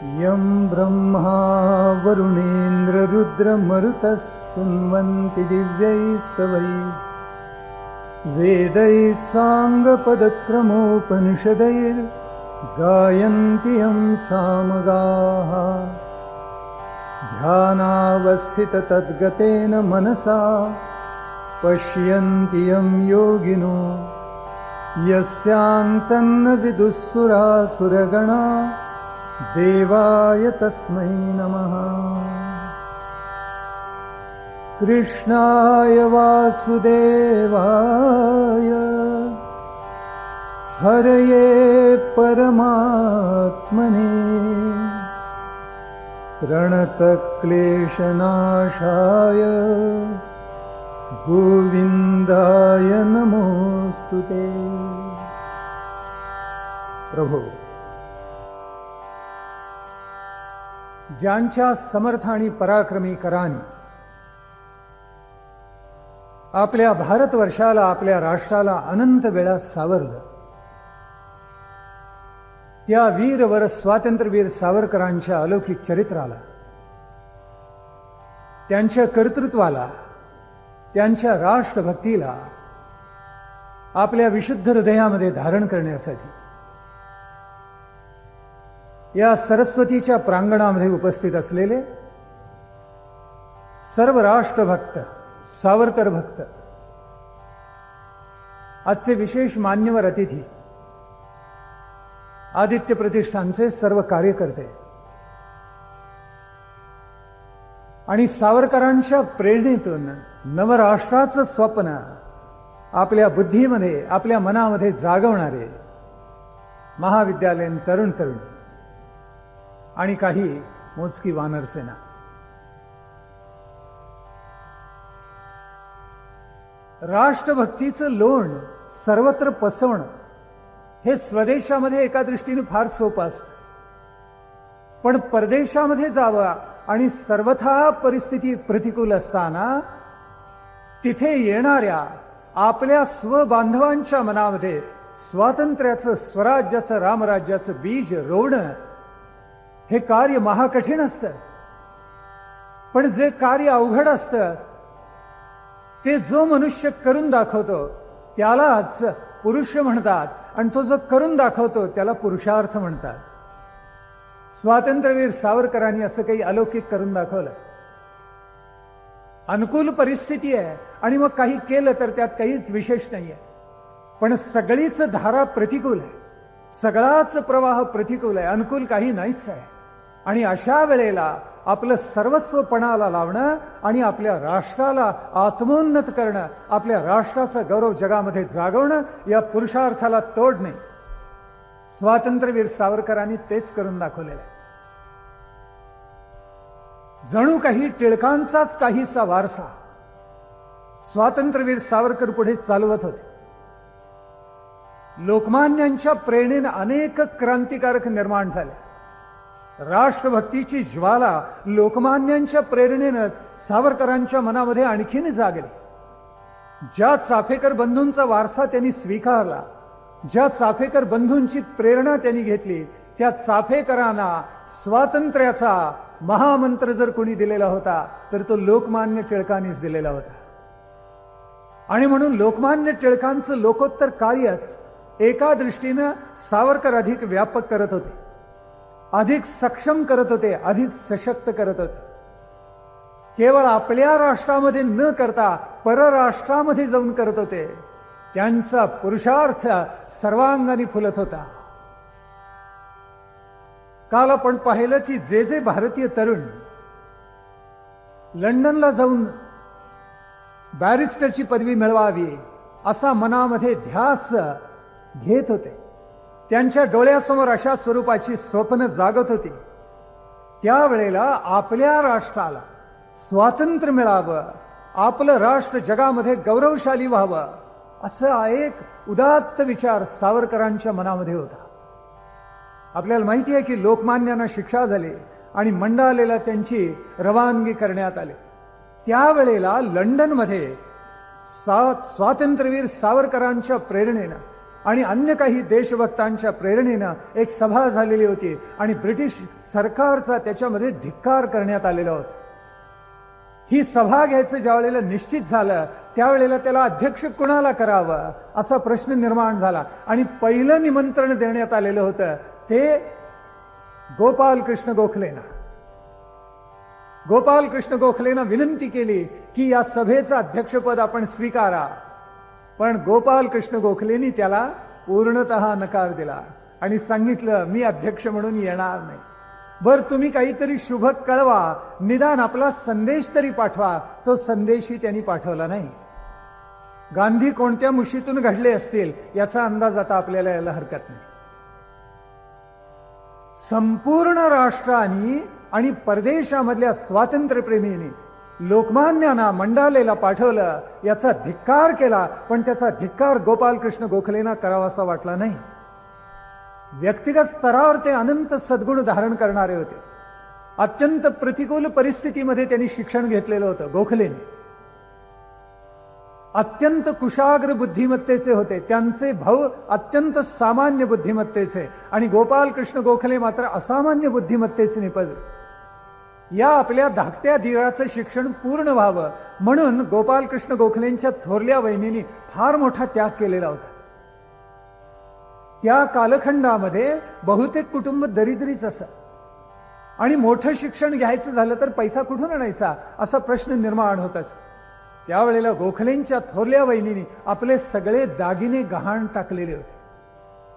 यं ब्रह्मा वरुणेन्द्ररुद्रमरुतस्तुन्वन्ति दिव्यैस्तवैः वेदैः साङ्गपदक्रमोपनिषदैर्गायन्ति यं सामगाः ध्यानावस्थिततद्गतेन मनसा पश्यन्ति यं योगिनो यस्यान्तन्न विदुःसुरासुरगणा देवाय तस्मै नमः। कृष्णाय वासुदेवाय हरये परमात्मने प्रणतक्लेशनाशाय गोविंदाय नमोस्तुते। प्रभू, ज्यांच्या समर्थ आणि पराक्रमी कराने आपल्या भारतवर्षाला, आपल्या राष्ट्राला अनंत वेळा सावरलं, त्या वीरवर स्वातंत्र्यवीर सावरकरांच्या अलौकिक चरित्राला, त्यांच्या कर्तृत्वाला, त्यांच्या राष्ट्रभक्तीला आपल्या विशुद्ध हृदयामध्ये धारण करण्यासाठी या सरस्वतीच्या प्रांगणामध्ये उपस्थित असलेले सर्व राष्ट्रभक्त, सावरकर भक्त, आजचे विशेष मान्यवर अतिथी, आदित्य प्रतिष्ठानचे सर्व कार्यकर्ते आणि सावरकरांच्या प्रेरणेतून नवराष्ट्राचं स्वप्न आपल्या बुद्धीमध्ये, आपल्या मनामध्ये जागवणारे महाविद्यालयीन तरुण तरुणी आणि काही मोजकी वानरसेना, राष्ट्रभक्तीचं लोण सर्वत्र पसरवणं हे स्वदेशामध्ये एका दृष्टीने फार सोपं असतं, पण परदेशामध्ये जावं आणि सर्वथा परिस्थिती प्रतिकूल असताना तिथे येणाऱ्या आपल्या स्वबांधवांच्या मनामध्ये स्वातंत्र्याचं, स्वराज्याचं, रामराज्याचं बीज रोवणं हे कार्य महाकठीण असतं. पण जे कार्य अवघड असतं ते जो मनुष्य करून दाखवतो त्यालाच पुरुष म्हणतात, आणि तो जो करून दाखवतो त्याला पुरुषार्थ म्हणतात. स्वातंत्र्यवीर सावरकरांनी असं काही अलौकिक करून दाखवलं. अनुकूल परिस्थिती आहे आणि मग काही केलं तर त्यात काहीच विशेष नाहीये, पण सगळीच धारा प्रतिकूल आहे, सगळाच प्रवाह प्रतिकूल आहे, अनुकूल काही नाहीच आहे. आणि अशा वेळेला आपलं सर्वस्व पणाला लावणं आणि आपल्या राष्ट्राला आत्मोन्नत करणं, आपल्या राष्ट्राचा गौरव जगामध्ये जागवणं, या पुरुषार्थाला तोड नाही. स्वातंत्र्यवीर सावरकरांनी तेच करून दाखवलेलं आहे. जणू काही टिळकांचाच काहीसा वारसा स्वातंत्र्यवीर सावरकर पुढे चालवत होते. लोकमान्यांच्या प्रेरणेने अनेक क्रांतिकारक निर्माण झाले. राष्ट्रभक्तीची ज्वाला लोकमान्यांच्या प्रेरणेनंच सावरकरांच्या मनामध्ये आणखीन जागली. ज्या चाफेकर बंधूंचा वारसा त्यांनी स्वीकारला, ज्या चाफेकर बंधूंची प्रेरणा त्यांनी घेतली, त्या चाफेकरांना स्वातंत्र्याचा महामंत्र जर कोणी दिलेला होता तर तो लोकमान्य टिळकांनीच दिलेला होता. आणि म्हणून लोकमान्य टिळकांचं लोकोत्तर कार्यच एका दृष्टीनं सावरकर अधिक व्यापक करत होते, अधिक सक्षम करत होते, अधिक सशक्त करत होते. केवळ आपल्या राष्ट्रामध्ये न करता परराष्ट्रामध्ये जाऊन करत होते. त्यांचा पुरुषार्थ सर्वांगाने फुलत होता. काल आपण पाहिलं की जे जे भारतीय तरुण लंडनला जाऊन बॅरिस्टरची पदवी मिळवावी असा मनामध्ये ध्यास घेत होते, त्यांच्या डोळ्यासमोर अशा स्वरूपाची स्वप्न जागत होती, त्यावेळेला आपल्या राष्ट्राला स्वातंत्र्य मिळावं, आपलं राष्ट्र जगामध्ये गौरवशाली व्हावं, असा एक उदात्त विचार सावरकरांच्या मनामध्ये होता. आपल्याला माहिती आहे की लोकमान्यांना शिक्षा झाली आणि मंडालेला त्यांची रवानगी करण्यात आली. त्यावेळेला लंडनमध्ये स्वातंत्र्यवीर सावरकरांच्या प्रेरणेनं आणि अन्य काही देशभक्तांच्या प्रेरणेनं एक सभा झालेली होती आणि ब्रिटिश सरकारचा त्याच्यामध्ये धिक्कार करण्यात आलेला होता. ही सभा घ्यायचं ज्या वेळेला निश्चित झालं त्यावेळेला त्याला अध्यक्ष कुणाला करावं असा प्रश्न निर्माण झाला आणि पहिलं निमंत्रण देण्यात आलेलं होतं ते गोपाल कृष्ण गोखलेंना. गोपाल कृष्ण गोखलेंना विनंती केली की या सभेचं अध्यक्षपद आपण स्वीकारा, पण गोपाल कृष्ण गोखलेंनी त्याला पूर्णतः नकार दिला आणि सांगितलं मी अध्यक्ष म्हणून येणार नाही. बर तुम्ही काहीतरी शुभ कळवा, निदान आपला संदेश तरी पाठवा. तो संदेशही त्यांनी पाठवला नाही. गांधी कोणत्या मुशीतून घडले असतील याचा अंदाज आता आपल्याला यायला हरकत नाही. संपूर्ण राष्ट्रांनी आणि परदेशामधल्या स्वातंत्र्यप्रेमींनी लोकमान्यांना मंडालेला पाठवलं, याचा धिक्कार केला, पण त्याचा धिक्कार गोपाल कृष्ण गोखलेंना करावासा वाटला नाही. व्यक्तिगत स्तरावर ते अनंत सद्गुण धारण करणारे होते. अत्यंत प्रतिकूल परिस्थितीमध्ये त्यांनी शिक्षण घेतलेलं होतं गोखलेंनी. अत्यंत कुशाग्र बुद्धिमत्तेचे होते. त्यांचे भाऊ अत्यंत सामान्य बुद्धिमत्तेचे आणि गोपाल कृष्ण गोखले मात्र असामान्य बुद्धिमत्तेचे निपजले. या आपल्या धाकट्या धीराचं शिक्षण पूर्ण व्हावं म्हणून गोपाल कृष्ण गोखलेंच्या थोरल्या वहिनींनी फार मोठा त्याग केलेला होता. त्या कालखंडामध्ये बहुतेक कुटुंब दरिद्रीच असं आणि मोठं शिक्षण घ्यायचं झालं तर पैसा कुठून आणायचा असा प्रश्न निर्माण होत असे. त्यावेळेला गोखलेंच्या थोरल्या वहिनींनी आपले सगळे दागिने गहाण टाकलेले होते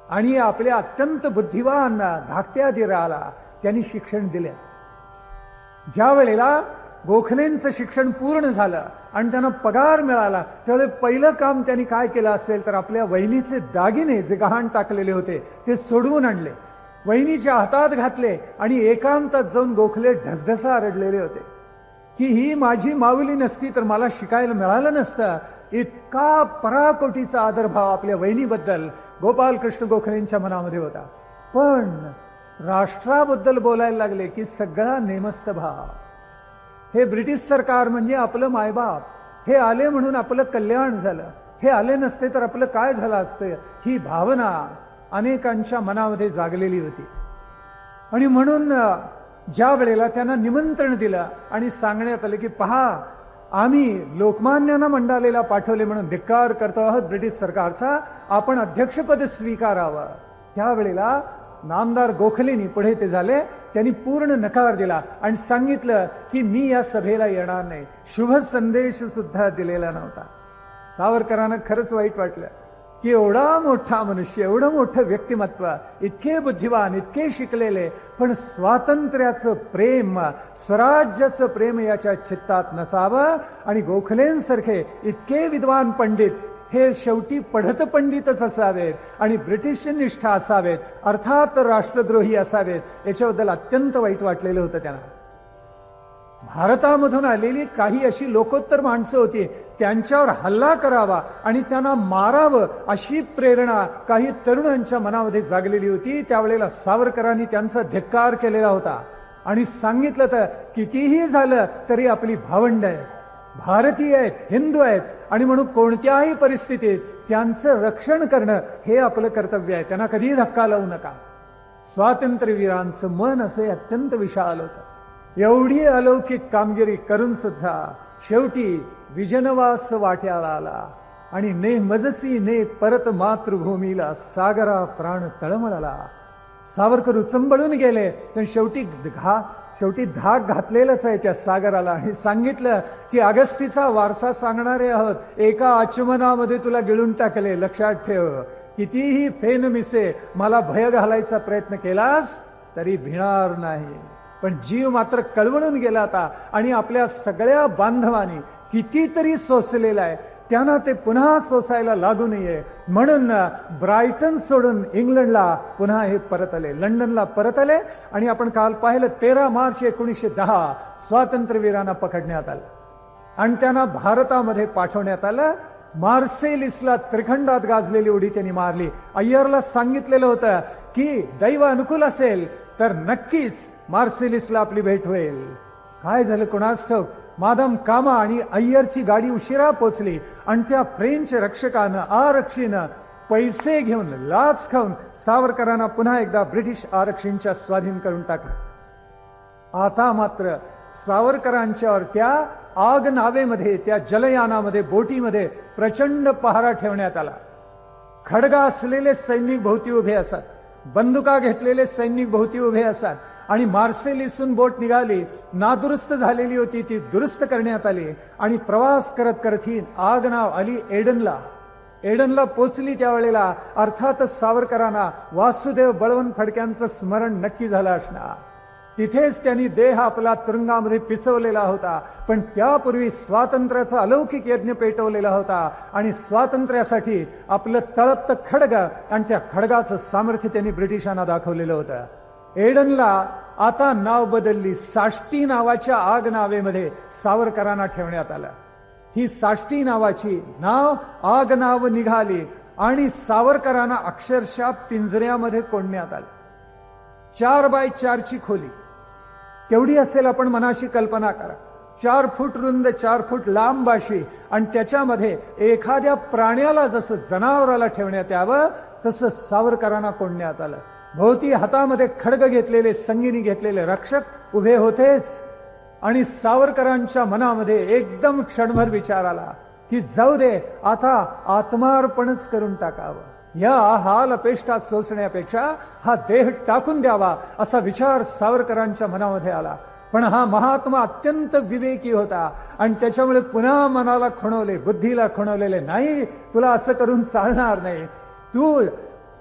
आणि आपल्या अत्यंत बुद्धिवान धाकट्या धीराला त्यांनी शिक्षण दिले. ज्या वेळेला गोखलेंचं शिक्षण पूर्ण झालं आणि त्यांना पगार मिळाला त्यावेळी पहिलं काम त्यांनी काय केलं असेल तर आपल्या वहिनीचे दागिने जे गहाण टाकलेले होते ते सोडवून आणले, वहिनीच्या हातात घातले आणि एकांतात जाऊन गोखले ढसढसा रडलेले होते की ही माझी माऊली नसती तर मला शिकायला मिळालं नसतं. इतका पराकोटीचा आदरभाव आपल्या वहिनीबद्दल गोपाल कृष्ण गोखलेंच्या मनामध्ये होता. पण राष्ट्राबद्दल बोलायला लागले की सगळा नेमस्त भाव. हे ब्रिटिश सरकार म्हणजे आपलं मायबाप, हे आले म्हणून आपलं कल्याण झालं, हे आले नसते तर आपलं काय झालं असतं, ही भावना अनेकांच्या मनामध्ये जागलेली होती. आणि म्हणून ज्या वेळेला त्यांना निमंत्रण दिलं आणि सांगण्यात आलं की पहा आम्ही लोकमान्यांना मंडालेला पाठवले म्हणून धिक्कार करतो आहोत ब्रिटिश सरकारचा, आपण अध्यक्षपद स्वीकारावं, त्यावेळेला नामदार गोखलेंनी पुढे ते झाले, त्यांनी पूर्ण नकार दिला आणि सांगितलं की मी या सभेला येणार नाही. शुभ संदेश सुद्धा दिलेला नव्हता. सावरकरांना खरंच वाईट वाटलं की एवढा मोठा मनुष्य, एवढं मोठं व्यक्तिमत्व, इतके बुद्धिवान, इतके शिकलेले, पण स्वातंत्र्याचं प्रेम, स्वराज्याचं प्रेम याच्या चित्तात नसावं आणि गोखलेंसारखे इतके विद्वान पंडित हे शेवटी पढत पंडितच असावेत आणि ब्रिटिश निष्ठा असावेत, अर्थात राष्ट्रद्रोही असावेत, याच्याबद्दल अत्यंत वाईट वाटलेलं होतं त्यांना. भारतामधून आलेली काही अशी लोकोत्तर माणसं होती, त्यांच्यावर हल्ला करावा आणि त्यांना मारावं अशी प्रेरणा काही तरुणांच्या मनामध्ये जागलेली होती. त्यावेळेला सावरकरांनी त्यांचा धिक्कार केलेला होता आणि सांगितलं तर कितीही झालं तरी आपली भावंड आहे, भारतीय आहेत, हिंदू आहेत आणि म्हणून कोणत्याही परिस्थितीत त्यांचं रक्षण करणं हे आपलं कर्तव्य आहे, त्यांना कधीही धक्का लावू नका. स्वातंत्र्यवीरांचं मन असे अत्यंत विशाल होतं. एवढी अलौकिक कामगिरी करून सुद्धा शेवटी विजनवास वाट्याला आला आणि ने मजसी ने परत मातृभूमीला सागरा प्राण तळमळला. सावरकर उचंबळून गेले तर शेवटी धाक घातलेलंच आहे त्या सागराला आणि सांगितलं की अगस्तीचा वारसा सांगणारे आहोत, एका आचमनामध्ये तुला गिळून टाकले, लक्षात ठेव. कितीही फेन मिसे मला भय घालायचा प्रयत्न केलास तरी भिणार नाही. पण जीव मात्र कळवळून गेला आता आणि आपल्या सगळ्या बांधवांनी कितीतरी सोसलेला आहे, त्यांना ते पुन्हा सोसायला लागू नये म्हणून ब्रायटन सोडून इंग्लंडला पुन्हा हे परत आले, लंडनला परत आले. आणि आपण काल पाहिलं 13 मार्च 1910 स्वातंत्र्यवीरांना पकडण्यात आलं आणि त्यांना भारतामध्ये पाठवण्यात आलं. मार्सेलिसला त्रिखंडात गाजलेली उडी त्यांनी मारली. अय्यरला सांगितलेलं होतं की दैव अनुकूल असेल तर नक्कीच मार्सेलिसला आपली भेट होईल. काय झालं कोणास ठाऊक, मादाम कामा आणि अय्यरची गाडी उशिरा पोचली आणि त्या फ्रेंच रक्षकानं, आरक्षीनं पैसे घेऊन लाच खाऊन सावरकरांना पुन्हा एकदा ब्रिटिश आरक्षींच्या स्वाधीन करून टाकलं. आता मात्र सावरकरांच्यावर त्या आग नावेमध्ये, त्या जलयानामध्ये, बोटीमध्ये प्रचंड पहारा ठेवण्यात आला. खडगा असलेले सैनिक भोवती उभे असतात, बंदुका घेतलेले सैनिक भोवती उभे असतात आणि मार्सेलिसून बोट निघाली, नादुरुस्त झालेली होती, ती दुरुस्त करण्यात आली आणि प्रवास करत करत ही आगनाव आली एडनला. एडनला पोचली त्यावेळेला अर्थातच सावरकरांना वासुदेव बळवंत फडक्यांचं स्मरण नक्की झालं असणार. तिथेच त्यांनी देह आपला तुरुंगामध्ये पिचवलेला होता, पण त्यापूर्वी स्वातंत्र्याचा अलौकिक यज्ञ पेटवलेला होता आणि स्वातंत्र्यासाठी आपलं तळपतं खडग आणि त्या खडगाचं सामर्थ्य त्यांनी ब्रिटिशांना दाखवलेलं होतं. एडनला आता नाव बदलली, साष्टी नावाच्या आग नावेमध्ये सावरकरांना ठेवण्यात आलं. ही साष्टी नावाची नाव आग नाव निघाली आणि सावरकरांना अक्षरशः पिंजऱ्यामध्ये कोंडण्यात आलं. 4x4 खोली केवढी असेल आपण मनाशी कल्पना करा. 4 फूट रुंद, 4 फूट लांब अशी, आणि त्याच्यामध्ये एखाद्या प्राण्याला जसं जनावराला ठेवण्यात यावं तसं सावरकरांना कोंडण्यात आलं. भोवती हातामध्ये खडग घेतलेले, संगिनी घेतलेले रक्षक उभे होतेच आणि सावरकरांच्या मनामध्ये एकदम क्षणभर विचार आला की जाऊ दे, आता आत्मार्पणच करून टाकावं. या हाल अपेष्टा सोसण्यापेक्षा हा देह टाकून द्यावा असा विचार सावरकरांच्या मनामध्ये आला. पण हा महात्मा अत्यंत विवेकी होता आणि त्याच्यामुळे पुन्हा मनाला खुणवले, बुद्धीला खुणवलेले, नाही तुला असं करून चालणार नाही, तू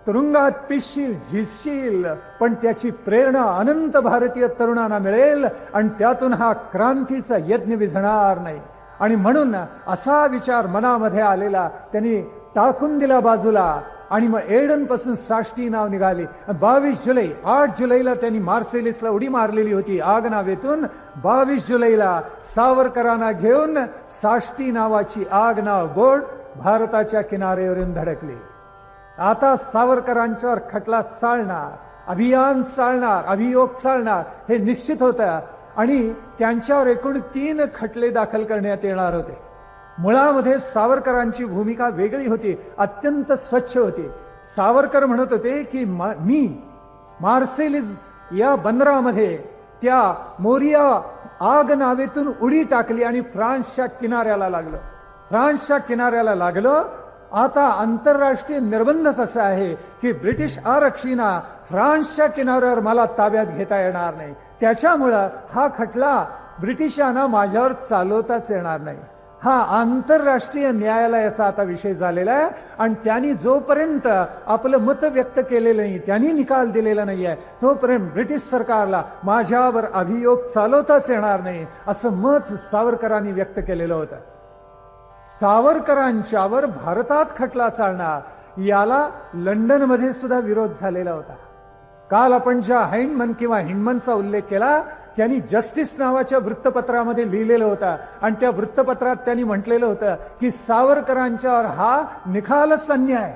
तुरुंगात पिसशील, झिजशील, पण त्याची प्रेरणा अनंत भारतीय तरुणांना मिळेल आणि त्यातून हा क्रांतीचा यज्ञ विझणार नाही. आणि म्हणून असा विचार मनामध्ये आलेला त्यांनी टाकून दिला बाजूला आणि मग एडन पासून साष्टी नाव निघाली. 8 जुलैला त्यांनी मार्सेलिसला उडी मारलेली होती आग नावेतून. 22 जुलैला सावरकरांना घेऊन साष्टी नावाची आग नाव बोट भारताच्या किनाऱ्यावरून धडकली. आता सावरकरांच्यावर खटला चालणार, अभियान चालणार, अभियोग चालणार हे निश्चित होतं आणि त्यांच्यावर एकूण 3 खटले दाखल करण्यात येणार होते. मुळामध्ये सावरकरांची भूमिका वेगळी होती, अत्यंत स्वच्छ होती. सावरकर म्हणत होते की मी मार्सेलिस या बंदरामध्ये त्या मोरिया आग नावेतून उडी टाकली आणि फ्रान्सच्या किनाऱ्याला लागलो. फ्रान्सच्या किनाऱ्याला लागलो. आता आंतरराष्ट्रीय निर्बंधच असा आहे की ब्रिटिश आरक्षींना फ्रान्सच्या किनाऱ्यावर मला ताब्यात घेता येणार नाही. त्याच्यामुळं हा खटला ब्रिटिशांना माझ्यावर चालवताच येणार नाही. हा आंतरराष्ट्रीय न्यायालयाचा आता विषय झालेला आहे आणि त्यांनी जोपर्यंत आपलं मत व्यक्त केलेलं नाही, त्यांनी निकाल दिलेला नाही आहे, तोपर्यंत ब्रिटिश सरकारला माझ्यावर अभियोग चालवताच येणार नाही असं मत सावरकरांनी व्यक्त केलेलं होतं. सावरकरांच्यावर भारतात खटला चालणार, याला लंडनमध्ये सुद्धा विरोध झालेला होता. काल आपण ज्या हाइंडमन किंवा हिंडमनचा उल्लेख केला, त्यांनी जस्टिस नावाच्या वृत्तपत्रामध्ये लिहिलेलं होतं आणि त्या वृत्तपत्रात त्यांनी म्हटलेलं होतं की सावरकरांच्यावर हा निखालस अन्याय.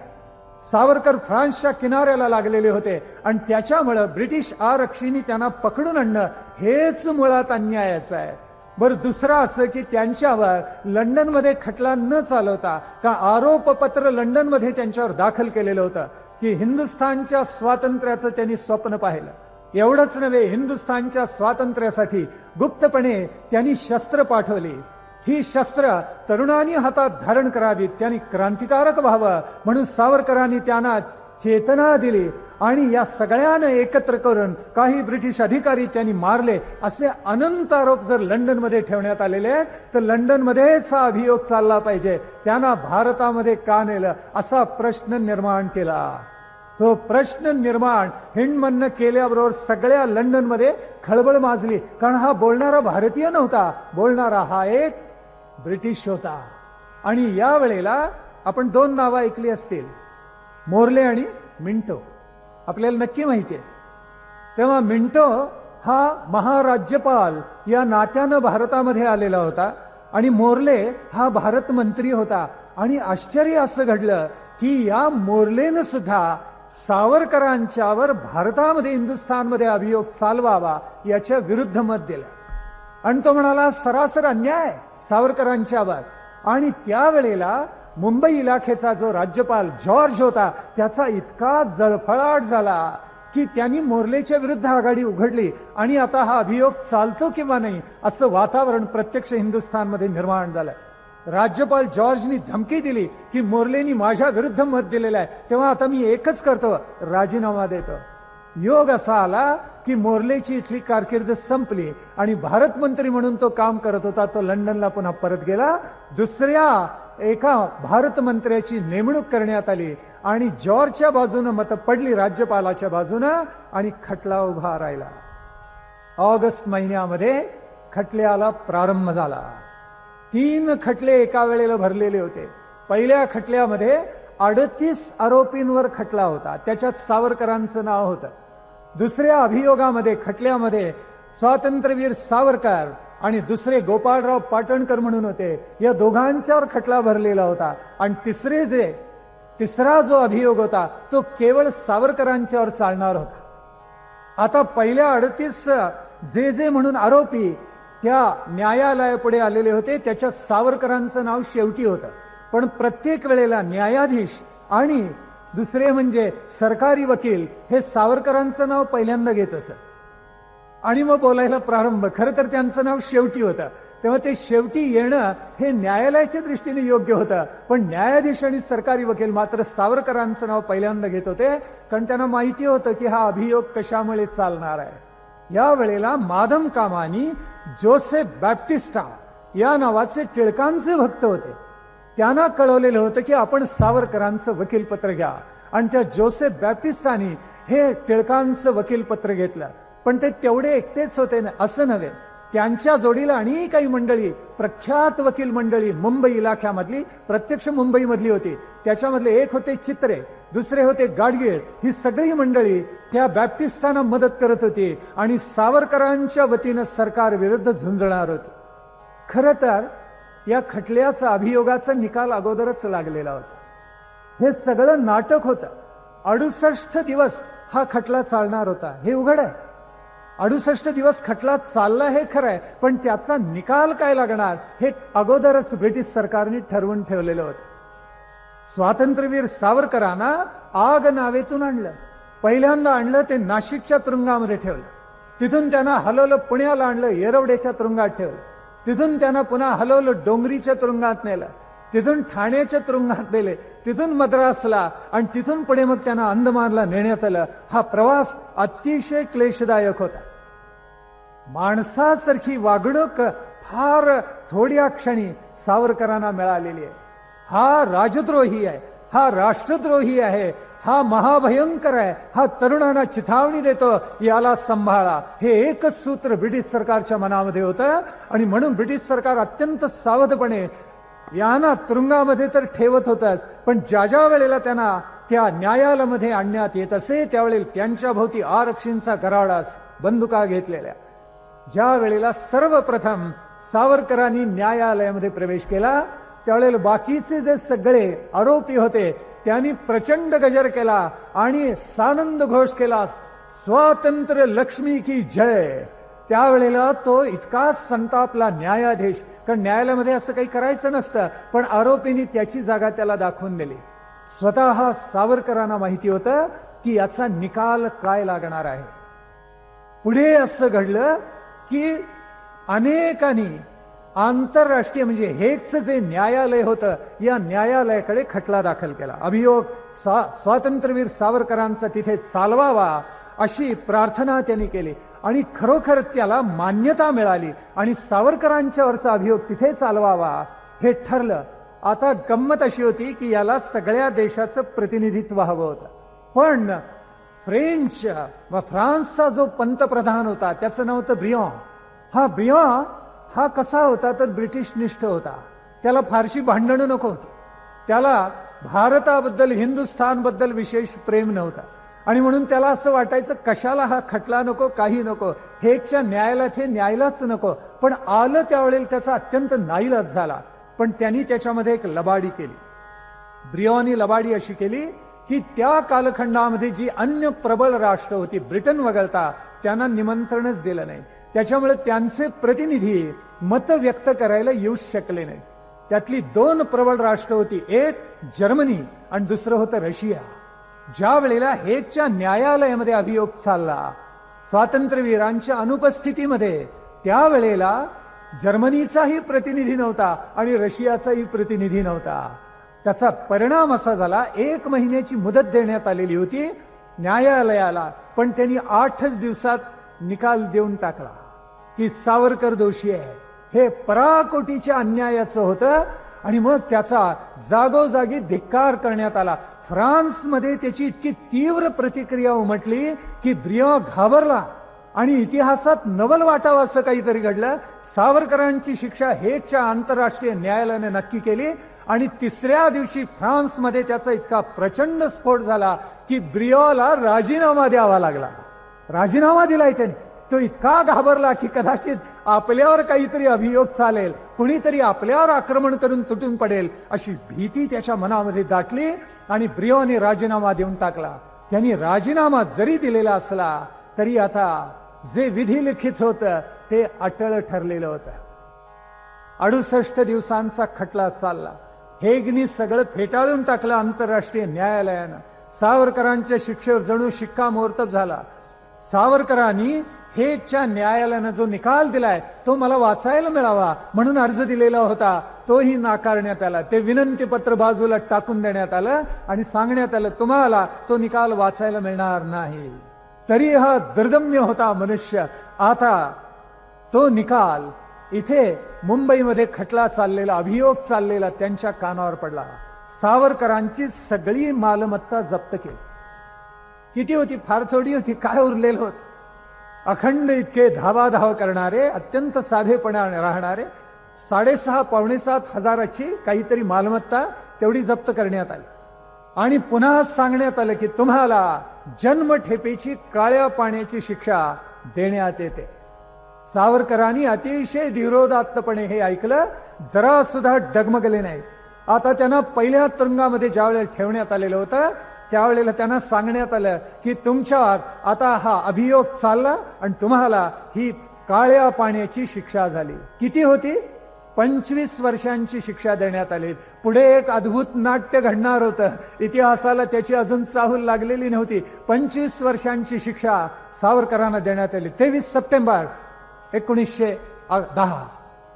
सावरकर फ्रान्सच्या किनाऱ्याला लागलेले होते आणि त्याच्यामुळं ब्रिटिश आरक्षींनी त्यांना पकडून आणणं हेच मुळात अन्यायाचं आहे. बरं, दुसरं असं की त्यांच्यावर लंडनमध्ये खटला न चालवता का आरोपपत्र लंडनमध्ये त्यांच्यावर दाखल केलेलं होतं की हिंदुस्थानच्या स्वातंत्र्याचं त्यांनी स्वप्न पाहिलं. एवढंच नव्हे, हिंदुस्थानच्या स्वातंत्र्यासाठी गुप्तपणे त्यांनी शस्त्र पाठवली. ही शस्त्र तरुणांनी हातात धारण करावीत, त्यांनी क्रांतिकारक व्हावं म्हणून सावरकरांनी त्यांना चेतना दिली आणि या सगळ्यांना एकत्र करून काही ब्रिटिश अधिकारी त्यांनी मारले असे अनंत आरोप जर लंडनमध्ये ठेवण्यात आलेले आहेत तर लंडनमध्येच हा अभियोग चालला पाहिजे. त्यांना भारतामध्ये का नेलं असा प्रश्न निर्माण केला. तो प्रश्न निर्माण हिंडमननं केल्याबरोबर सगळ्या लंडनमध्ये खळबळ माजली, कारण हा बोलणारा भारतीय नव्हता, बोलणारा हा एक ब्रिटिश होता. आणि या वेळेला आपण 2 नावं ऐकली असतील, मोर्ले आणि मिंटो. आपल्याला नक्की माहिती आहे. तेव्हा मिंटो हा महाराज्यपाल या नात्यानं भारतामध्ये आलेला होता आणि मोर्ले हा भारत मंत्री होता. आणि आश्चर्य असं घडलं की या मोर्लेनं सुद्धा सावरकरांच्यावर भारतामध्ये, हिंदुस्थानमध्ये अभियोग चालवावा याच्या विरुद्ध मत दिलं आणि तो म्हणाला सरासर अन्याय सावरकरांच्यावर. आणि त्यावेळेला मुंबई इलाख्याचा जो राज्यपाल जॉर्ज होता त्याचा इतका जळफळाट झाला की त्यांनी मोर्लेच्या विरुद्ध आघाडी उघडली आणि आता हा अभियोग चालतो किंवा नाही असं वातावरण प्रत्यक्ष हिंदुस्थानमध्ये निर्माण झालं. राज्यपाल जॉर्जनी धमकी दिली की मोर्लेनी माझ्या विरुद्ध मत दिलेलं आहे, तेव्हा आता मी एकच करतो, राजीनामा देतो. योग असा आला की मोर्लेची इथली कारकीर्द संपली आणि भारत मंत्री म्हणून तो काम करत होता, तो लंडनला पुन्हा परत गेला. दुसऱ्या एका भारत मंत्र्याची नेमणूक करण्यात आली आणि जॉर्जच्या बाजूनं मतं पडली राज्यपालाच्या बाजूनं आणि खटला उभा राहिला. ऑगस्ट महिन्यामध्ये खटल्याला प्रारंभ झाला. 3 खटले एका वेळेला भरलेले होते. पहिल्या खटल्यामध्ये 38 आरोपींवर खटला होता, त्याच्यात सावरकरांचं नाव होतं. दुसऱ्या अभियोगामध्ये खटल्यामध्ये स्वातंत्र्यवीर सावरकर आणि दुसरे गोपाळराव पाटणकर म्हणून होते, या दोघांच्यावर खटला भरलेला होता. आणि तिसरा जो अभियोग होता तो केवळ सावरकरांच्यावर चालणार होता. आता पहिल्या 38 जे म्हणून आरोपी त्या न्यायालयापुढे आलेले होते, त्याच्यात सावरकरांचं नाव शेवटी होतं. पण प्रत्येक वेळेला न्यायाधीश आणि दुसरे म्हणजे सरकारी वकील हे सावरकरांचं नाव पहिल्यांदा घेत असत आणि मग बोलायला प्रारंभ. खरं तर त्यांचं नाव शेवटी होतं, तेव्हा ते शेवटी येणं हे न्यायालयाच्या दृष्टीने योग्य होतं. पण न्यायाधीश आणि सरकारी वकील मात्र सावरकरांचं नाव पहिल्यांदा घेत होते, कारण त्यांना माहिती होतं की हा अभियोग कशामुळे चालणार आहे. या वेळेला माधम कामानी जोसेफ बॅप्टिस्टा या नावाचे टिळकांचे भक्त होते. त्यांना कळवलेलं होतं की आपण सावरकरांचं वकीलपत्र घ्या. आणि त्या जोसेफ बॅप्टिस्टानी हे टिळकांचं वकीलपत्र घेतलं. पण ते तेवढे एकटेच होते ना असं नव्हे, त्यांच्या जोडीला आणि काही मंडळी, प्रख्यात वकील मंडळी मुंबई इलाख्यामधली, प्रत्यक्ष मुंबईमधली होती. त्याच्यामधले एक होते चित्रे, दुसरे होते गाडगीळ. ही सगळी मंडळी त्या बॅप्टिस्टांना मदत करत होती आणि सावरकरांच्या वतीनं सरकार विरुद्ध झुंजणार होती. खरं तर या खटल्याचा अभियोगाचा निकाल अगोदरच लागलेला होता. हे सगळं नाटक होतं. 68 दिवस हा खटला चालणार होता, हे उघड आहे. 68 दिवस खटला चालला हे खरं आहे, पण त्याचा निकाल काय लागणार हे अगोदरच ब्रिटिश सरकारने ठरवून ठेवलेलं होतं. स्वातंत्र्यवीर सावरकरांना आग नावेतून आणलं. पहिल्यांदा आणलं ते नाशिकच्या तुरुंगामध्ये ठेवलं. तिथून त्यांना हलवलं पुण्याला आणलं, येरवड्याच्या तुरुंगात ठेवलं. तिथून त्यांना पुन्हा हलवलं डोंगरीच्या तुरुंगात नेलं. तिथून ठाण्याच्या तुरुंगात नेले, तिथून मद्रासला आणि तिथून पुढे मग त्यांना अंदमानला नेण्यात आलं. हा प्रवास अतिशय क्लेशदायक होता. माणसासारखी वागणूक फार थोड्या क्षणी सावरकरांना मिळालेली आहे. हा राजद्रोही आहे, हा राष्ट्रद्रोही आहे, हा महाभयंकर आहे, हा तरुणांना चिथावणी देतो, याला सांभाळा, हे एकच सूत्र ब्रिटिश सरकारच्या मनामध्ये होतं. आणि म्हणून ब्रिटिश सरकार अत्यंत सावधपणे यांना तुरुंगामध्ये तर ठेवत होताच, पण ज्या वेळेला त्यांना त्या न्यायालयामध्ये आणण्यात येत असे त्यावेळेला त्यांच्या भोवती आरक्षींचा गराडास बंदुका घेतलेल्या. ज्या वेळेला सर्वप्रथम सावरकरांनी न्यायालयामध्ये प्रवेश केला त्यावेळेला बाकीचे जे सगळे आरोपी होते त्यांनी प्रचंड गजर केला आणि सानंद घोष केला, स्वातंत्र्य लक्ष्मी की जय. त्यावेळेला तो इतका संतापला न्यायाधीश, कारण न्यायालयामध्ये असं काही करायचं नसतं, पण आरोपींनी त्याची जागा त्याला दाखवून दिली. स्वतः सावरकरांना माहिती होतं की याचा निकाल काय लागणार आहे. पुढे असं घडलं की अनेकांनी आंतरराष्ट्रीय म्हणजे हेगचं जे न्यायालय होतं या न्यायालयाकडे खटला दाखल केला. अभियोग स्वातंत्र्यवीर सावरकरांचा तिथे चालवावा अशी प्रार्थना त्यांनी केली आणि खरोखर त्याला मान्यता मिळाली आणि सावरकरांच्यावरचा अभियोग तिथे चालवावा हे ठरलं. आता गंमत अशी होती की याला सगळ्या देशाचं प्रतिनिधित्व हवं होतं, पण फ्रेंच व फ्रान्सचा जो पंतप्रधान होता त्याचं नाव होतं ब्रियॉन. ब्रियॉन हा कसा होता तर ब्रिटिश निष्ठ होता. त्याला फारशी भांडणं नको होती. त्याला भारताबद्दल हिंदुस्थानबद्दल विशेष प्रेम नव्हता आणि म्हणून त्याला असं वाटायचं कशाला हा खटला नको, काही नको, हेगच्या न्यायालयात हे न्यायलाच नको. पण आलं त्यावेळेला त्याचा अत्यंत नाईलाज झाला. पण त्यांनी त्याच्यामध्ये एक लबाडी केली. ब्रियॉनी लबाडी अशी केली की त्या कालखंडामध्ये जी अन्य प्रबळ राष्ट्र होती ब्रिटन वगळता त्यांना निमंत्रणच दिलं नाही. त्याच्यामुळे त्यांचे प्रतिनिधी मत व्यक्त करायला येऊ शकले नाही. त्यातली 2 प्रबळ राष्ट्र होती, एक जर्मनी आणि दुसरं होतं रशिया. ज्या वेळेला हेगच्या न्यायालयामध्ये अभियोग चालला स्वातंत्र्यवीरांच्या अनुपस्थितीमध्ये, त्यावेळेला जर्मनीचाही प्रतिनिधी नव्हता आणि रशियाचाही प्रतिनिधी नव्हता. त्याचा परिणाम असा झाला, 1 महिन्याची मुदत देण्यात आलेली होती न्यायालयाला, पण त्यांनी 8च दिवसात निकाल देऊन टाकला की सावरकर दोषी आहे. हे पराकोटीच्या अन्यायाचं होतं आणि मग त्याचा जागोजागी धिक्कार करण्यात आला. फ्रान्समध्ये त्याची इतकी तीव्र प्रतिक्रिया उमटली की ब्रियॉ घाबरला आणि इतिहासात नवल वाटावं असं काहीतरी घडलं. सावरकरांची शिक्षा हेगच्या आंतरराष्ट्रीय न्यायालयाने नक्की केली आणि 3ऱ्या दिवशी फ्रान्समध्ये त्याचा इतका प्रचंड स्फोट झाला की ब्रियॉला राजीनामा द्यावा लागला. राजीनामा दिलाय त्याने. तो इतका घाबरला की कदाचित आपल्यावर काहीतरी अभियोग चालेल, कुणीतरी आपल्यावर आक्रमण करून तुटून पडेल अशी भीती त्याच्या मनामध्ये दाटली आणि ब्रियॉने राजीनामा देऊन टाकला. त्यांनी राजीनामा जरी दिलेला असला तरी आता जे विधी लिखित होतं ते अटळ ठरलेलं होतं. 68 दिवसांचा खटला चालला. हेगनी सगळं फेटाळून टाकलं आंतरराष्ट्रीय न्यायालयानं. सावरकरांच्या शिक्षेवर जणू शिक्कामोर्तब झाला. सावरकरांनी हेगच्या न्यायालयानं जो निकाल दिलाय तो मला वाचायला मिळावा म्हणून अर्ज दिलेला होता, तोही नाकारण्यात आला. ते विनंती पत्र बाजूला टाकून देण्यात आलं आणि सांगण्यात आलं तुम्हाला तो निकाल वाचायला मिळणार नाही. तरी हा दुर्दम्य होता मनुष्य. आता तो निकाल इथे मुंबईमध्ये खटला चाललेला, अभियोग चाललेला त्यांच्या कानावर पडला. सावरकरांची सगळी मालमत्ता जप्त केली. किती होती? फार थोडी होती. काय उरलेलं होत? अखंड इतके धावाधाव करणारे, अत्यंत साधेपणा राहणारे 6,500-7,500 हजाराची काहीतरी मालमत्ता तेवढी जप्त करण्यात आली आणि पुन्हा सांगण्यात आलं की तुम्हाला जन्मठेपेची काळ्या पाण्याची शिक्षा देण्यात येते. सावरकरांनी अतिशय धीरोदात्तपणे हे ऐकलं, जरा सुद्धा डगमगले नाही. आता त्यांना पहिल्या तुरुंगामध्ये ज्यावेळेला ठेवण्यात आलेलं होतं त्यावेळेला त्यांना सांगण्यात आलं की तुमच्यावर आता हा अभियोग चालला आणि तुम्हाला ही काळ्या पाण्याची शिक्षा झाली. किती होती? 25 वर्षांची शिक्षा देण्यात आली. पुढे एक अद्भुत नाट्य घडणार होतं. इतिहासाला त्याची अजून चाहूल लागलेली नव्हती. 25 वर्षांची शिक्षा सावरकरांना देण्यात आली. 23 सप्टेंबर 1910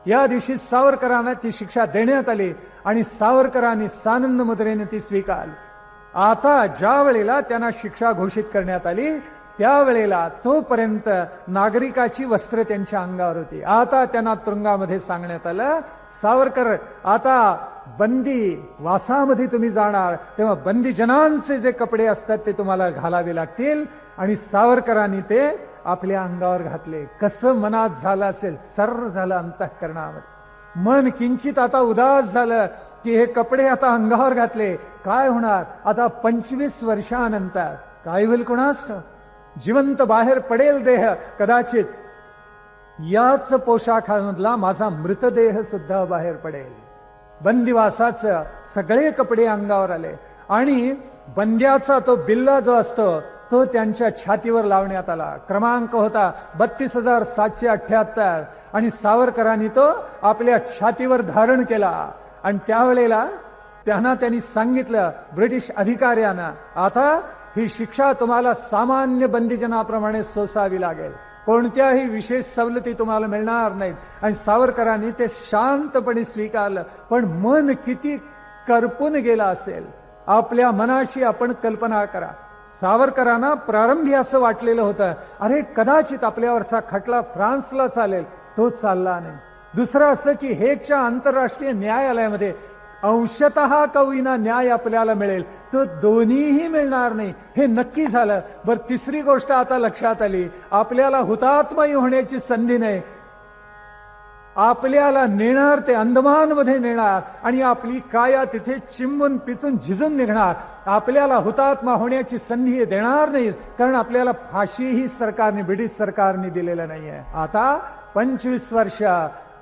या दिवशी सावरकरांना ती शिक्षा देण्यात आली आणि सावरकरांनी सानंद मुद्रेने ती स्वीकारली. आता ज्या वेळेला त्यांना शिक्षा घोषित करण्यात आली त्यावेळेला तोपर्यंत नागरिकाची वस्त्र त्यांच्या अंगावर होती. आता त्यांना तुरुंगामध्ये सांगण्यात आलं सावरकर आता बंदी वासामध्ये तुम्ही जाणार तेव्हा बंदीजनांचे जे कपडे असतात ते तुम्हाला घालावे लागतील आणि सावरकरांनी ते आपल्या अंगावर घातले. कसं मनात झालं असेल, सर्र झालं अंतःकरणावर. मन किंचित आता उदास झालं की हे कपडे आता अंगावर घातले काय होणार? आता 25 वर्षानंतर काय होईल कोणास ठाऊक? जिवंत बाहेर पडेल देह, कदाचित याच पोशाखामधला माझा मृतदेह सुद्धा बाहेर पडेल. बंदिवासाचं सगळे कपडे अंगावर आले आणि बंद्याचा तो बिल्ला जो असतो तो त्यांच्या छातीवर लावण्यात आला. क्रमांक होता 32,778 आणि सावरकरांनी तो आपल्या छातीवर धारण केला आणि त्यावेळेला त्यांनी सांगितलं ब्रिटिश अधिकाऱ्यांना आता ही शिक्षा तुम्हाला सामान्य बंदीजनाप्रमाणे सोसावी लागेल, कोणत्याही विशेष सवलती तुम्हाला मिळणार नाहीत. आणि सावरकरांनी ते शांतपणे स्वीकारलं. पण मन किती करपून गेला असेल. आपल्या मनाशी आपण कल्पना करा. सावरकरांना प्रारंभी असं वाटलेलं होतं अरे कदाचित आपल्यावरचा खटला फ्रान्सला चालेल, तो चालला नाही. दुसरं असं की हेगच्या आंतरराष्ट्रीय न्यायालयामध्ये अंशतः का होईना न्याय आपल्याला मिळेल, तो दोन्हीही मिळणार नाही हे नक्की झालं. बर तिसरी गोष्ट आता लक्षात आली, आपल्याला हुतात्मा होण्याची संधी नाही. आपल्याला नेणार ते अंदमानमध्ये नेणार आणि आपली काया तिथे चिंबून पिचून झिजून निघणार. आपल्याला हुतात्मा होण्याची संधी देणार नाही कारण आपल्याला फाशीही सरकारने, ब्रिटिश सरकारने दिलेलं नाहीये. आता 25 वर्ष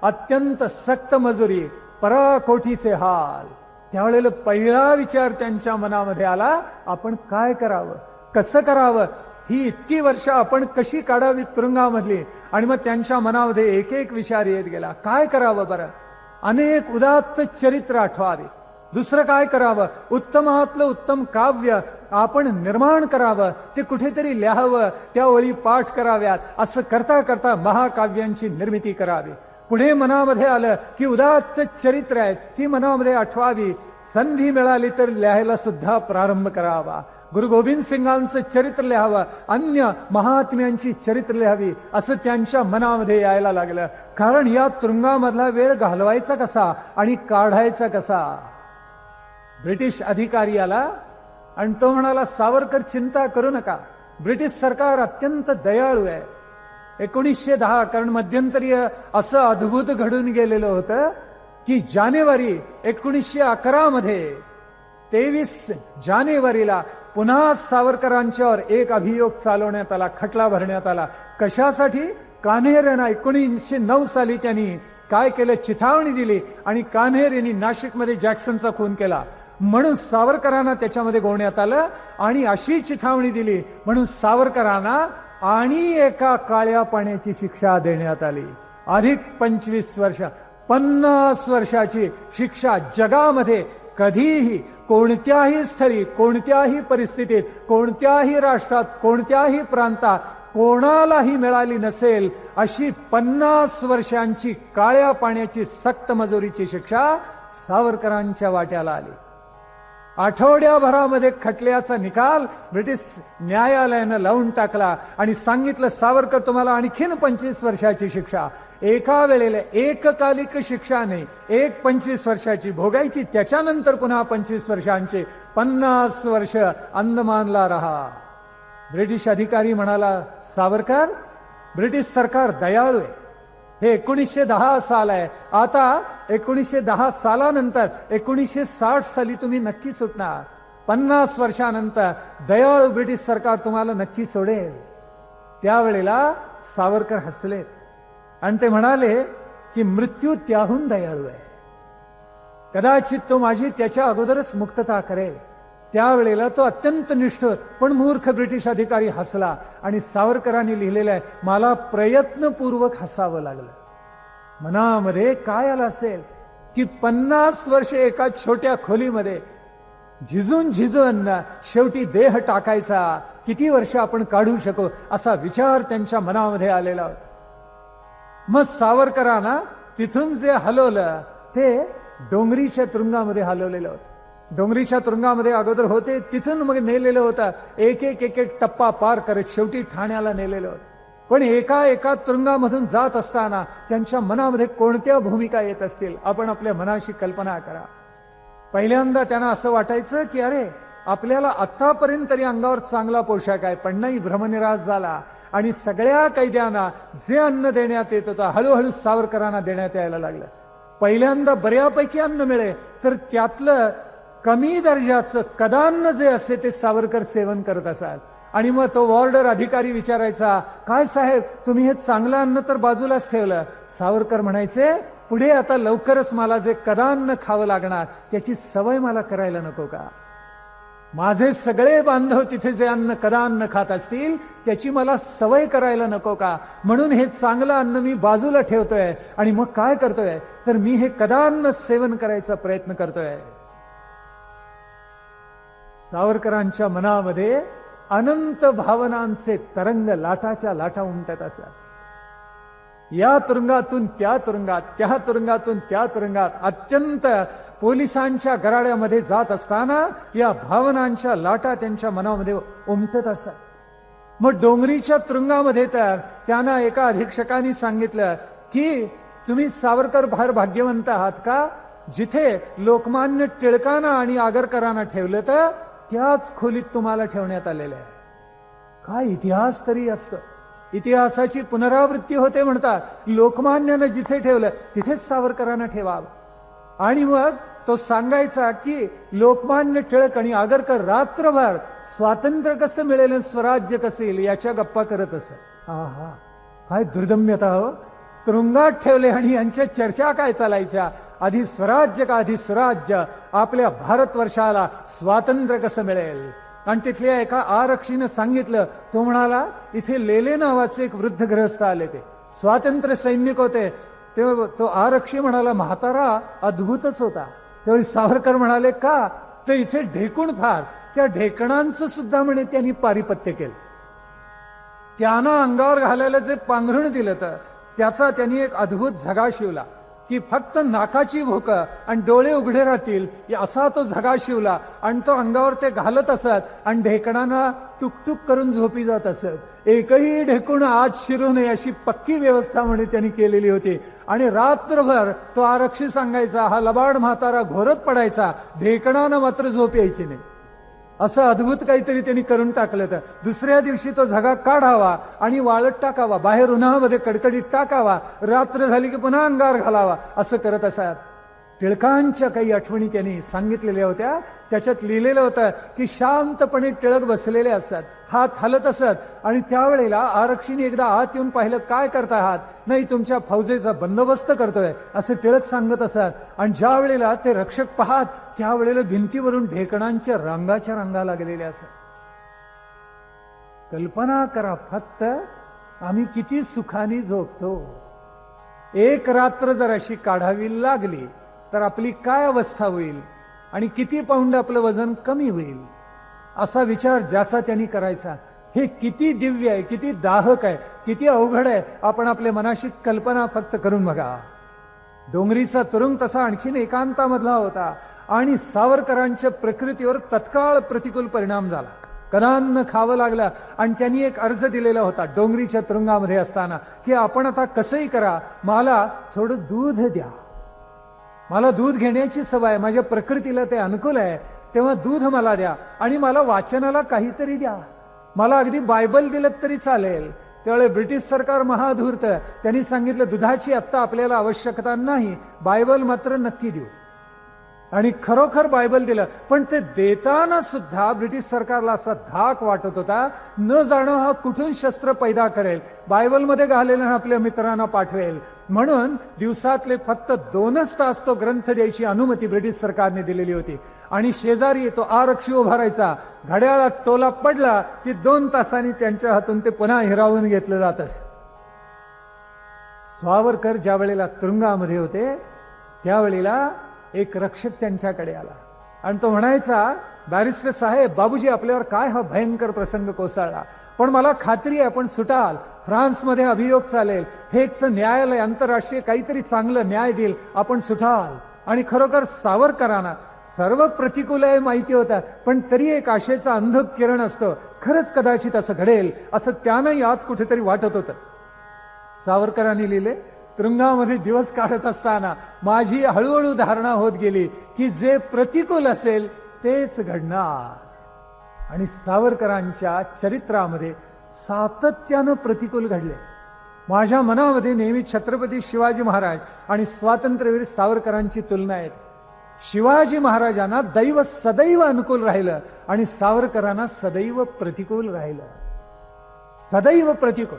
अत्यंत सक्त मजुरी, पराकोटीचे हाल. त्यावेळेला पहिला विचार त्यांच्या मनामध्ये आला आपण काय करावं, कसं करावं, ही इतकी वर्ष आपण कशी काढावी तुरुंगामधली. आणि मग त्यांच्या मनामध्ये एक एक विचार येत गेला काय करावं बरं. अनेक उदात्त चरित्र आठवावे. दुसरं काय करावं? उत्तमातलं उत्तम काव्य आपण निर्माण करावं, ते कुठेतरी लिहावं, त्या ओळी पाठ कराव्यात. असं करता करता महाकाव्यांची निर्मिती करावी. पुढे मनामध्ये आलं की उदात्त चरित्र आहेत, ती मनामध्ये आठवावी. संधी मिळाली तर लिहायला सुद्धा प्रारंभ करावा. गुरु गोविंद सिंगांचं चरित्र लिहावं, अन्य महात्म्यांची चरित्र लिहावी, असं त्यांच्या मनामध्ये यायला लागलं. कारण या तुरुंगामधला वेळ घालवायचा कसा आणि काढायचा कसा? ब्रिटिश अधिकारी आला आणि तो म्हणाला, सावरकर चिंता करू नका, ब्रिटिश सरकार अत्यंत दयाळू आहे. 1910, कारण मध्यंतरी असं अद्भुत घडून गेलेलं होतं की जानेवारी 1911 मध्ये 23 जानेवारीला पुन्हा सावरकरांच्यावर एक अभियोग चालवण्यात आला, खटला भरण्यात आला. कशासाठी? कान्हेर यांना 1909 साली त्यांनी काय केलं? चिथावणी दिली आणि कान्हेर यांनी नाशिकमध्ये जॅक्सनचा खून केला म्हणून सावरकरांना त्याच्यामध्ये गोवण्यात आलं. आणि अशी चिथावणी दिली म्हणून सावरकरांना आणि एका काळ्या पाण्याची शिक्षा देण्यात आली. अधिक 25 वर्ष, 50 वर्षाची शिक्षा जगामध्ये कधीही कोणत्याही स्थळी, कोणत्याही परिस्थितीत, कोणत्याही राष्ट्रात, कोणत्याही प्रांतात कोणालाही मिळाली नसेल अशी 50 वर्षांची काळ्या पाण्याची सक्त मजुरीची शिक्षा सावरकरांच्या वाट्याला आली. आठवड्याभरामध्ये खटल्याचा निकाल ब्रिटिश न्यायालयानं लावून टाकला आणि सांगितलं, सावरकर तुम्हाला आणखीन 25 वर्षाची शिक्षा, एका वेळेला एककालिक शिक्षा नाही, 25 वर्षाची भोगायची, त्याच्यानंतर पुन्हा 25 वर्षांची, 50 वर्ष अंदमानला रहा. ब्रिटिश अधिकारी म्हणाला, सावरकर, ब्रिटिश सरकार दयाळू आहे. हे 1910 साल आहे. आता 1910 सालानंतर 1960 साली तुम्ही नक्की सुटणार. 50 वर्षानंतर दयाळू ब्रिटिश सरकार तुम्हाला नक्की सोडेल. त्यावेळेला सावरकर हसले आणि ते म्हणाले की मृत्यू त्याहून दयाळू आहे. कदाचित तो माझी त्याच्या अगोदरच मुक्तता करेल. त्यावेळेला तो अत्यंत निष्ठुर पण मूर्ख ब्रिटिश अधिकारी हसला आणि सावरकरांनी लिहिलेलं आहे, मला प्रयत्नपूर्वक हसावं लागलं. मनामध्ये काय आलं असेल की 50 वर्ष एका छोट्या खोलीमध्ये झिजून झिजून शेवटी देह टाकायचा, किती वर्ष आपण काढू शकू असा विचार त्यांच्या मनामध्ये आलेला होता. मग सावरकरांना तिथून जे हलवलं ते डोंगरीच्या तुरुंगामध्ये हलवलेलं होतं. डोंगरीच्या तुरुंगामध्ये अगोदर होते, तिथून मग नेलेलं होतं, एक एक टप्पा पार करत शेवटी ठाण्याला नेलेलं होतं. पण एका तुरुंगामधून जात असताना त्यांच्या मनामध्ये कोणत्या भूमिका येत असतील आपण आपल्या मनाशी कल्पना करा. पहिल्यांदा त्यांना असं वाटायचं की अरे आपल्याला आतापर्यंत तरी अंगावर चांगला पोशाख आहे, पण नाही, भ्रमनिरास झाला आणि सगळ्या कैद्यांना जे अन्न देण्यात येत होतं हळूहळू सावरकरांना देण्यात यायला लागलं. पहिल्यांदा बऱ्यापैकी अन्न मिळे, तर त्यातलं कमी दर्जाचं कदान्न जे असते ते सावरकर सेवन करत असाल. आणि मग तो वॉर्डर अधिकारी विचारायचा, काय साहेब तुम्ही हे चांगलं अन्न तर बाजूलाच ठेवलं. सावरकर म्हणायचे, पुढे आता लवकरच मला जे कदान्न खावं लागणार त्याची सवय मला करायला नको का? माझे सगळे बांधव तिथे जे अन्न कदान्न खात असतील त्याची मला सवय करायला नको का? म्हणून हे चांगलं अन्न मी बाजूला ठेवतोय आणि मग काय करतोय तर मी हे कदान्न सेवन करायचा प्रयत्न करतोय. सावरकरांच्या मनामध्ये अनंत भावनांचे तरंग लाटाच्या लाटा उमटत असतात. या तुरुंगातून त्या तुरुंगात, त्या तुरुंगातून त्या तुरुंगात, अत्यंत पोलिसांच्या गराड्यामध्ये जात असताना या भावनांच्या लाटा त्यांच्या मनामध्ये उमटत असतात. मग डोंगरीच्या तुरुंगामध्ये तर त्यांना एका अधीक्षकाने सांगितलं की तुम्ही सावरकर फार भाग्यवंत आहात का, जिथे लोकमान्य टिळकांना आणि आगरकरांना ठेवलं तर त्याच खोलीत तुम्हाला ठेवण्यात आलेलं आहे. काय इतिहास तरी असतो, इतिहासाची पुनरावृत्ती होते म्हणतात. लोकमान्यानं जिथे ठेवलं तिथेच सावरकरांना ठेवावं. आणि मग तो सांगायचा की लोकमान्य टिळक आणि आगरकर रात्रभर स्वातंत्र्य कसं मिळेल, स्वराज्य कसं येईल याच्या गप्पा करत असत. आहा, काय दुर्दम्यता हो. तुरुंगात ठेवले आणि यांच्या चर्चा काय चालायच्या, आधी स्वराज्य का आधी स्वराज्य, आपल्या भारतवर्षाला स्वातंत्र्य कसं मिळेल. आणि तिथल्या एका आरक्षीनं सांगितलं, तो म्हणाला इथे लेले नावाचे एक वृद्ध गृहस्थ आले, ते स्वातंत्र्य सैनिक होते, तेव्हा तो आरक्षी म्हणाला, म्हातारा अद्भुतच होता. त्यावेळी सावरकर म्हणाले, का? तर इथे ढेकूण फार, त्या ढेकणांचं सुद्धा म्हणे त्यांनी पारिपत्य केलं. त्यांना अंगावर घालायला जे पांघरुण दिलं तर त्याचा त्यांनी एक अद्भुत झगा शिवला की फक्त नाकाची भोकं आणि डोळे उघडे राहतील असा तो झगा शिवला आणि तो अंगावर ते घालत असत आणि ढेकणांना टुकटुक करून झोपी जात असत. एकही ढेकूण आज शिरू नये अशी पक्की व्यवस्था म्हणे त्यांनी केलेली होती. आणि रात्रभर तो आरक्षी सांगायचा, हा लबाड म्हातारा घोरत पडायचा, ढेकणानं मात्र झोप यायची नाही. असं अद्भुत काहीतरी त्यांनी करून टाकलं. तर दुसऱ्या दिवशी तो झगा काढावा आणि वाळत टाकावा, बाहेर उन्हामध्ये कडकडीत टाकावा, रात्र झाली की पुन्हा अंगावर घालावा, असं करत असत. टिळकांच्या काही आठवणी त्यांनी सांगितलेल्या होत्या. त्याच्यात लिहिलेलं होतं की शांतपणे टिळक बसलेले असतात, हात हलत असत आणि त्यावेळेला आरक्षीने एकदा आत येऊन पाहिलं, काय करता आहात? नाही, तुमच्या फौजेचा बंदोबस्त करतोय असं टिळक सांगत असत. आणि ज्या वेळेला ते रक्षक पाहत त्यावेळेला भिंतीवरून ढेकणांच्या रांगाच्या रांगा लागलेल्या असत. कल्पना करा फक्त, आम्ही किती सुखाने झोपतो. एक रात्र जर अशी काढावी लागली तर आपली काय अवस्था होईल आणि किती पाऊंड आपलं वजन कमी होईल, असा विचार ज्याचा त्यांनी करायचा. हे किती दिव्य आहे, किती दाहक आहे, किती अवघड आहे. आपण आपल्या मनाशी कल्पना फक्त करून बघा. डोंगरीचा तुरुंग तसा आणखीन एकांतामधला होता आणि सावरकरांच्या प्रकृतीवर तत्काळ प्रतिकूल परिणाम झाला. कणांना खावं लागलं आणि त्यांनी एक अर्ज दिलेला होता डोंगरीच्या तुरुंगामध्ये असताना की आपण आता कसंही करा, मला थोडं दूध द्या. मला दूध घेण्याची सवय, माझ्या प्रकृतीला ते अनुकूल आहे, तेव्हा दूध मला द्या आणि मला वाचनाला काहीतरी द्या. मला अगदी बायबल दिलं तरी चालेल. त्यावेळी ब्रिटिश सरकार महाधूर्त, त्यांनी सांगितलं दुधाची आत्ता आपल्याला आवश्यकता नाही, बायबल मात्र नक्की देऊ. आणि खरोखर बायबल दिलं. पण ते देताना सुद्धा ब्रिटिश सरकारला असा धाक वाटत होता, न जाणं हा कुठून शस्त्र पैदा करेल, बायबलमध्ये घालेलं आपल्या मित्रांना पाठवेल. म्हणून दिवसातले फक्त 2च तास तो ग्रंथ द्यायची अनुमती ब्रिटिश सरकारने दिलेली होती. आणि शेजारी तो आरक्षी उभा राहायचा, घड्याळात टोला पडला की 2 तासांनी त्यांच्या हातून ते पुन्हा हिरावून घेतलं जात असे. सावरकर ज्या वेळेला तुरुंगामध्ये होते त्यावेळेला एक रक्षक त्यांच्याकडे आला आणि तो म्हणायचा, बॅरिस्टर साहेब, बाबूजी आपल्यावर काय हा भयंकर प्रसंग कोसळला, पण मला खात्री आहे आपण सुटाल. फ्रान्समध्ये अभियोग चालेल, हेगचं न्यायालय आंतरराष्ट्रीय काहीतरी चांगलं न्याय देईल, आपण सुटाल. आणि खरोखर सावरकरांना सर्व प्रतिकूल आहे माहिती होता, पण तरी एक आशेचा अंध किरण असतो, खरंच कदाचित असं घडेल असं त्यानंही आत कुठेतरी वाटत होतं. सावरकरांनी लिहिले, तुरुंगामध्ये दिवस काढत असताना माझी हळूहळू धारणा होत गेली की जे प्रतिकूल असेल तेच घडणार. आणि सावरकरांच्या चरित्रामध्ये सातत्यानं प्रतिकूल घडले. माझ्या मनामध्ये नेहमी छत्रपती शिवाजी महाराज आणि स्वातंत्र्यवीर सावरकरांची तुलना आहे. शिवाजी महाराजांना दैव सदैव अनुकूल राहिलं आणि सावरकरांना सदैव प्रतिकूल राहिलं, सदैव प्रतिकूल.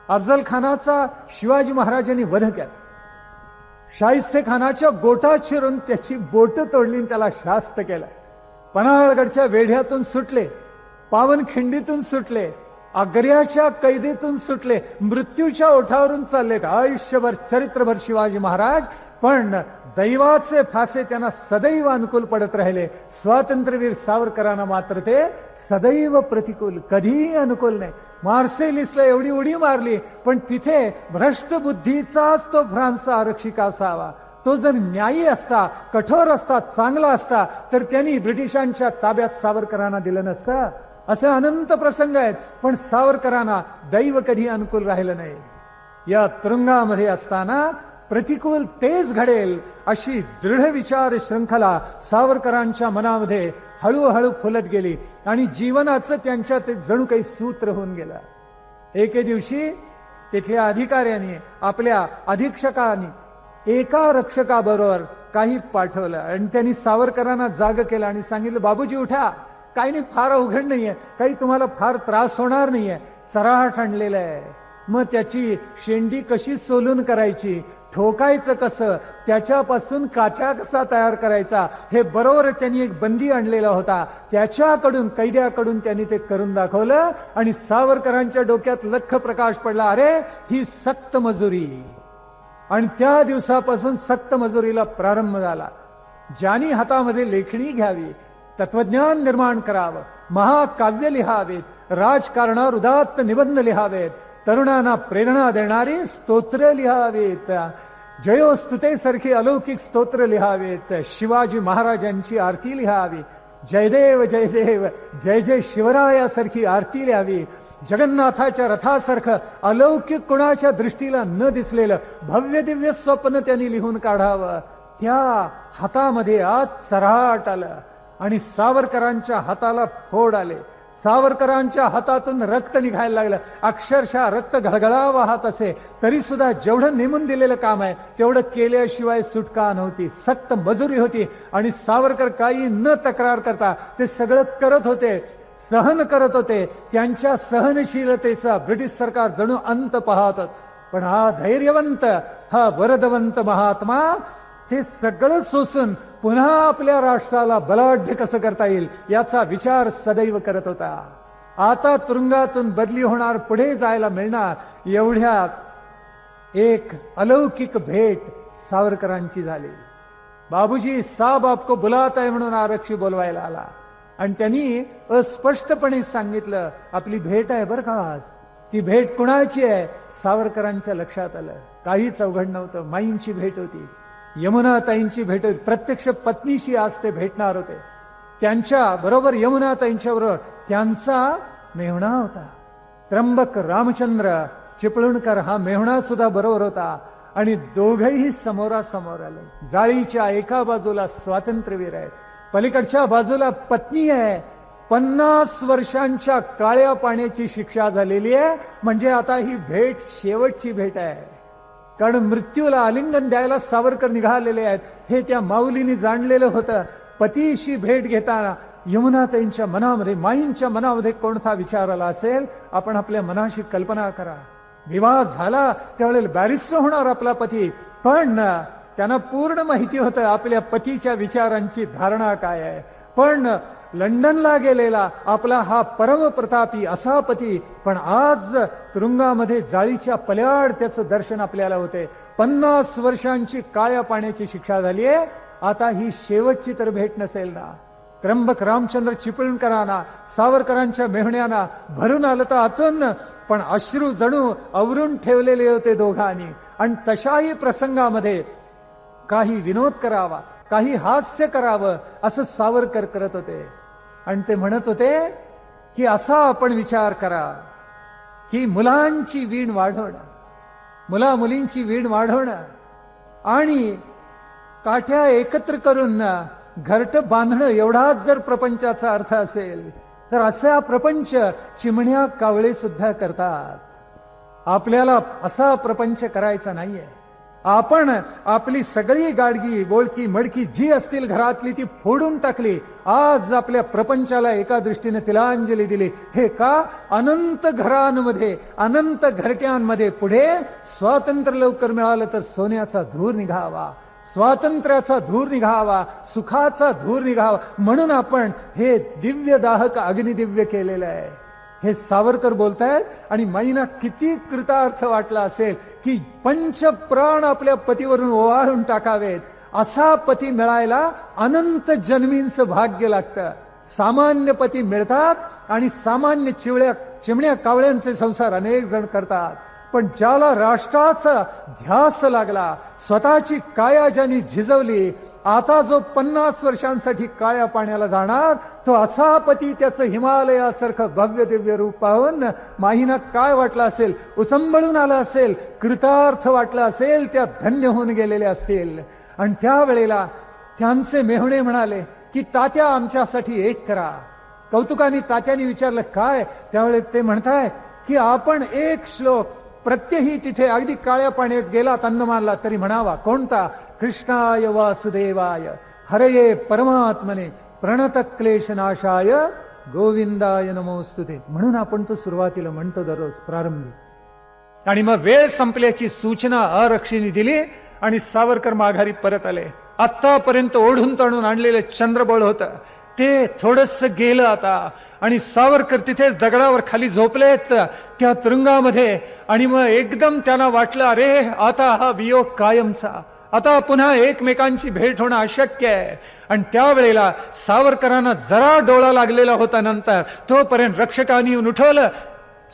अफजल खानाचा शिवाजी महाराजांनी वध केला. शाहिस्ते खानाच्या गोटा चिरून त्याची बोट तोडली, त्याला शास्त केलं. पन्हाळगडच्या वेढ्यातून सुटले, पावनखिंडीतून सुटले, आग्र्याच्या कैदेतून सुटले, मृत्यूच्या ओठावरून चाललेत आयुष्यभर चरित्रभर शिवाजी महाराज. पण दैवाचे फासे त्यांना सदैव अनुकूल पडत राहिले. स्वातंत्र्यवीर सावरकरांना मात्र ते सदैव प्रतिकूल, कधीही अनुकूल नाही. मार्सेलिसला एवढी उडी मारली, पण तिथे भ्रष्ट बुद्धीचाच तो फ्रान्सचा आरक्षिका असावा. तो जर न्यायी असता, कठोर असता, चांगला असता, तर त्यांनी ब्रिटिशांच्या ताब्यात सावरकरांना दिलं नसतं. असे अनंत प्रसंग आहेत. पण सावरकरांना दैव कधी अनुकूल राहिलं नाही. या तुरुंगामध्ये असताना प्रतिकूल तेच घडेल अशी दृढ विचार श्रृंखला सावरकरांच्या मनामध्ये हळूहळू फुलत गेली आणि जीवनाचं त्यांच्या ते जणू काही सूत्र होऊन गेलं. एके दिवशी तिथल्या अधिकाऱ्यांनी, आपल्या अधीक्षकांनी एका रक्षकाबरोबर काही पाठवलं आणि त्यांनी सावरकरांना जाग केलं आणि सांगितलं, बाबूजी उठा, काही नाही, फार अवघड नाहीये, काही तुम्हाला फार त्रास होणार नाहीये. चराट आणलेलं आहे, मग त्याची शेंडी कशी सोलून करायची, ठोकायचं कसं, त्याच्यापासून काठ्या कसा तयार करायचा, हे बरोबर त्यांनी एक बंदी आणलेला होता. त्याच्याकडून, कैद्याकडून त्यांनी ते करून दाखवलं आणि सावरकरांच्या डोक्यात लख प्रकाश पडला. अरे, ही सक्त मजुरी, आणि त्या दिवसापासून सक्त मजुरीला प्रारंभ झाला. ज्यांनी हातामध्ये लेखणी घ्यावी, तत्वज्ञान निर्माण करावं, महाकाव्य लिहावेत, राजकारणावर उदात्त निबंध लिहावेत, तरुणांना प्रेरणा देणारी स्तोत्र लिहावेत, जयोस्तुतेसारखी अलौकिक स्तोत्र लिहावेत, शिवाजी महाराजांची आरती लिहावी, जयदेव जयदेव जय जय शिवरायासारखी आरती लिहावी, जगन्नाथाच्या रथासारखं अलौकिक कुणाच्या दृष्टीला न दिसलेलं भव्य दिव्य स्वप्न त्यांनी लिहून काढावं. त्या हातामध्ये आज चराट आलं आणि सावरकरांच्या हाताला फोड आले. सावरकरांच्या हातातून रक्त निघायला लागलं. अक्षरशः रक्त घळघळा वाहत असे तरी सुद्धा जेवढं नेमून दिलेलं काम आहे तेवढं केल्याशिवाय सुटका नव्हती. सक्त मजुरी होती आणि सावरकर काही न तक्रार करता ते सगळं करत होते, सहन करत होते. त्यांच्या सहनशीलतेचा ब्रिटिश सरकार जणू अंत पाहत. पण हा धैर्यवंत, हा वरदवंत महात्मा ते सगळं सोसून पुन्हा आपल्या राष्ट्राला बलाढ्य कसं करता येईल याचा विचार सदैव करत होता. आता तुरुंगातून बदली होणार, पुढे जायला मिळणार, एवढ्यात एक अलौकिक भेट सावरकरांची झाली. बाबूजी साहब आपको बुलाता है म्हणून आरक्षी बोलवायला आला आणि त्यांनी अस्पष्टपणे सांगितलं, आपली भेट आहे बरं का आज. ती भेट कुणाची आहे? सावरकरांच्या लक्षात आलं. काहीच अवघड नव्हतं. माईंची भेट होती, यमुनाताईंची भेट होती. प्रत्यक्ष पत्नीशी आज ते भेटणार होते. त्यांच्या बरोबर यमुनाताईंच्या बरोबर त्यांचा मेहुणा होता. त्र्यंबक रामचंद्र चिपळूणकर हा मेहुणा सुद्धा बरोबर होता आणि दोघेही समोरासमोर आले. जाळीच्या एका बाजूला स्वातंत्र्यवीर आहेत, पलीकडच्या बाजूला पत्नी आहे. 50 वर्षांच्या काळ्या पाण्याची शिक्षा झालेली आहे. म्हणजे आता ही भेट शेवटची भेट आहे, कारण मृत्यूला आलिंगन द्यायला सावरकर निघालेले आहेत हे त्या माऊलीने जाणलेलं होतं. पतीशी भेट घेताना यमुनाताईंच्या मनामध्ये, माईंच्या मनामध्ये कोणता विचार आला असेल आपण आपल्या मनाशी कल्पना करा. विवाह झाला त्यावेळेला बॅरिस्टर होणार आपला पती, पण त्यांना पूर्ण माहिती होतं आपल्या पतीच्या विचारांची धारणा काय आहे. पण लंडनला गेलेला आपला हा परमप्रतापी असा पती, पण आज तुरुंगामध्ये जाळीच्या पल्याड त्याचं दर्शन आपल्याला होते. 50 वर्षांची काळ्या पाण्याची शिक्षा झाली आहे. आता ही शेवटची तर भेट नसेल ना. त्र्यंबक रामचंद्र चिपळूणकरांना, सावरकरांच्या मेहुण्यांना भरून आलं तर आतून, पण अश्रू जणू आवरून ठेवलेले होते दोघांनी. आणि तशाही प्रसंगामध्ये काही विनोद करावा, काही हास्य करावं असं सावरकर करत होते. आणि ते म्हणत होते की असा आपण विचार करा की मुलांची वीण वाढवणं, मुला मुलींची वीण वाढवणं आणि काठ्या एकत्र करून घरटं बांधणं एवढाच जर प्रपंचाचा अर्थ असेल तर असा प्रपंच चिमण्या कावळे सुद्धा करतात. आपल्याला असा प्रपंच करायचा नाहीये. आपण आपली सगळी गाडगी बोलकी मडकी जी असतील घरातली ती फोडून टाकली. आज आपल्या प्रपंचाला एका दृष्टीने तिलांजली दिली. हे का? अनंत घरांमध्ये, अनंत घरट्यांमध्ये पुढे स्वातंत्र्य लवकर मिळालं तर सोन्याचा धूर निघावा, स्वातंत्र्याचा धूर निघावा, सुखाचा धूर निघावा, म्हणून आपण हे दिव्य दाहक अग्निदिव्य केलेलं आहे. हे सावरकर बोलतायत. आणि माईना किती कृतार्थ वाटला असेल की पंचप्राण आपल्या पतीवरून ओवाळून टाकावेत. असा पती मिळायला अनंत जन्मींचं भाग्य लागतं. सामान्य पती मिळतात आणि सामान्य चिमण्या कावळ्यांचे संसार अनेक जण करतात. पण ज्याला राष्ट्राचा ध्यास लागला, स्वतःची काया ज्यांनी झिजवली, आता जो 50 वर्षांसाठी काळ्या पाण्याला जाणार तो असा पती, त्याचं हिमालयासारखं भव्य दिव्य रूप पाहून माहीना काय वाटलं असेल, उचंबळून आलं असेल, कृतार्थ वाटलं असेल, त्या धन्य होऊन गेलेले असतील. आणि त्यावेळेला त्यांचे मेहुणे म्हणाले की तात्या आमच्यासाठी एक करा. कौतुकाने तात्याने विचारलं काय? त्यावेळेस ते म्हणतायत की आपण एक श्लोक प्रत्यही तिथे अगदी काळ्या पाण्यात गेला अन्न मानला तरी म्हणावा. कोणता? कृष्णाय वासुदेवाय हरये परमात्मने प्रणत क्लेशनाशाय गोविंदाय नमोस्तुते. म्हणून आपण तो सुरुवातीला म्हणतो दररोज प्रारंभी. आणि मग वेळ संपल्याची सूचना आरक्षीने दिली आणि सावरकर माघारी परत आले. आतापर्यंत ओढून ताणून आणलेलं चंद्रबळ होतं ते थोडस गेलं आता आणि सावरकर तिथेच दगडावर खाली झोपलेत त्या तुरुंगामध्ये. आणि मग एकदम त्यांना वाटलं, अरे आता हा वियोग कायमचा, आता पुन्हा एकमेकांची भेट होणं अशक्य आहे. आणि त्यावेळेला सावरकरांना जरा डोळा लागलेला होता. नंतर तोपर्यंत रक्षकांनी येऊन उठवलं.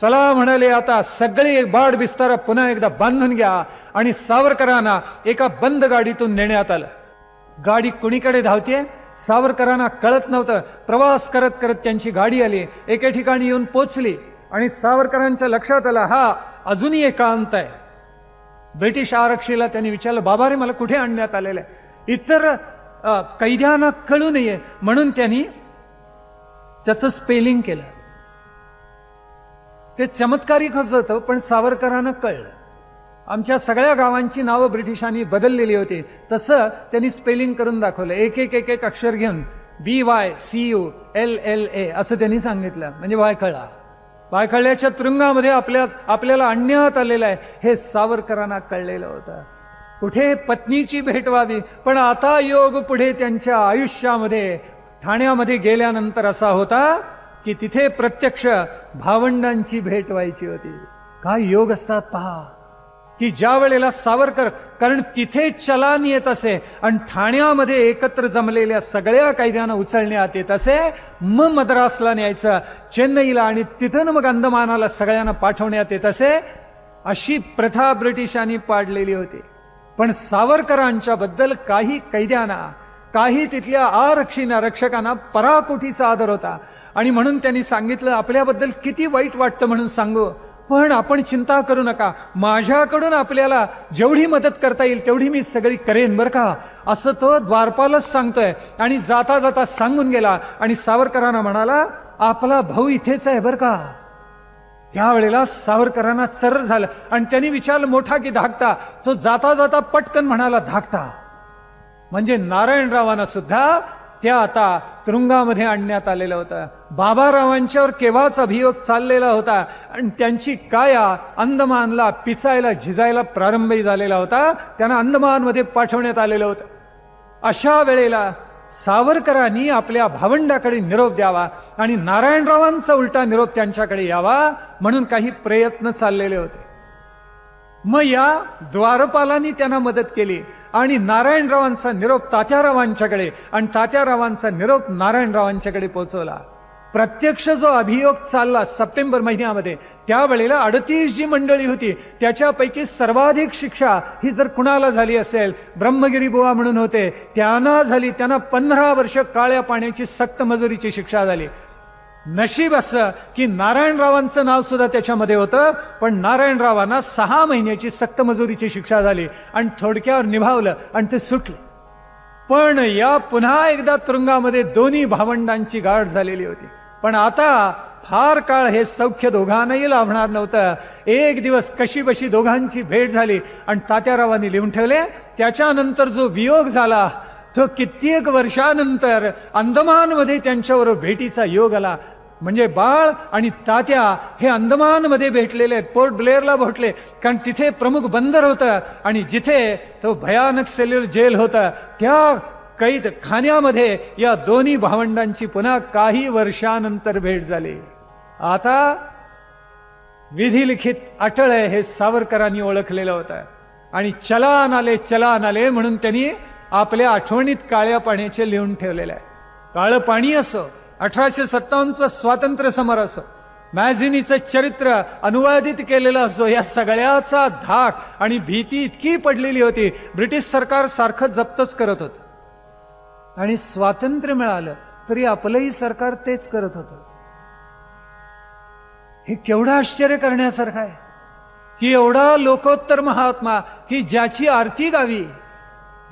चला म्हणाले, आता सगळी बाड बिस्तारा पुन्हा एकदा बांधून घ्या. आणि सावरकरांना एका बंद गाडीतून नेण्यात आलं. गाडी कुणीकडे धावतीये सावरकरांना कळत नव्हतं. प्रवास करत करत त्यांची गाडी आली, एके ठिकाणी येऊन पोचली. आणि सावरकरांच्या लक्षात आलं, हा अजूनही एकांत आहे. ब्रिटिश आरक्षीला त्यांनी विचारलं, बाबा रे मला कुठे आणण्यात आलेलं आहे, इतर कैद्यांना कळू नये म्हणून त्यांनी त्याचं स्पेलिंग केलं. ते चमत्कारिक होतं, पण सावरकरांना कळलं. आमच्या सगळ्या गावांची नावं ब्रिटिशांनी बदललेली होती, तसं त्यांनी स्पेलिंग करून दाखवलं. एक एक एक एक अक्षर घेऊन BYCULLA असं त्यांनी सांगितलं. म्हणजे वायखळा, वायखळ्याच्या तुरुंगामध्ये आपल्याला आणण्यात आलेलं आहे हे सावरकरांना कळलेलं होतं. कुठे पत्नीची भेट व्हावी, पण आता योग पुढे त्यांच्या आयुष्यामध्ये ठाण्यामध्ये गेल्यानंतर असा होता की तिथे प्रत्यक्ष भावंडांची भेट व्हायची होती. काय योग असतात पहा, की ज्या वेळेला सावरकर, कारण तिथे चलान येत असे आणि ठाण्यामध्ये एकत्र जमलेल्या सगळ्या कैद्यांना उचलण्यात येत असे, मग मद्रासला न्यायचं, चेन्नईला, आणि तिथून मग अंदमानाला सगळ्यांना पाठवण्यात येत असे. अशी प्रथा ब्रिटिशांनी पाडलेली होती. पण सावरकरांच्या बद्दल काही कैद्यांना, काही तिथल्या आरक्षकांना पराकोटीचा आदर होता. आणि म्हणून त्यांनी सांगितलं, आपल्याबद्दल किती वाईट वाटतं म्हणून सांगू, पण आपण चिंता करू नका, माझ्याकडून आपल्याला जेवढी मदत करता येईल तेवढी मी सगळी करेन बरं का, असं तो द्वारपालच सांगतोय. आणि जाता जाता सांगून गेला. आणि सावरकरांना म्हणाला, आपला भाऊ इथेच आहे बरं का. त्यावेळेला सावरकरांना चर्र झालं आणि त्यांनी विचारलं, मोठा की धाकटा? तो जाता जाता पटकन म्हणाला, धाकटा. म्हणजे नारायणरावांना सुद्धा त्या आता तुरुंगामध्ये आणण्यात आलेलं होतं. बाबारावांच्यावर केव्हाच अभियोग चाललेला होता आणि त्यांची काया अंदमानला पिचायला झिजायला प्रारंभही झालेला होता. त्यांना अंदमानमध्ये पाठवण्यात आलेलं होतं. अशा वेळेला सावरकरांनी आपल्या भावंडाकडे निरोप द्यावा आणि नारायणरावांचा उलटा निरोप त्यांच्याकडे यावा म्हणून काही प्रयत्न चाललेले होते. मग या द्वारपालांनी त्यांना मदत केली आणि नारायणरावांचा निरोप तात्यारावांच्याकडे आणि तात्यारावांचा निरोप नारायणरावांच्याकडे पोहोचवला. प्रत्यक्ष जो अभियोग चालला सप्टेंबर महिन्यामध्ये, त्यावेळेला 38 जी मंडळी होती त्याच्यापैकी सर्वाधिक शिक्षा ही जर कुणाला झाली असेल, ब्रह्मगिरी बुवा म्हणून होते, त्यांना झाली. त्यांना 15 वर्ष काळ्या पाण्याची सक्त मजुरीची शिक्षा झाली. नशीब असं की नारायणरावांचं नाव सुद्धा त्याच्यामध्ये होतं, पण नारायणरावांना 6 महिन्याची सक्त मजुरीची शिक्षा झाली आणि थोडक्यावर निभावलं आणि ते सुटले. पण या पुन्हा एकदा तुरुंगामध्ये दोन्ही भावंडांची गाठ झालेली होती. पण आता फार काळ हे सौख्य दोघांनाही लाभणार नव्हतं. एक दिवस कशीबशी दोघांची भेट झाली आणि तात्यारावांनी लिहून ठेवले. त्याच्यानंतर जो वियोग झाला तो कित्येक वर्षानंतर अंदमानमध्ये त्यांच्याबरोबर भेटीचा योग आला. म्हणजे बाळ आणि तात्या हे अंदमानमध्ये भेटलेले, पोर्ट ब्लेअरला भेटले, कारण तिथे प्रमुख बंदर होतं आणि जिथे तो भयानक सेल्युलर जेल होता त्या कैद खान्यामध्ये या दोन्ही भावंडांची पुन्हा काही वर्षानंतर भेट झाली. आता विधिलिखित अटळ आहे हे सावरकरांनी ओळखलेलं होतं आणि चलान आले म्हणून त्यांनी आपल्या आठवणीत काळ्या पाण्याचे लिहून ठेवलेलं आहे. काळं पाणी असो, 1857चा स्वातंत्र्य समर असो, मॅझिनीचं चरित्र अनुवादित केलेलं असो, या सगळ्याचा धाक आणि भीती इतकी पडलेली होती, ब्रिटिश सरकार सारखं जप्तच करत होतं. आणि स्वातंत्र्य मिळालं तरी आपलंही सरकार तेच करत होतं. हे केवढं आश्चर्य करण्यासारखं आहे की एवढा लोकोत्तर महात्मा की ज्याची आरती गावी,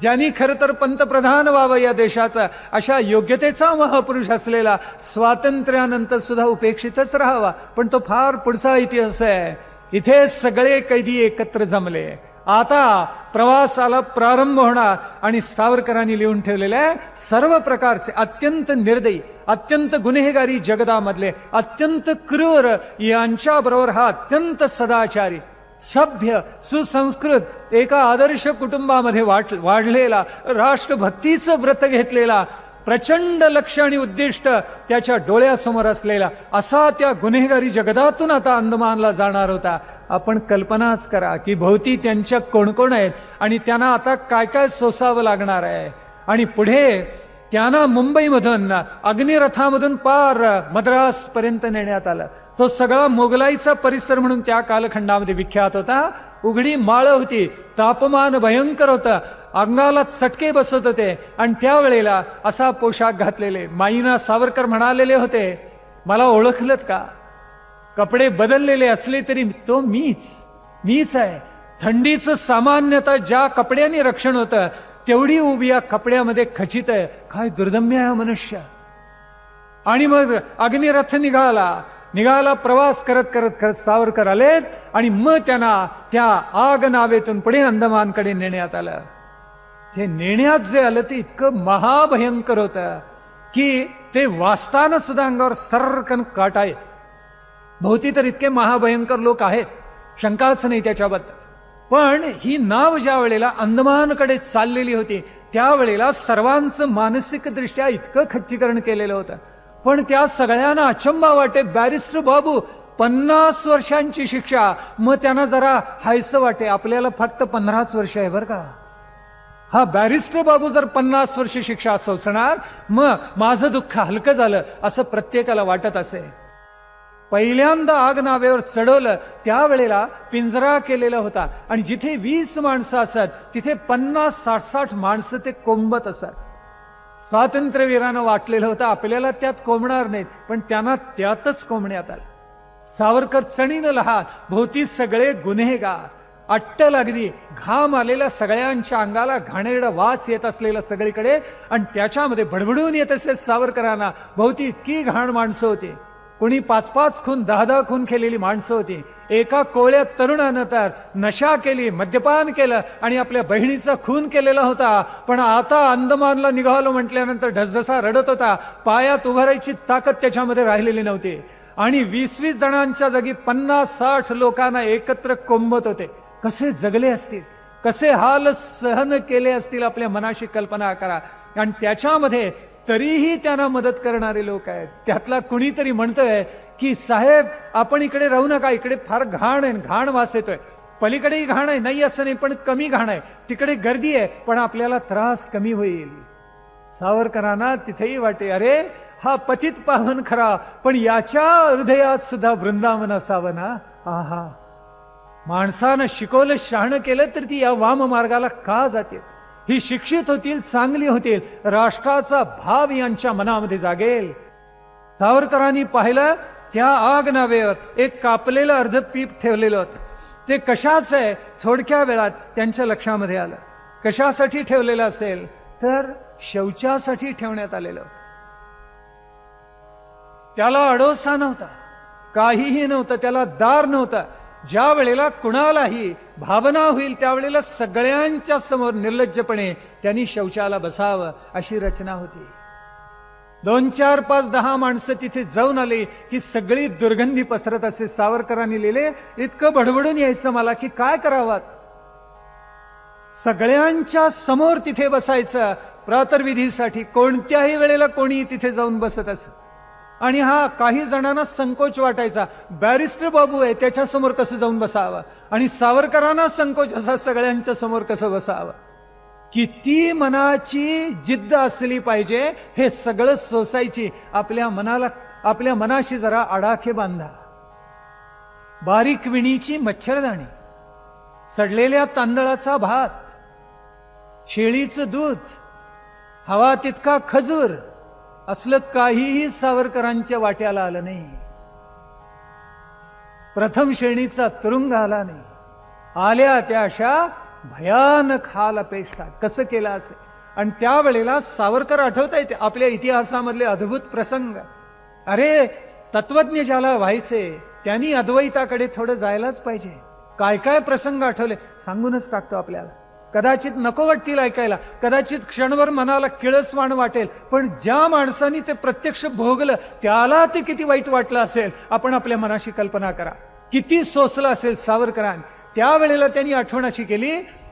ज्यांनी खरं तर पंतप्रधान व्हावं या देशाचा, अशा योग्यतेचा महापुरुष असलेला स्वातंत्र्यानंतर सुद्धा उपेक्षितच राहावा. पण तो फार पुढचा इतिहास आहे. इथे सगळे कैदी एकत्र जमले. आता प्रवासाला प्रारंभ होणार आणि सावरकरांनी लिहून ठेवलेल्या सर्व प्रकारचे अत्यंत निर्दयी, अत्यंत गुन्हेगारी जगतामधले अत्यंत क्रूर यांच्याबरोबर हा अत्यंत सदाचारी, सभ्य, सुसंस्कृत, एका आदर्श कुटुंबामध्ये वाढलेला, राष्ट्रभक्तीचं व्रत घेतलेला प्रचंड लक्ष्य आणि उद्दिष्ट त्याच्या डोळ्यासमोर असलेला असा त्या गुन्हेगारी जगतातून आता अंदमानला जाणार होता. आपण कल्पनाच करा की भोवती त्यांच्या कोण कोण आहेत आणि त्यांना आता काय काय सोसावं लागणार आहे. आणि पुढे त्यांना मुंबईमधून अग्निरथामधून पार मद्रास पर्यंत नेण्यात आलं. तो सगळा मोगलाईचा परिसर म्हणून त्या कालखंडामध्ये विख्यात होता. उघडी माळ होती, तापमान भयंकर होतं, अंगाला चटके बसत होते. आणि त्यावेळेला असा पोशाख घातलेले माईना सावरकर म्हणालेले होते, मला ओळखलत का? कपडे बदललेले असले तरी तो मीच आहे. थंडीचं सामान्यतः ज्या कपड्यांनी रक्षण होतं तेवढी उभी या कपड्यामध्ये खचित आहे. काय दुर्दम्य आहे मनुष्य. आणि मग अग्निरथ निघाला प्रवास करत करत करत सावरकर आलेत आणि मग त्यांना त्या आग नावेतून पुढे अंदमानकडे नेण्यात आलं. ते नेण्यात जे आलं ते इतकं महाभयंकर होतं की ते वाचताना सुद्धा अंगावर सर्रकन काटा येत. भोवती तर इतके महाभयंकर लोक आहेत, शंकाच नाही त्याच्याबद्दल. पण ही नाव ज्या वेळेला अंदमानकडे चाललेली होती त्यावेळेला सर्वांचं मानसिक दृष्ट्या इतकं खच्चीकरण केलेलं होतं. पण त्या सगळ्यांना अचंबा वाटे, बॅरिस्टर बाबू 50 वर्षांची शिक्षा. मग त्यांना जरा हायसं वाटे, आपल्याला फक्त 15 वर्ष आहे बरं का. हा बॅरिस्टर बाबू जर 50 वर्ष शिक्षा सोसणार, मग माझं दुःख हलकं झालं असं प्रत्येकाला वाटत असे. पहिल्यांदा आग नावेवर चढवलं त्यावेळेला पिंजरा केलेला होता आणि जिथे 20 माणसं असत तिथे 50-60 माणसं ते कोंबत असत. स्वातंत्र्यवीरानं वाटलेलं होतं आपल्याला त्यात कोंबणार नाहीत, पण त्यांना त्यातच कोंबण्यात आलं. सावरकर चणीनं लहान, भोवती सगळे गुन्हेगार, अट्टल अगदी घाम आलेल्या सगळ्यांच्या अंगाला घाणेरडा वास येत असलेला सगळीकडे. आणि त्याच्यामध्ये भडभडून येत असे सावरकरांना भोवती इतकी घाण माणसं होती. कोणी 5-5 खून 10-10 खून केलेली माणसं होती. एका कोवळ्या तरुणानं तर नशा केली, मद्यपान केलं आणि आपल्या बहिणीचा खून केलेला होता. पण आता अंदमानला निघालो म्हटल्यानंतर ढसढसा रडत होता. पायात उभारायची ताकद त्याच्यामध्ये राहिलेली नव्हती. आणि 20-20 जणांच्या जागी 50-60 लोकांना एकत्र कोंबत होते. कसे जगले असतील, कसे हाल सहन केले असतील, आपल्या मनाशी कल्पना करा. आणि त्याच्यामध्ये तरीही त्यांना मदत करणारे लोक आहेत. त्यातला कुणीतरी म्हणतोय की साहेब आपण इकडे राहू नका, इकडे फार घाण आहे, घाण वास येतोय. पलीकडेही घाण आहे, नाही असं नाही, पण कमी घाण आहे. तिकडे गर्दी आहे पण आपल्याला त्रास कमी होईल. सावरकरांना तिथेही वाटे, अरे हा पतित पावन खरा, पण याच्या हृदयात सुद्धा वृंदावन असावं ना. आहा, माणसानं शिकवलं, शहाणं केलं तर ती या वाम मार्गाला का जाते. ही शिक्षित होतील, चांगली होतील, राष्ट्राचा भाव यांच्या मनामध्ये जागेल. सावरकरांनी पाहिलं त्या आग नावेवर एक कापलेलं अर्ध पीप ठेवलेलं होतं. ते कशाच आहे थोडक्या वेळात त्यांच्या लक्षामध्ये आलं. कशासाठी ठेवलेलं असेल तर शौचासाठी ठेवण्यात आलेलं होतं. त्याला अडोसा नव्हता, काहीही नव्हतं, त्याला दार नव्हतं. ज्या वेळेला कुणालाही भावना होईल त्यावेळेला सगळ्यांच्या समोर निर्लज्जपणे त्यांनी शौचाला बसावं अशी रचना होती. 2, 4, 5, 10 माणसं तिथे जाऊन आली की सगळी दुर्गंधी पसरत असे. सावरकरांनी लिहिले, इतकं बडबडून यायचं मला की काय करावं. सगळ्यांच्या समोर तिथे बसायचं प्रातर्विधीसाठी. कोणत्याही वेळेला कोणी तिथे जाऊन बसत असत. आणि हा काही जणांना संकोच वाटायचा, बॅरिस्टर बाबू आहे त्याच्यासमोर कसं जाऊन बसावं. आणि सावरकरांना संकोच असा सगळ्यांच्या समोर कसं बसावं. किती मनाची जिद्द असली पाहिजे हे सगळं सोसायची. आपल्या मनाशी जरा आडाखे बांधा. बारीक विणीची मच्छरदाणी, सडलेल्या तांदळाचा भात, शेळीचं दूध, हवा तितका खजूर, असलं काहीही सावरकरांच्या वाट्याला आलं नाही. प्रथम श्रेणीचा तुरुंग आला नाही. आल्या त्या अशा भयानक हाल अपेक्षा. कसं केलं असेल. आणि त्यावेळेला सावरकर आठवता येते आपल्या इतिहासामधले अद्भुत प्रसंग. अरे तत्वज्ञ ज्याला व्हायचे त्यांनी अद्वैताकडे थोडं जायलाच पाहिजे. काय काय प्रसंग आठवले सांगूनच टाकतो आपल्याला. कदाचित नको वाटतील ऐकायला, कदाचित क्षणभर मनाला किळसवाण वाटेल, पण ज्या माणसाने ते प्रत्यक्ष भोगलं त्याला ते किती वाईट वाटलं असेल आपण आपल्या मनाशी कल्पना करा. किती सोसलं असेल सावरकरांनी. त्यावेळेला त्यांनी आठवण अशी केली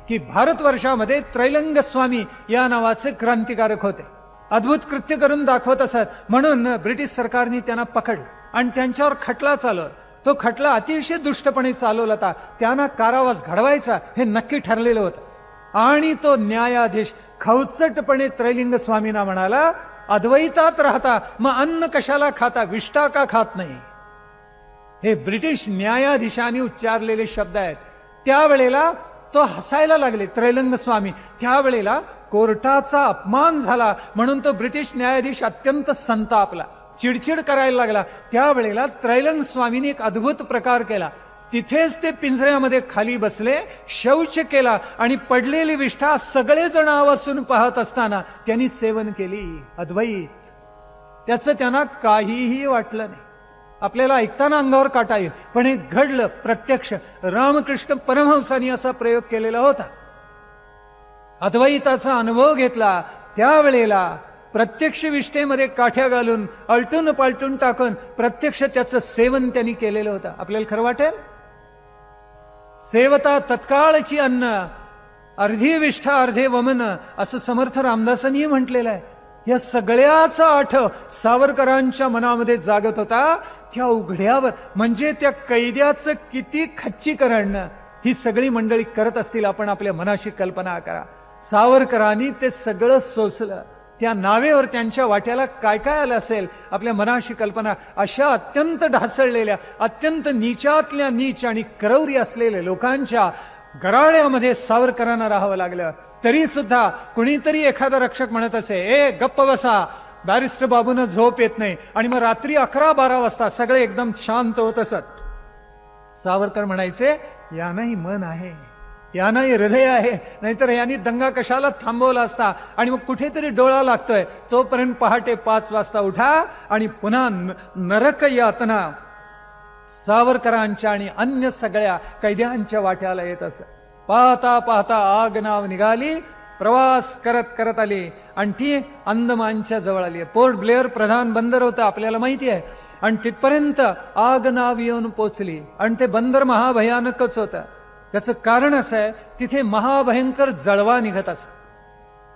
की भारतवर्षामध्ये त्रैलंग स्वामी या नावाचे क्रांतिकारक होते. अद्भुत कृत्य करून दाखवत असत. म्हणून ब्रिटिश सरकारने त्यांना पकडलं आणि त्यांच्यावर खटला चालवला. तो खटला अतिशय दुष्टपणे चालवला होता. त्यांना कारावास घडवायचा हे नक्की ठरलेलं होतं. आणि तो न्यायाधीश खवचटपणे त्रैलिंग स्वामींना म्हणाला, अद्वैतात राहता मग अन्न कशाला खाता, विष्ठा का खात नाही. हे ब्रिटिश न्यायाधीशांनी उच्चारलेले शब्द आहेत. त्यावेळेला तो हसायला लागले त्रैलिंग स्वामी. त्यावेळेला कोर्टाचा अपमान झाला म्हणून तो ब्रिटिश न्यायाधीश अत्यंत संतापला, चिडचिड करायला लागला. त्यावेळेला त्रैलिंग स्वामींनी एक अद्भुत प्रकार केला. तिथेच ते पिंजऱ्यामध्ये खाली बसले, शौच केला आणि पडलेली विष्ठा सगळेजण आवासून पाहत असताना त्यांनी सेवन केली अद्वैत. त्याचं त्यांना काहीही वाटलं नाही. आपल्याला ऐकताना अंगावर काटा येईल, पण हे घडलं प्रत्यक्ष. रामकृष्ण परमहंसांनी असा प्रयोग केलेला होता. अद्वैताचा अनुभव घेतला. त्यावेळेला प्रत्यक्ष विष्ठेमध्ये काठ्या घालून अलटून पालटून टाकून प्रत्यक्ष त्याचं सेवन त्यांनी केलेलं होतं. आपल्याला खरं वाटेल? सेवता तत्काळची अन्न, अर्धी विष्ठा अर्धे वमन, असं समर्थ रामदासांनी म्हटलेलं आहे. या सगळ्याचा आठव सावरकरांच्या मनामध्ये जागत होता. त्या उघड्यावर म्हणजे त्या कैद्याचं किती खच्चीकरण ही सगळी मंडळी करत असतील, आपण आपल्या मनाशी कल्पना करा. सावरकरांनी ते सगळं सोसलं. त्या नावेवर त्यांच्या वाट्याला काय काय आलं असेल, आपल्या मनाशी कल्पना. अशा अत्यंत ढासळलेल्या, अत्यंत नीचातल्या नीच आणि करौरी असलेल्या लोकांच्या गराड्यामध्ये सावरकरांना राहावं लागलं. तरी सुद्धा कुणीतरी एखादा रक्षक म्हणत असे, ए गप्प बसा, बॅरिस्टर बाबूंना झोप येत नाही. आणि मग रात्री 11-12 वाजता सगळे एकदम शांत होत असत. सावरकर म्हणायचे, यानंही मन आहे, यानंही हृदय आहे, नाहीतर यांनी दंगा कशाला थांबवला असता. आणि मग कुठेतरी डोळा लागतोय तोपर्यंत पहाटे 5 वाजता उठा आणि पुन्हा नरक यातना सावरकरांच्या आणि अन्य सगळ्या कैद्यांच्या वाट्याला येत असत. पाहता पाहता आग नाव निघाली, प्रवास करत करत आली आणि ती अंदमानच्या जवळ आली. पोर्ट ब्लेअर प्रधान बंदर होतं, आपल्याला माहिती आहे. आणि तिथपर्यंत आग नाव येऊन पोचली आणि ते बंदर महाभयानकच होतं. त्याचं कारण असं आहे, तिथे महाभयंकर जळवा निघत असत.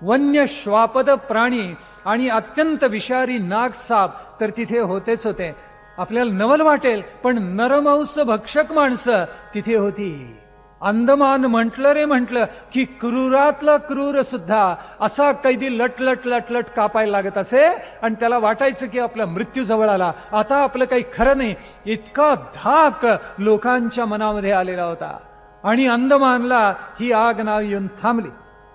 वन्य श्वापद प्राणी आणि अत्यंत विषारी नाग साप तर तिथे होतेच होते. आपल्याला नवल वाटेल, पण नरमांस भक्षक माणसं तिथे होती. अंदमान म्हटलं रे म्हटलं की क्रूरातला क्रूर सुद्धा असा कैदी लटलट लटलट कापायला लागत असे आणि त्याला वाटायचं की आपला मृत्यू जवळ आला, आता आपलं काही खरं नाही. इतका धाक लोकांच्या मनामध्ये आलेला होता. आणि अंदमानला ही आग नाव येऊन थांबली.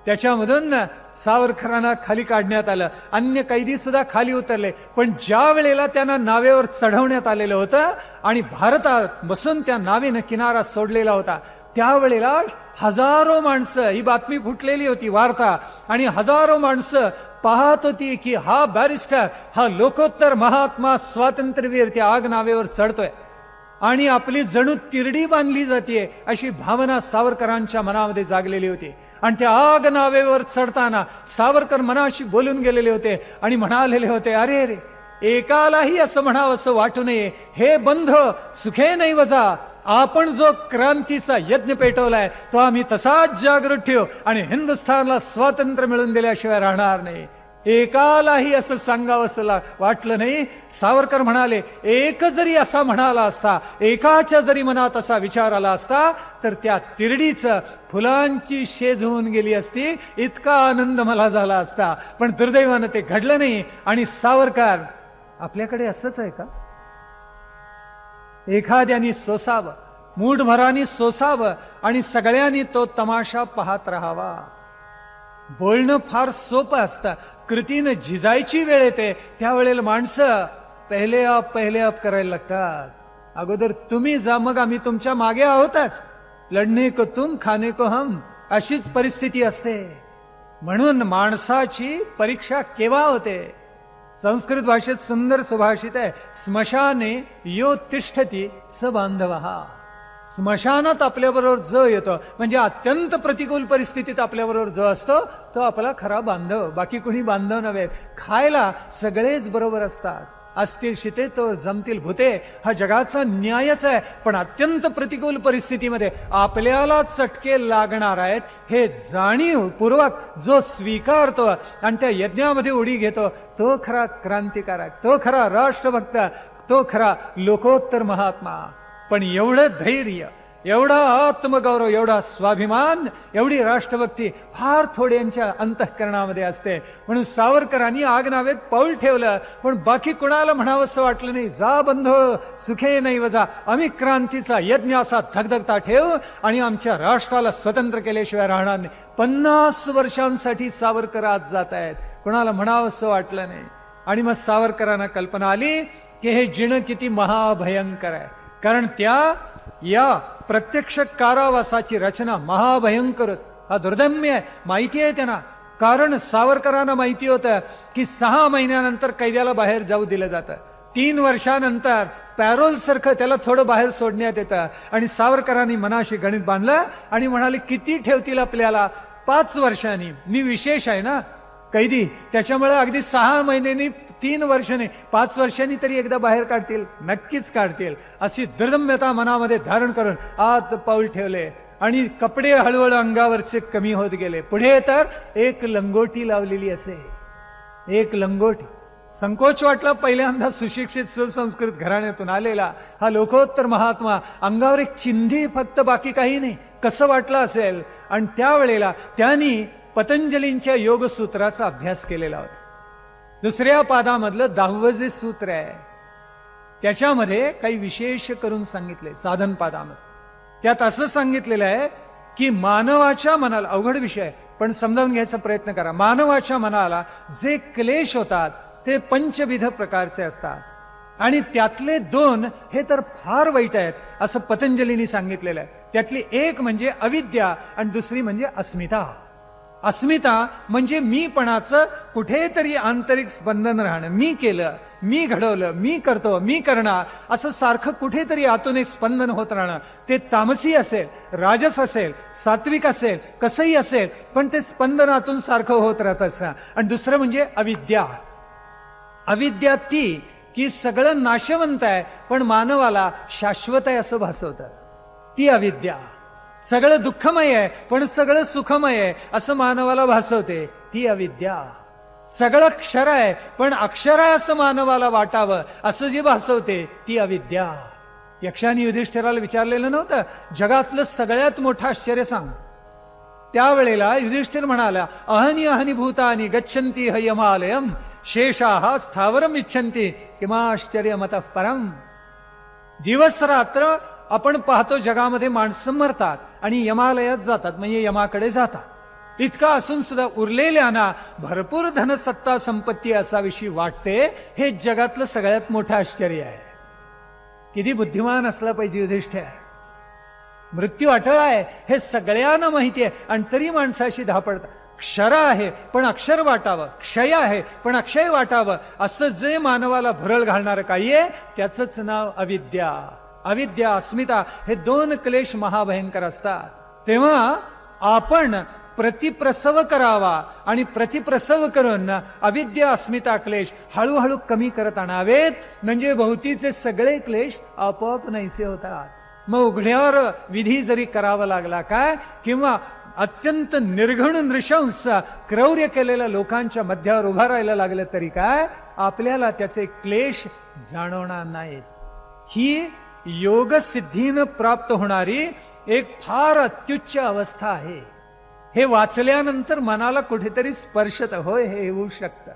त्याच्यामधून सावरकरांना खाली काढण्यात आलं. अन्य कैदी सुद्धा खाली उतरले. पण ज्या वेळेला त्यांना नावेवर चढवण्यात आलेलं होतं आणि भारतात बसून त्या नावेनं किनारा सोडलेला होता, त्यावेळेला हजारो माणसं, ही बातमी फुटलेली होती वार्ता, आणि हजारो माणसं पाहत होती की हा बॅरिस्टर, हा लोकोत्तर महात्मा स्वातंत्र्यवीर त्या आग नावेवर चढतोय आणि आपली जणू तिरडी बांधली जाते अशी भावना सावरकरांच्या मनामध्ये जागलेली होती. आणि त्या आग नावेवर चढताना सावरकर मनाशी बोलून गेलेले होते आणि म्हणालेले होते, अरे रे, एकालाही असं म्हणावं असं वाटू नये, हे बंध सुखे नाही वजा, आपण जो क्रांतीचा यज्ञ पेटवलाय तो आम्ही तसाच जागृत ठेवू आणि हिंदुस्थानला स्वातंत्र्य मिळून दिल्याशिवाय राहणार नाही. एकालाही असं सांगावं वाटलं नाही. सावरकर म्हणाले, एक जरी असा म्हणाला असता, एकाच्या जरी मनात असा विचार आला असता तर त्या तिरडीचं फुलांची शेज होऊन गेली असती, इतका आनंद मला झाला असता. पण दुर्दैवानं ते घडलं नाही. आणि सावरकर, आपल्याकडे असंच आहे का? एखाद्यानी सोसावं, मूठभरानी सोसावं आणि सगळ्यांनी तो तमाशा पाहत राहावा. बोलणं फार सोपं असतं, कृतीनं झिजायची वेळ येते त्यावेळेला माणसं पहिले आप करायला लागतात. अगोदर तुम्ही जा, मग आम्ही तुमच्या मागे आहोतच. लढणे को तुम, खाणे को हम, अशीच परिस्थिती असते. म्हणून माणसाची परीक्षा केव्हा होते? संस्कृत भाषेत सुंदर सुभाषित आहे, स्मशाने यो तिष्ठती स बांधवहा. स्मशानात आपल्याबरोबर जो येतो, म्हणजे अत्यंत प्रतिकूल परिस्थितीत आपल्याबरोबर जो असतो तो आपला खरा बांधव, बाकी कुणी बांधव नव्हे. खायला सगळेच बरोबर असतात, असतील शिते तो जमतील भूते, हा जगाचा न्यायच आहे. पण अत्यंत प्रतिकूल परिस्थितीमध्ये आपल्याला चटके लागणार आहेत हे जाणीवपूर्वक जो स्वीकारतो आणि त्या यज्ञामध्ये उडी घेतो, तो खरा क्रांतिकारक, तो खरा राष्ट्रभक्त, तो खरा लोकोत्तर महात्मा. पण एवढं धैर्य, एवढा आत्मगौरव, एवढा स्वाभिमान, एवढी राष्ट्रभक्ती फार थोड्यांच्या अंतःकरणामध्ये असते. म्हणून सावरकरांनी आगनावेत पाऊल ठेवलं, पण बाकी कुणाला म्हणावंसं वाटलं नाही. जा बंधो सुखे नाही वजा, आम्ही क्रांतीचा यज्ञ असा धगधगता ठेवू आणि आमच्या राष्ट्राला स्वतंत्र केल्याशिवाय राहणार नाही. 50 वर्षांसाठी सावरकर आज जात आहेत, कुणाला म्हणावंसं वाटलं नाही. आणि मग सावरकरांना कल्पना आली की हे जिणं किती महाभयंकर आहे. कारण त्या या प्रत्यक्ष कारावासाची रचना महाभयंकर, हा दुर्दम्य आहे, माहिती आहे त्यांना. कारण सावरकरांना माहिती होतं की 6 महिन्यानंतर कैद्याला बाहेर जाऊ दिलं जातं. 3 वर्षानंतर पॅरोल सारखं त्याला थोडं बाहेर सोडण्यात येतं. आणि सावरकरांनी मनाशी गणित बांधलं आणि म्हणाले किती ठेवतील आपल्याला? 5 वर्षांनी. मी विशेष आहे ना कैदी, त्याच्यामुळे अगदी 6 महिन्यांनी, 3 वर्षांनी, 5 वर्षांनी तरी एकदा बाहेर काढतील, नक्कीच काढतील, अशी दुर्दम्यता मनामध्ये धारण करून आत पाऊल ठेवले. आणि कपडे हळूहळू अंगावरचे कमी होत गेले. पुढे तर एक लंगोटी लावलेली असे, एक लंगोटी. संकोच वाटला पहिल्यांदा सुशिक्षित सुसंस्कृत घराण्यातून आलेला हा लोकोत्तर महात्मा, अंगावर एक चिंधी फक्त, बाकी काही नाही. कसं वाटलं असेल? आणि त्यावेळेला त्यांनी पतंजलींच्या योगसूत्राचा अभ्यास केलेला होता. 2ऱ्या पादामधलं 10वं जे सूत्र आहे त्याच्यामध्ये काही विशेष करून सांगितले. साधन पादामध्ये त्यात असं सांगितलेलं आहे की मानवाच्या मनाला, अवघड विषय आहे पण समजावून घ्यायचा प्रयत्न करा, मानवाच्या मनाला जे क्लेश होतात ते 5 प्रकारचे असतात. आणि त्यातले 2 हे तर फार वाईट आहेत असं पतंजलींनी सांगितलेलं आहे. त्यातली एक म्हणजे अविद्या आणि दुसरी म्हणजे अस्मिता. अस्मिता म्हणजे मीपणाचं कुठेतरी आंतरिक स्पंदन राहणं. मी केलं, मी घडवलं, मी करतो, मी करणार, असं सारखं कुठेतरी आतून एक स्पंदन होत राहणं. ते तामसी असेल, राजस असेल, सात्विक असेल, कसंही असेल, पण ते स्पंदनातून सारखं होत राहत असं. आणि दुसरं म्हणजे अविद्या. अविद्या ती की सगळं नाशवंत आहे पण मानवाला शाश्वत आहे असं भासवतं, ती अविद्या. सगळं दुःखमय आहे पण सगळं सुखमय आहे असं मानवाला भासवते, ती अविद्या. सगळं क्षर आहे पण अक्षर आहे असं मानवाला वाटावं असं जे भासवते, ती अविद्या. यक्षाने युधिष्ठिराला विचारलेलं नव्हतं जगातलं सगळ्यात मोठं आश्चर्य सांग. त्यावेळेला युधिष्ठिर म्हणाला, अहनी अहनी भूतानी गच्छन्ति हयमालयम शेषाः स्थावरम इच्छन्ति किमाश्चर्यमतः परम. दिवस रात्र आपण पाहतो जगामध्ये माणसं मरतात आणि यमालयात जातात, म्हणजे यमाकडे जातात. इतका असून सुद्धा उरलेल्यांना भरपूर धनसत्ता संपत्ती असाविषयी वाटते. हे जगातलं सगळ्यात मोठं आश्चर्य आहे. किती बुद्धिमान असला पाहिजे युधिष्ठिर. मृत्यू अटळ आहे हे सगळ्यांना माहिती आहे आणि तरी माणसाशी धापडतात. क्षर आहे पण अक्षर वाटावं, क्षय आहे पण अक्षय वाटावं, असं जे मानवाला भुरळ घालणारं काही आहे त्याचंच नाव अविद्या. अविद्या, अस्मिता हे 2 क्लेश महाभयंकर असतात. तेव्हा आपण प्रतिप्रसव करावा आणि प्रतिप्रसव करून अविद्या अस्मिता क्लेश हळूहळू कमी करत आणावेत, म्हणजे भोवतीचे सगळे क्लेश आपोआप नाहीसे होतात. मग उघड्यावर विधी जरी करावा लागला काय, किंवा अत्यंत निर्घृण नृशंस क्रौर्य केलेल्या लोकांच्या मध्यावर उभा राहायला लागलं तरी काय, आपल्याला त्याचे क्लेश जाणवणार नाहीत. ही योग सिद्धीनं प्राप्त होणारी एक फार अत्युच्च अवस्था आहे. हे वाचल्यानंतर मनाला कुठेतरी स्पर्शत, होय हे होऊ शकतं,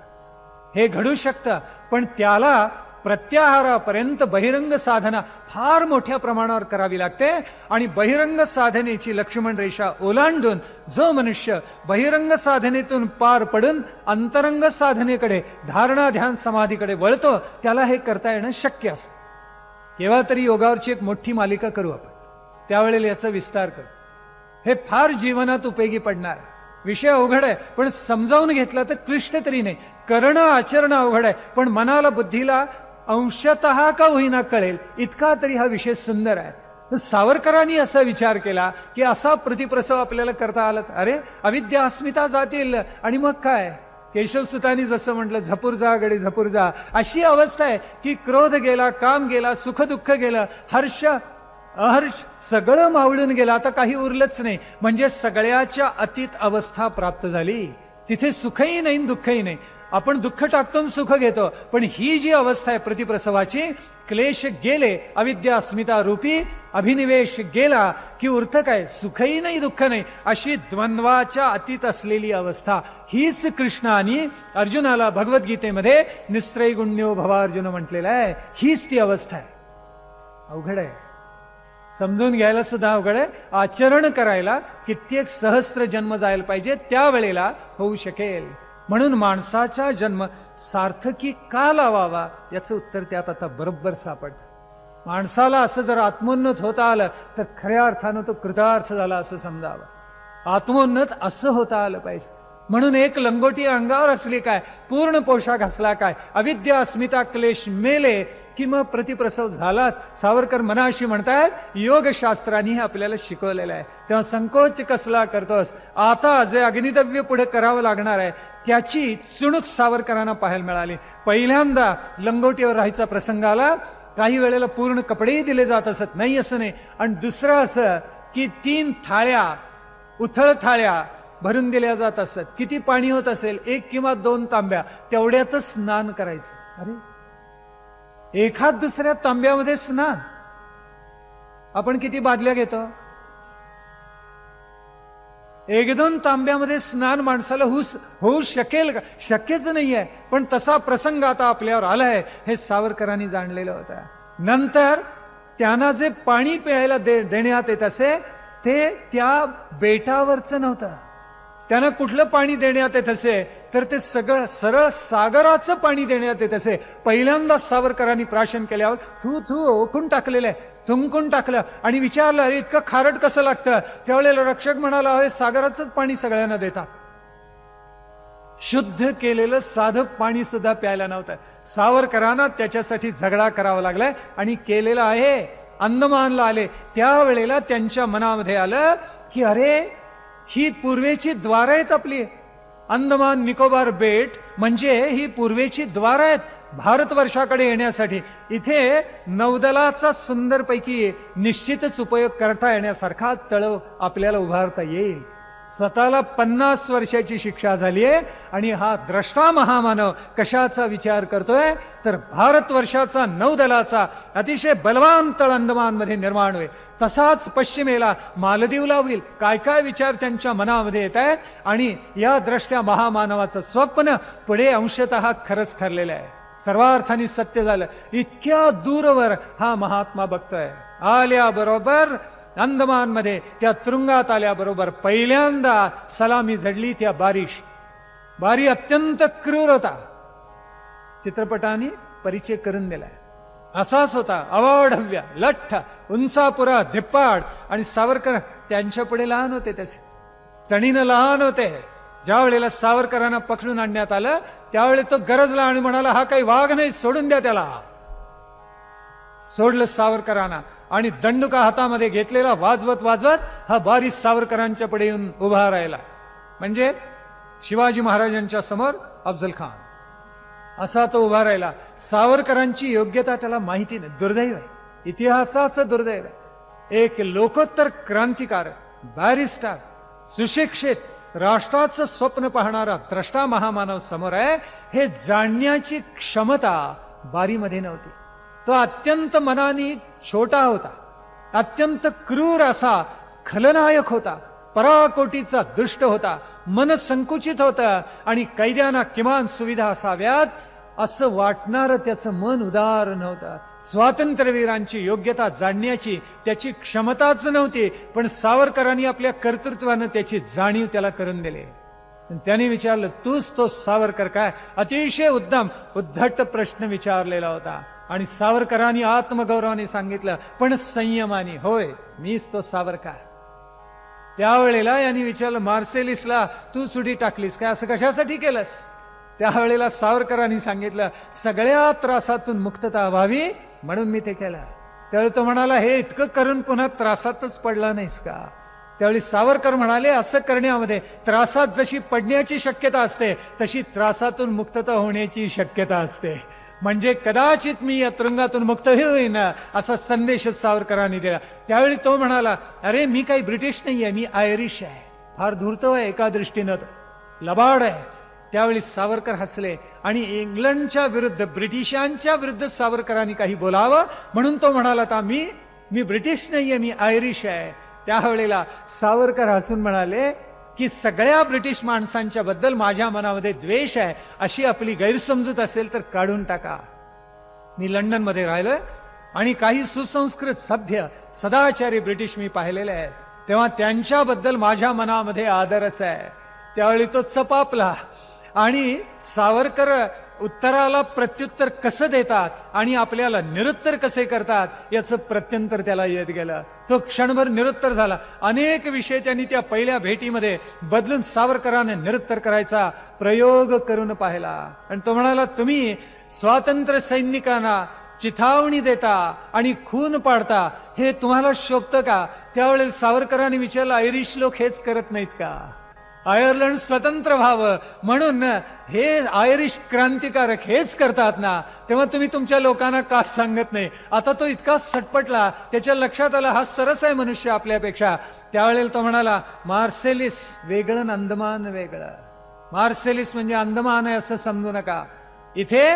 हे घडू शकतं, पण त्याला प्रत्याहारापर्यंत बहिरंग साधना फार मोठ्या प्रमाणावर करावी लागते. आणि बहिरंग साधनेची लक्ष्मण रेषा ओलांडून जो मनुष्य बहिरंग साधनेतून पार पडून अंतरंग साधनेकडे, धारणा ध्यान समाधीकडे वळतो, त्याला हे करता येणं शक्य असतं. केव्हा तरी योगावरची एक मोठी मालिका करू आपण, त्यावेळेला याचा विस्तार करू. हे फार जीवनात उपयोगी पडणार. विषय अवघड आहे पण समजावून घेतला तर क्लिष्ट तरी नाही. करणं आचरणं अवघड आहे पण मनाला बुद्धीला अंशतः का होईना कळेल इतका तरी हा विषय सुंदर आहे. सावरकरांनी असा विचार केला की असा प्रतिप्रसव आपल्याला करता आला, अरे अविद्या अस्मिता जातील आणि मग काय, केशवसुतांनी जसं म्हटलं, झपूर जा गडी झपूर जा, अशी अवस्था आहे की क्रोध गेला, काम गेला, सुख दुःख गेलं, हर्ष अहर्ष सगळं मावळून गेलं, आता काही उरलंच नाही. म्हणजे सगळ्याच्या अतीत अवस्था प्राप्त झाली. तिथे सुखही नाही दुःखही नाही. आपण दुःख टाकतो आणि सुख घेतो, पण ही जी अवस्था आहे प्रतिप्रसवाची, क्लेश गेले, अविद्या अस्मिता रूपी अभिनिवेश गेला की उरतं काय? सुखही नाही दुःख नाही, अशी द्वंद्वाच्या अतीत असलेली अवस्था. हीच कृष्णाने अर्जुनाला भगवद्गीतेमध्ये निस्त्रैगुण्यो भवा अर्जुन म्हटलेलं आहे. हीच ती अवस्था आहे. अवघड आहे, समजून घ्यायला सुद्धा अवघड आहे. आचरण करायला कित्येक सहस्त्र जन्म जायला पाहिजे, त्यावेळेला होऊ शकेल. म्हणून माणसाचा जन्म सार्थकी का लावावा याचं उत्तर त्यात आता बरोबर सापडतं. माणसाला असं जर आत्मोन्नत होता आलं तर खऱ्या अर्थानं तो कृतार्थ झाला असं समजावं. आत्मोन्नत असं होता आलं पाहिजे. म्हणून एक लंगोटी अंगावर असली काय, पूर्ण पोशाख असला काय, अविद्या अस्मिता क्लेश मेले कि मग प्रतिप्रसव झालात. सावरकर मनाशी म्हणतायत, योगशास्त्रांनी हे आपल्याला शिकवलेलं आहे. तेव्हा संकोच कसला करतोस, आता जे अग्निदव्य पुढे करावं लागणार आहे त्याची चुणूक सावरकरांना पाहायला मिळाली. पहिल्यांदा लंगोटीवर राहायचा प्रसंग आला. काही वेळेला पूर्ण कपडेही दिले जात असत नाही असं नाही. आणि दुसरं असं की 3 थाळ्या, उथळ थाळ्या भरून दिल्या जात असत. किती पाणी होत असेल, 1 किंवा 2 तांब्या, तेवढ्यातच स्नान करायचं. अरे, एखाद दुसऱ्या तांब्यामध्ये स्नान. आपण किती बादल्या घेतो? 1-2 तांब्यामध्ये स्नान माणसाला होऊ शकेल का? शक्यच नाहीये. पण तसा प्रसंग आता आपल्यावर आलाय, हे सावरकरांनी जाणलेलं होतं. नंतर त्यांना जे पाणी प्यायला देण्यात येत असे ते त्या बेटावरचं नव्हतं. त्यांना कुठलं पाणी देण्यात येत असे तर ते सगळं सरळ सागराचं पाणी देण्यात येत असे. पहिल्यांदा सावरकरांनी प्राशन केल्यावर थू ओकून टाकलेलं आहे, थुंकून टाकलं आणि विचारलं, अरे इतकं खारट कसं लागतं? त्यावेळेला रक्षक म्हणाला, अरे सागराचंच पाणी सगळ्यांना देतात. शुद्ध केलेलं साधं पाणी सुद्धा प्यायला नव्हतं. सावरकरांना त्याच्यासाठी झगडा करावा लागलाय आणि केलेला आहे. अंदमानला आले त्यावेळेला त्यांच्या मनामध्ये आलं की अरे, ही पूर्वेची द्वार आहेत आपली. अंदमान निकोबार बेट म्हणजे ही पूर्वेची द्वार आहेत भारतवर्षाकडे येण्यासाठी. इथे नौदलाचा सुंदरपैकी निश्चितच उपयोग करता येण्यासारखा तळ आपल्याला उभारता येईल. स्वतःला 50 वर्षाची शिक्षा झालीये आणि हा द्रष्टा महामानव कशाचा विचार करतोय तर भारतवर्षाचा नौदलाचा अतिशय बलवान तळ अंदमानमध्ये निर्माण होईल. तसाच पश्चिमेला मालदीवला होईल. काय काय विचार त्यांच्या मनामध्ये येत आहेत आणि या द्रष्ट्या महामानवाचं स्वप्न पुढे अंशतः खरंच ठरलेलं आहे. सर्वार्थाने सत्य झालं. इतक्या दूरवर हा महात्मा बघतोय. आल्याबरोबर अंदमानमध्ये त्या तुरुंगात आल्याबरोबर पहिल्यांदा सलामी झडली त्या बारी अत्यंत क्रूर होता. चित्रपटाने परिचय करून दिलाय. असाच होता, अवाढव्य, लठ्ठ, उंचापुरा, धिप्पाड. आणि सावरकर त्यांच्या पुढे लहान होते, तसे चणीनं लहान होते. ज्या वेळेला सावरकरांना पकडून आणण्यात आलं त्यावेळी तो गरजला आणि म्हणाला, हा काही वाघ नाही, सोडून द्या त्याला. सोडलं सावरकरांना आणि दंडुका हातामध्ये घेतलेला वाजवत हा बारी सावरकरांच्या पुढे येऊन उभा राहिला. म्हणजे शिवाजी महाराजांच्या समोर अफजल खान असा तो उभा राहिला. सावरकरांची योग्यता त्याला माहिती नाही. दुर्दैव आहे, इतिहासाचं दुर्दैव आहे. एक लोकोत्तर क्रांतिकारक, बॅरिस्टर, सुशिक्षित, राष्ट्राचं स्वप्न पाहणारा द्रष्टा महामानव समोर आहे, हे जाणण्याची क्षमता बारीमध्ये नव्हती. तो अत्यंत मनाने छोटा होता, अत्यंत क्रूर असा खलनायक होता, पराकोटीचा दुष्ट होता, मन संकुचित होतं आणि कैद्यांना किमान सुविधा असाव्यात असं वाटणारं त्याचं मन उदार नव्हतं. स्वातंत्र्यवीरांची योग्यता जाणण्याची त्याची क्षमताच नव्हती. पण सावरकरांनी आपल्या कर्तृत्वानं त्याची जाणीव त्याला करून दिली. त्याने विचारलं, तूच तो सावरकर काय? अतिशय उद्धट प्रश्न विचारलेला होता. आणि सावरकरांनी आत्मगौरवाने सांगितलं, पण संयमाने, होय मीच तो सावरकर. त्यावेळेला यांनी विचारलं, मार्सेलिसला तू सुटी टाकलीस काय? असं कशासाठी केलंस? त्यावेळेला सावरकरांनी सांगितलं, सगळ्या त्रासातून मुक्तता व्हावी म्हणून मी ते केलं. त्यावेळी तो म्हणाला, हे इतकं करून पुन्हा त्रासातच पडला नाहीस का? त्यावेळी सावरकर म्हणाले, असं करण्यामध्ये त्रासात जशी पडण्याची शक्यता असते तशी त्रासातून मुक्तता होण्याची शक्यता असते. म्हणजे कदाचित मी या तुरुंगातून मुक्त होईन असा संदेश सावरकरांनी दिला. त्यावेळी तो म्हणाला, अरे मी काही ब्रिटिश नाहीये, मी आयरिश आहे. फार धूर्त आहे एका दृष्टीनं, लबाड आहे. त्यावेळी सावरकर हसले आणि इंग्लंडच्या विरुद्ध, ब्रिटिशांच्या विरुद्ध सावरकरांनी काही बोलावं म्हणून तो म्हणाला, मी ब्रिटिश नाहीये, मी आयरिश आहे. त्यावेळेला सावरकर हसून म्हणाले की सगळ्या ब्रिटिश माणसांच्या बद्दल माझ्या मनामध्ये द्वेष आहे, अशी आपली गैरसमजूत असेल तर काढून टाका. मी लंडनमध्ये राहिलोय आणि काही सुसंस्कृत सभ्य सदाचारी ब्रिटिश मी पाहिलेले आहेत, तेव्हा त्यांच्याबद्दल माझ्या मनामध्ये आदरच आहे. त्यावेळी तो चपापला आणि सावरकर उत्तराला प्रत्युत्तर कसं देतात आणि आपल्याला निरुत्तर कसे करतात याचं प्रत्यंतर त्याला येत गेलं. तो क्षणभर निरुत्तर झाला. अनेक विषय त्यांनी त्या पहिल्या भेटीमध्ये बदलून सावरकरांना निरुत्तर करायचा प्रयोग करून पाहिला. आणि तो म्हणाला, तुम्ही स्वातंत्र्य सैनिकांना चिथावणी देता आणि खून पाडता, हे तुम्हाला शोभतं का? त्यावेळेला सावरकरांनी विचारलं, आयरिश लोक हेच करत नाहीत का? आयर्लंड स्वतंत्र व्हावं म्हणून हे आयरिश क्रांतिकारक हेच करतात ना, तेव्हा तुम्ही तुमच्या लोकांना का सांगत नाही? आता तो इतका सटपटला, त्याच्या लक्षात आला हा सरस आहे मनुष्य आपल्यापेक्षा. त्यावेळेला तो म्हणाला, मार्सेलिस वेगळं, अंदमान वेगळं. मार्सेलिस म्हणजे अंदमान आहे असं समजू नका. इथे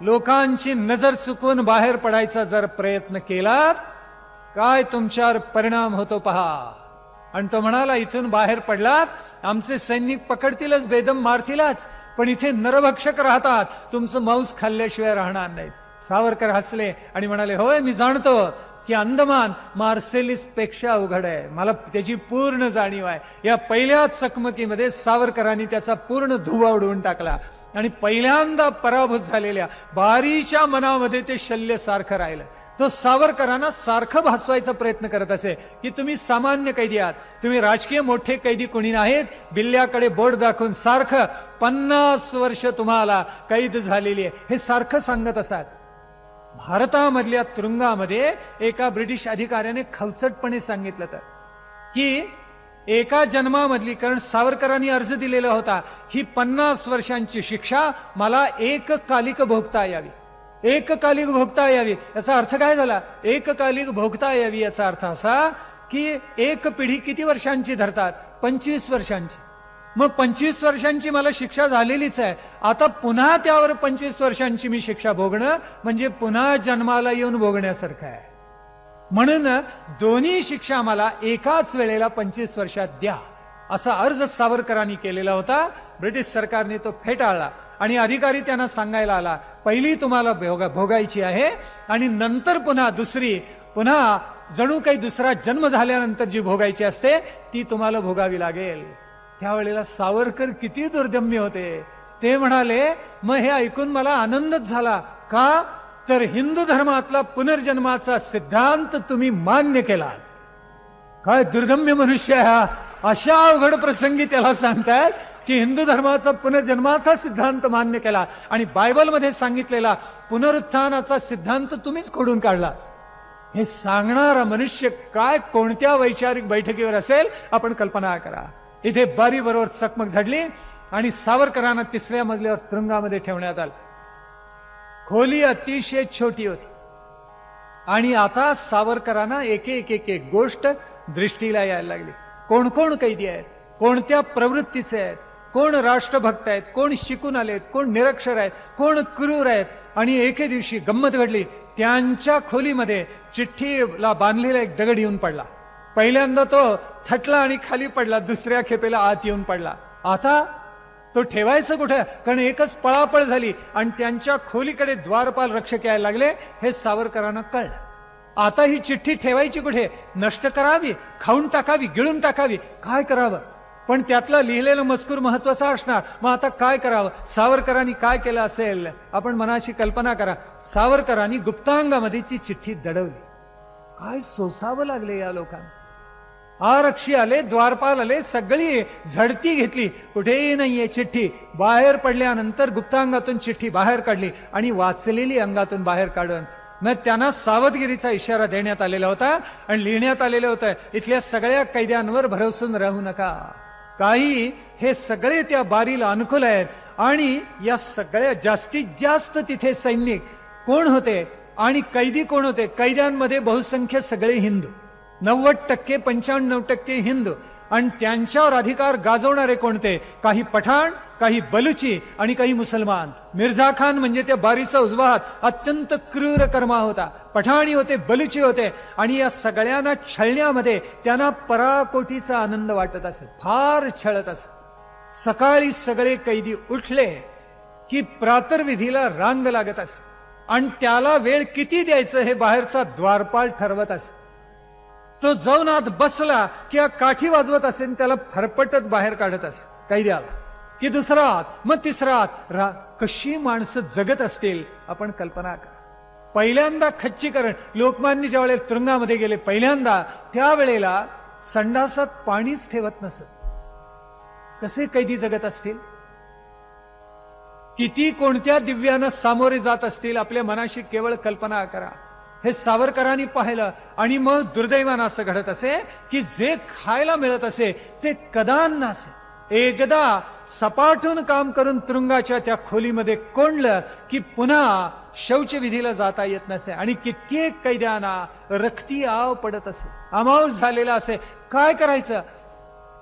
लोकांची नजर चुकवून बाहेर पडायचा जर प्रयत्न केलात, काय तुमच्यावर परिणाम होतो पहा. आणि तो म्हणाला, इथून बाहेर पडलात आमचे सैनिक पकडतीलच, बेदम मारतीलच, पण इथे नरभक्षक राहतात, तुमचं मांस खाल्ल्याशिवाय राहणार नाहीत. सावरकर हसले आणि म्हणाले, होय मी जाणतो की अंदमान मार्सेलिस पेक्षा अवघड आहे, मला त्याची पूर्ण जाणीव आहे. या पहिल्या चकमकीमध्ये सावरकरांनी त्याचा पूर्ण धुव्वा उडवून टाकला आणि पहिल्यांदा पराभूत झालेल्या बारीच्या मनामध्ये ते शल्य सारखं राहिलं. तो सावरकरांना सारखं भासवायचा प्रयत्न करत असे की तुम्ही सामान्य कैदी आहात, तुम्ही राजकीय मोठे कैदी कोणी नाहीत. बिल्ल्याकडे बोट दाखवून सारखं 50 वर्ष तुम्हाला कैद झालेली आहे हे सारखं सांगत असत. भारतामधल्या तुरुंगामध्ये एका ब्रिटिश अधिकाऱ्याने खवचटपणे सांगितलं तर की एका जन्मामधली, कारण सावरकरांनी अर्ज दिलेला होता, ही 50 वर्षांची शिक्षा मला एककालिक भोगता यावी. एककालिक भोगता यावी याचा अर्थ काय झाला? एककालिक भोगता यावी याचा अर्थ असा की एक पिढी किती वर्षांची धरतात? 25 वर्षांची. मग 25 वर्षांची मला शिक्षा झालेलीच आहे, आता पुन्हा त्यावर 25 वर्षांची मी शिक्षा भोगणं म्हणजे पुन्हा जन्माला येऊन भोगण्यासारखं आहे. म्हणून दोन्ही शिक्षा मला एकाच वेळेला 25 वर्षात द्या, असा अर्ज सावरकरांनी केलेला होता. ब्रिटिश सरकारने तो फेटाळला आणि अधिकारी त्यांना सांगायला आला, पहिली तुम्हाला भोगायची आहे आणि नंतर पुन्हा दुसरी, पुन्हा जणू काही दुसरा जन्म झाल्यानंतर जी भोगायची असते ती तुम्हाला भोगावी लागेल. त्यावेळेला सावरकर किती दुर्दम्य होते. ते म्हणाले, मग हे ऐकून मला आनंदच झाला. का तर हिंदू धर्मातला पुनर्जन्माचा सिद्धांत तुम्ही मान्य केला. काय दुर्दम्य मनुष्य आहे हा. अशा अवघड प्रसंगी त्याला सांगतायत की हिंदू धर्माचा पुनर्जन्माचा सिद्धांत मान्य केला आणि बायबलमध्ये सांगितलेला पुनरुत्थानाचा सिद्धांत तुम्हीच खोडून काढला. हे सांगणारा मनुष्य काय कोणत्या वैचारिक बैठकीवर असेल आपण कल्पना करा. इथे बारी बरोबर चकमक झडली आणि सावरकरांना 3ऱ्या मजल्यावर तुरुंगामध्ये ठेवण्यात आलं. खोली अतिशय छोटी होती आणि आता सावरकरांना एक एक गोष्ट दृष्टीला यायला लागली. कोण कोण कैदी आहेत, कोणत्या प्रवृत्तीचे आहेत, कोण राष्ट्रभक्त आहेत, कोण शिकून आलेत, कोण निरक्षर आहेत, कोण क्रूर आहेत. आणि एके दिवशी गंमत घडली. त्यांच्या खोलीमध्ये चिठ्ठीला बांधलेला एक दगड येऊन पडला. पहिल्यांदा तो थटला आणि खाली पडला, दुसऱ्या खेपेला आत येऊन पडला. आता तो ठेवायचं कुठे, कारण एकच पळापळ झाली आणि त्यांच्या खोलीकडे द्वारपाल रक्षक यायला लागले. हे सावरकरांना कळलं. आता ही चिठ्ठी ठेवायची कुठे? नष्ट करावी, खाऊन टाकावी, गिळून टाकावी, काय करावं? पण त्यातला लिहिलेला मजकूर महत्वाचा असणार. मग आता काय करावं? सावरकरांनी काय केलं असेल आपण मनाची कल्पना करा. सावरकरांनी गुप्तांगामध्ये ती चिठ्ठी दडवली. काय सोसावं लागले या लोकांना. आरक्षी आले, द्वारपाल आले, सगळी झडती घेतली, कुठेही नाहीये चिठ्ठी. बाहेर पडल्यानंतर गुप्तांगातून चिठ्ठी बाहेर काढली आणि वाचलेली अंगातून बाहेर काढून मग त्यांना सावधगिरीचा इशारा देण्यात आलेला होता आणि लिहिण्यात आलेलं होतं, इथल्या सगळ्या कैद्यांवर भरोसून राहू नका. काही हे सगळे त्या बारीला अनुकूल आहेत. आणि या सगळ्या जास्तीत जास्त तिथे सैनिक कोण होते आणि कैदी कोण होते? कैद्यांमध्ये बहुसंख्य सगळे हिंदू, 90% 95% हिंदू. आणि त्यांच्यावर अधिकार गाजवणारे कोणते? काही पठाण, काही बलुची आणि काही मुसलमान. मिर्झा खान म्हणजे त्या बारीचा उजवा हात, अत्यंत क्रूर कर्मा होता. पठाणी होते, बलुची होते. आणि या सगळ्यांना छळण्यामध्ये त्यांना पराकोटीचा आनंद वाटत असे, फार छळत असे. सकाळी सगळे कैदी उठले की प्रातर्विधीला रांग लागत असे आणि त्याला वेळ किती द्यायचं हे बाहेरचा द्वारपाल ठरवत असे. तो जाऊन आत बसला किंवा काठी वाजवत असेल, त्याला फरफटत बाहेर काढत असे कैद्याला, की दुसरा हात, मग तिसरा हात. कशी माणसं जगत असतील आपण कल्पना करा. पहिल्यांदा खच्चीकरण, लोकमान्य ज्या वेळेला तुरुंगामध्ये गेले पहिल्यांदा, त्यावेळेला संडासात पाणीच ठेवत नसत. कसे कैदी जगत असतील, किती कोणत्या दिव्यानं सामोरे जात असतील, आपल्या मनाशी केवळ कल्पना करा. हे सावरकरांनी पाहिलं आणि मग दुर्दैवानं असं घडत असे की जे खायला मिळत असे ते कदान नसे. एकदा सपाटून काम करून तुरुंगाच्या त्या खोलीमध्ये कोंडलं की पुन्हा शौचविधीला जाता येत नसे. आणि कित्येक कैद्यांना रक्ती आव पडत असे, अमाऊस झालेला असे. काय करायचं?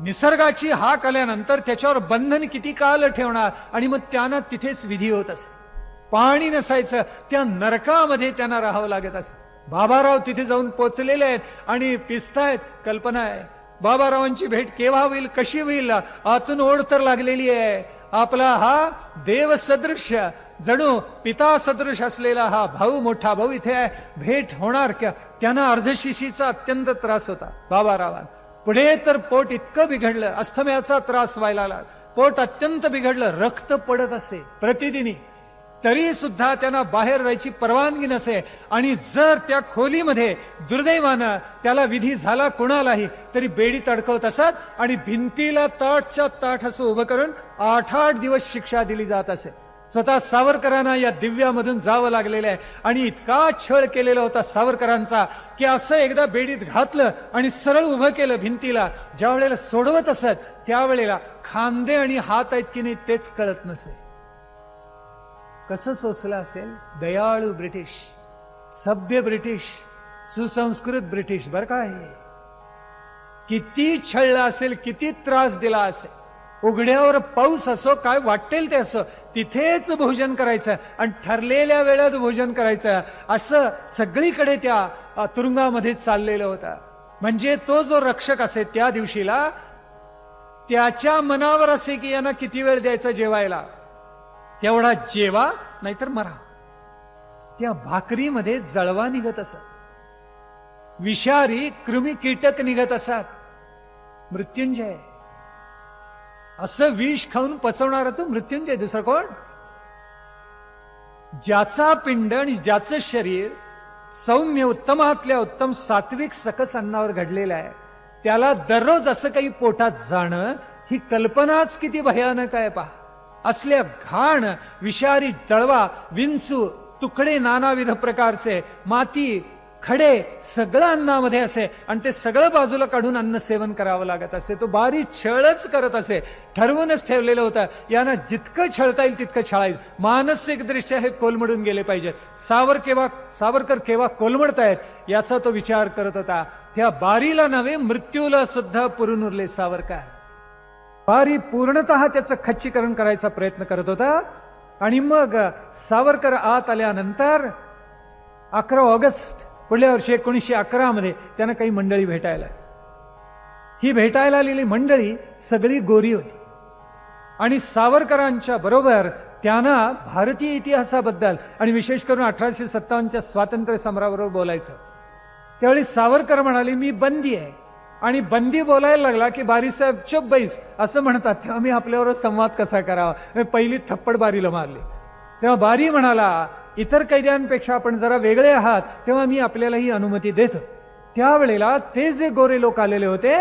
निसर्गाची हाक आल्यानंतर त्याच्यावर बंधन किती काल ठेवणार? आणि मग त्यांना तिथेच विधी होत असे. पाणी नसायचं, त्या नरकामध्ये त्यांना राहावं लागत असे. बाबाराव तिथे जाऊन पोचलेले आहेत आणि पिसतायत. कल्पना आहे बाबारावांची भेट केव्हा होईल, कशी होईल? आतून ओढ तर लागलेली आहे. आपला हा देव सदृश, जणू पिता सदृश असलेला हा भाऊ, मोठा भाऊ इथे आहे, भेट होणार का? त्यांना अर्धशिशीचा अत्यंत त्रास होता बाबारावांना. पुढे तर पोट इतकं बिघडलं, अस्थम्याचा त्रास व्हायला लागला. पोट अत्यंत बिघडलं, रक्त पडत असे प्रतिदिनी. तरी सुद्धा त्यांना बाहेर जायची परवानगी नसे. आणि जर त्या खोलीमध्ये दुर्दैवानं त्याला विधी झाला कोणालाही, तरी बेडीत अडकवत असत आणि भिंतीला ताटच्या ताट असं उभं करून 8-8 दिवस शिक्षा दिली जात असे. स्वतः सावरकरांना या दिव्यामधून जावं लागलेलं आहे. आणि इतका छळ केलेला होता सावरकरांचा की असं एकदा बेडीत घातलं आणि सरळ उभं केलं भिंतीला, ज्या वेळेला सोडवत असत त्यावेळेला खांदे आणि हात आहेत की नाही तेच कळत नसे. कसं सोसलं असेल? दयाळू ब्रिटिश, सभ्य ब्रिटिश, सुसंस्कृत ब्रिटिश बर का हे. किती छळला असेल, किती त्रास दिला असेल. उघड्यावर पाऊस असो, काय वाटेल ते असो, तिथेच भोजन करायचं आणि ठरलेल्या वेळात भोजन करायचं, असं सगळीकडे त्या तुरुंगामध्ये चाललेलं होतं. म्हणजे तो जो रक्षक असे त्या दिवशीला, त्याच्या मनावर असे की यांना किती वेळ द्यायचा जेवायला, तेवढा जेवा नाहीतर मरा. त्या भाकरीमध्ये जळवा निघत असत, विषारी कृमी कीटक निघत असत. मृत्युंजय असं विष खाऊन पचवणारा तो मृत्युंजय, दुसरं कोण? ज्याचा पिंड आणि ज्याचं शरीर सौम्य उत्तमातल्या उत्तम सात्विक सकस अन्नावर घडलेलं आहे, त्याला दररोज असं काही पोटात जाणं, ही कल्पनाच किती भयानक आहे पहा. असल्या घाण विषारी जळवा, विंचू, तुकडे नानाविध प्रकारचे, माती, खडे सगळं अन्नामध्ये असे आणि ते सगळं बाजूला काढून अन्न सेवन करावं लागत असे. तो बारी छळच करत असे. ठरवूनच ठेवलेलं होतं, यांना जितकं छळता येईल तितकं छळायचं. मानसिक दृष्ट्या हे कोलमडून गेले पाहिजेत. सावरकर केव्हा कोलमडतायत याचा तो विचार करत होता. त्या बारीला नव्हे, मृत्यूला सुद्धा पुरून उरले सावरकर. बारी पूर्णतः त्याचं खच्चीकरण करायचा प्रयत्न करत होता. आणि मग सावरकर आत आल्यानंतर 11 ऑगस्ट पुढल्या वर्षी 1911 मध्ये त्यांना काही मंडळी भेटायला. ही भेटायला आलेली मंडळी सगळी गोरी होती आणि सावरकरांच्या बरोबर त्यांना भारतीय इतिहासाबद्दल आणि विशेष करून 1857च्या स्वातंत्र्य समराबरोबर बोलायचं. त्यावेळी सावरकर म्हणाले, मी बंदी आहे. आणि बंदी बोलायला लागला की बारीसाहेब चुप बैस असं म्हणतात. तेव्हा मी आपल्यावर संवाद कसा करावा, पहिली थप्पड बारीला मारली. तेव्हा बारी म्हणाला, इतर कैद्यांपेक्षा आपण जरा वेगळे आहात, तेव्हा मी आपल्याला ही अनुमती देतो. त्यावेळेला ते जे गोरे लोक आलेले होते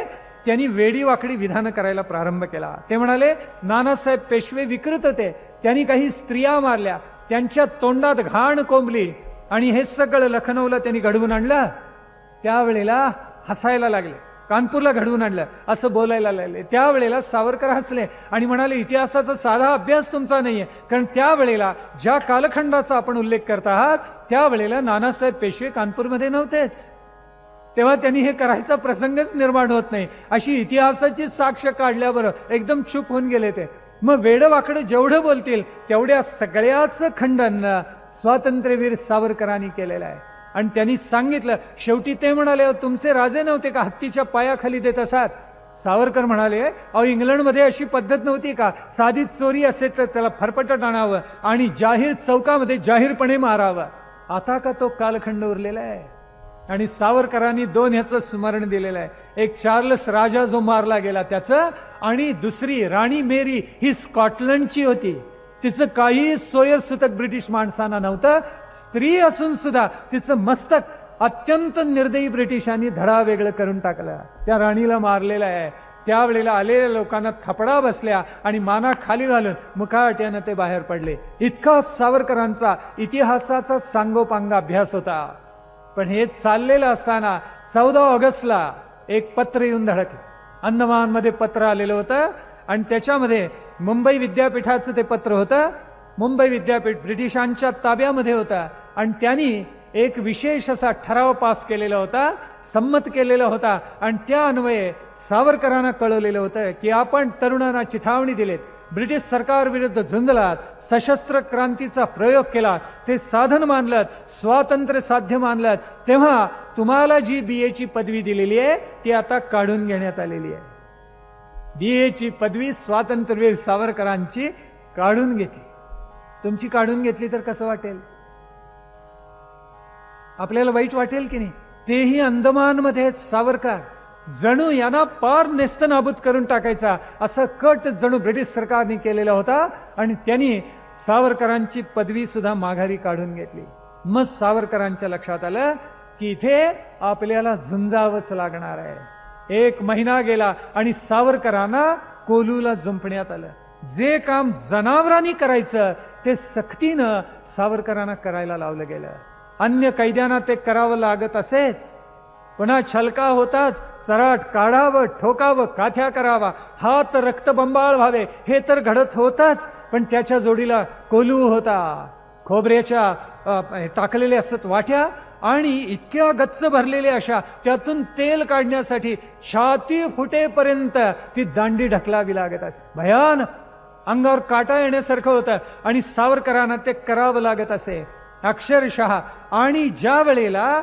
त्यांनी वेडी वाकडी विधान करायला प्रारंभ केला. ते म्हणाले, नानासाहेब पेशवे विकृत होते, त्यांनी काही स्त्रिया मारल्या, त्यांच्या तोंडात घाण कोंबली, आणि हे सगळं लखनौला त्यांनी घडवून आणलं. त्यावेळेला हसायला लागले. कानपूरला घडवून आणलं असं बोलायला लागले. त्यावेळेला सावरकर हसले आणि म्हणाले, इतिहासाचा साधा अभ्यास तुमचा नाहीये, कारण त्यावेळेला ज्या कालखंडाचा आपण उल्लेख करत आहात त्यावेळेला नानासाहेब पेशवे कानपूरमध्ये नव्हतेच. तेव्हा त्यांनी हे करायचा प्रसंगच निर्माण होत नाही. अशी इतिहासाची साक्ष काढल्यावर एकदम चूप होऊन गेले ते. मग वेडवाकडे जेवढं बोलतील तेवढ्या सगळ्याच खंडन स्वातंत्र्यवीर सावरकरांनी केलेलं आहे. आणि त्यांनी सांगितलं, शेवटी ते म्हणाले, तुमचे राजे नव्हते का हत्तीच्या पायाखाली देत असत? सावरकर म्हणाले, अहो इंग्लंडमध्ये अशी पद्धत नव्हती का, साधी चोरी असेल तर त्याला फरफटत आणावं आणि जाहीर चौकामध्ये जाहीरपणे मारावं. आता का तो कालखंड उरलेला आहे? आणि सावरकरांनी दोन ह्याचं स्मरण दिलेलं आहे. एक चार्लस राजा जो मारला गेला त्याचं, आणि दुसरी राणी मेरी, ही स्कॉटलंडची होती. तिचं काही सोयरसुतक ब्रिटिश माणसांना नव्हतं. स्त्री असून सुद्धा तिचं मस्तक अत्यंत निर्दयी ब्रिटिशांनी धडा वेगळं करून टाकलं. त्या राणीला मारलेलं आहे. त्यावेळेला आलेल्या लोकांना थपडा बसल्या आणि माना खाली घालून मुकाट्यानं ते बाहेर पडले. इतका सावरकरांचा इतिहासाचा सांगोपांग अभ्यास होता. पण हे चाललेलं असताना 14 ऑगस्टला एक पत्र येऊन धडकलं. अंदमानमध्ये पत्र आलेलं होतं आणि त्याच्यामध्ये मुंबई विद्यापीठाचं ते पत्र होतं. मुंबई विद्यापीठ ब्रिटिशांच्या ताब्यामध्ये होता आणि त्यांनी एक विशेष असा ठराव पास केलेला होता, संमत केलेला होता. आणि त्या अन्वये सावरकरांना कळवलेलं होतं की आपण तरुणांना चिथावणी दिलेत, ब्रिटिश सरकार विरुद्ध झुंजलात, सशस्त्र क्रांतीचा प्रयोग केला, ते साधन मानलं, स्वातंत्र्य साध्य मानलं, तेव्हा तुम्हाला जी BA ची पदवी दिलेली आहे ती आता काढून घेण्यात आलेली आहे. BA ची पदवी स्वातंत्र्यवीर सावरकरांची काढून घेतली. तुमची काढून घेतली तर कसं वाटेल? आपल्याला वाईट वाटेल की नाही? तेही अंदमानमध्ये सावरकर जणू यांना पार नेस्तनाबूत करून टाकायचा असा कट जणू ब्रिटिश सरकारने केलेला होता. आणि त्यांनी सावरकरांची पदवी सुद्धा माघारी काढून घेतली. मग सावरकरांच्या लक्षात आलं की इथे आपल्याला झुंजावंच लागणार आहे. 1 महिना गेला आणि सावरकरांना कोलूला जुंपण्यात आलं. जे काम जनावरांनी करायचं ते सक्तीनं सावरकरांना करायला लावलं गेलं. अन्य कैद्यांना ते करावं लागत असेच. पुन्हा छलका होताच, चराट काढावं, ठोकावं, काथ्या करावा, हात रक्तबंबाळ व्हावे, हे तर घडत होताच. पण त्याच्या जोडीला कोलू होता. खोबऱ्याच्या टाकलेल्या असत वाट्या आणि इतक्या गच्च भरलेल्या अशा, त्यातून तेल काढण्यासाठी छाती फुटेपर्यंत ती दांडी ढकलावी लागत असे. भयानक, अंगावर काटा येण्यासारखं होतं. आणि सावरकरांना ते करावं लागत असे अक्षरशः. आणि ज्या वेळेला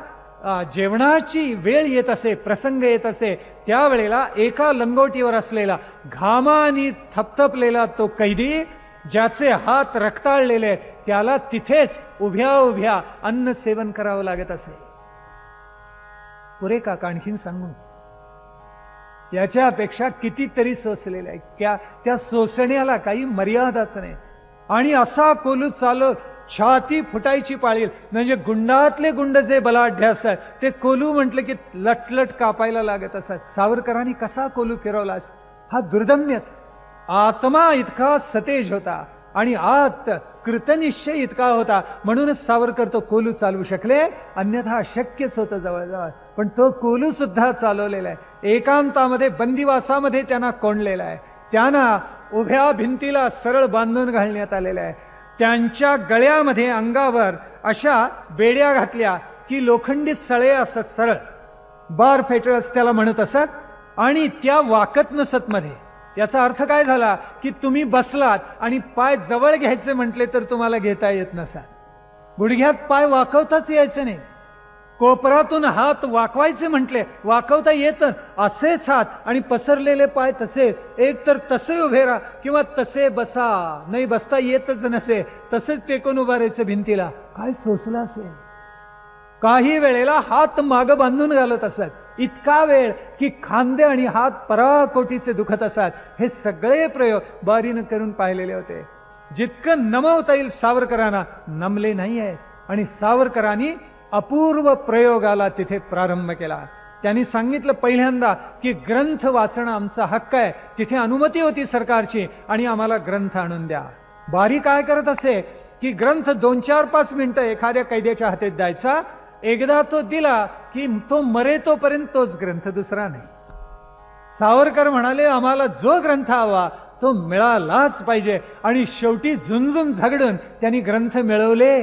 जेवणाची वेळ येत असे, प्रसंग येत असे, त्यावेळेला एका लंगोटीवर असलेला घामानी थपथपलेला तो कैदी, ज्याचे हात रक्ताळलेले, त्याला तिथेच उभ्या उभ्या अन्न सेवन करावं लागत असे. पुरे का आणखीन सांगू? याच्यापेक्षा कितीतरी सोसलेलं आहे. त्या सोसण्याला काही मर्यादाच नाही. आणि असा कोलू चालू, छाती फुटायची पाळी. म्हणजे गुंडातले गुंड जे बलाढ्य असतात ते कोलू म्हटलं की लटलट कापायला लागत असतात. सावरकरांनी कसा कोलू फिरवला? हा दुर्दम्यच. आत्मा इतका सतेज होता आणि आत कृतनिश्चय इतका होता, म्हणूनच सावरकर तो कोलू चालवू शकले. अन्यथा अशक्यच होतं जवळजवळ. पण तो कोलू सुद्धा चालवलेला आहे. एकांतामध्ये बंदिवासामध्ये त्यांना कोंडलेला आहे. त्यांना उभ्या भिंतीला सरळ बांधून घालण्यात आलेलं आहे. त्यांच्या गळ्यामध्ये अंगावर अशा बेड्या घातल्या की लोखंडी सळे असत, सरळ बार फेटर्स त्याला म्हणत असत, आणि त्या वाकत नसत मध्ये. याचा अर्थ काय झाला की तुम्ही बसलात आणि पाय जवळ घ्यायचे म्हटले तर तुम्हाला घेता येत नसा. गुडघ्यात पाय वाकवताच यायचे नाही. कोपरातून हात वाकवायचे म्हटले वाकवता येतं. असेच हात आणि पसरलेले पाय तसेच. एक तर तसे उभे राहा किंवा तसे बसा. नाही बसता येतच नसे, तसेच टेकून उभा राहायचं भिंतीला. काय सोसलं असेल? काही वेळेला हात माग बांधून घालत असत, इतका वेळ की खांदे आणि हात पराकोटीचे दुखत असत. हे सगळे प्रयोग बारीनं करून पाहिलेले होते. जितकं नमवता येईल सावरकरांना नमले नाही आहे. आणि सावरकरांनी अपूर्व प्रयोगाला तिथे प्रारंभ केला. त्यांनी सांगितलं पहिल्यांदा की ग्रंथ वाचणं आमचा हक्क आहे. तिथे अनुमती होती सरकारची आणि आम्हाला ग्रंथ आणून द्या. बारी काय करत असे की ग्रंथ 2-4-5 मिनिटं एखाद्या कैद्याच्या हातात द्यायचा. एकदा तो दिला की तो मरे तोपर्यंत तोच ग्रंथ, दुसरा नाही. सावरकर म्हणाले आम्हाला जो ग्रंथ हवा तो मिळालाच पाहिजे. आणि शेवटी झुंजून झगडून त्यांनी ग्रंथ मिळवले.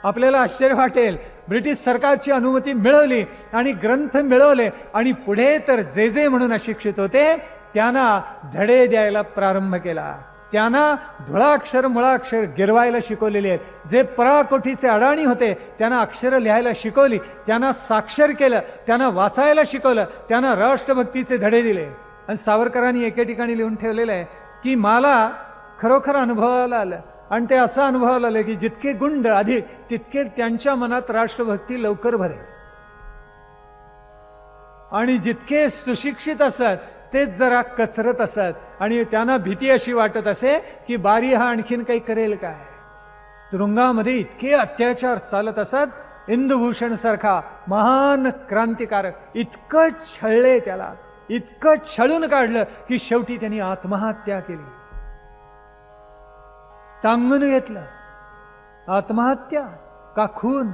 आपल्याला आश्चर्य वाटेल, ब्रिटिश सरकारची अनुमती मिळवली आणि ग्रंथ मिळवले. आणि पुढे तर जे जे म्हणून अशिक्षित होते त्यांना धडे द्यायला प्रारंभ केला. त्यांना धुळाक्षर मुळाक्षर गिरवायला शिकवलेले आहेत. जे पराकोठीचे अडाणी होते त्यांना अक्षरं लिहायला शिकवली, त्यांना साक्षर केलं, त्यांना वाचायला शिकवलं, त्यांना राष्ट्रभक्तीचे धडे दिले. आणि सावरकरांनी एके ठिकाणी लिहून ठेवलेलं आहे की मला खरोखर अनुभवाला आलं, आणि ते असं अनुभवाला आलं की जितके गुंड अधिक तितके त्यांच्या मनात राष्ट्रभक्ती लवकर भरेल. आणि जितके सुशिक्षित असत तेच जरा कचरत असत. आणि त्यांना भीती अशी वाटत असे की बारी हा आणखीन काही करेल काय. तुरुंगामध्ये इतके अत्याचार चालत असत. इंदुभूषण सारखा महान क्रांतिकारक इतकं छळले, त्याला इतकं छळून काढलं की शेवटी त्यांनी आत्महत्या केली. टांगून घेतलं. आत्महत्या का खून?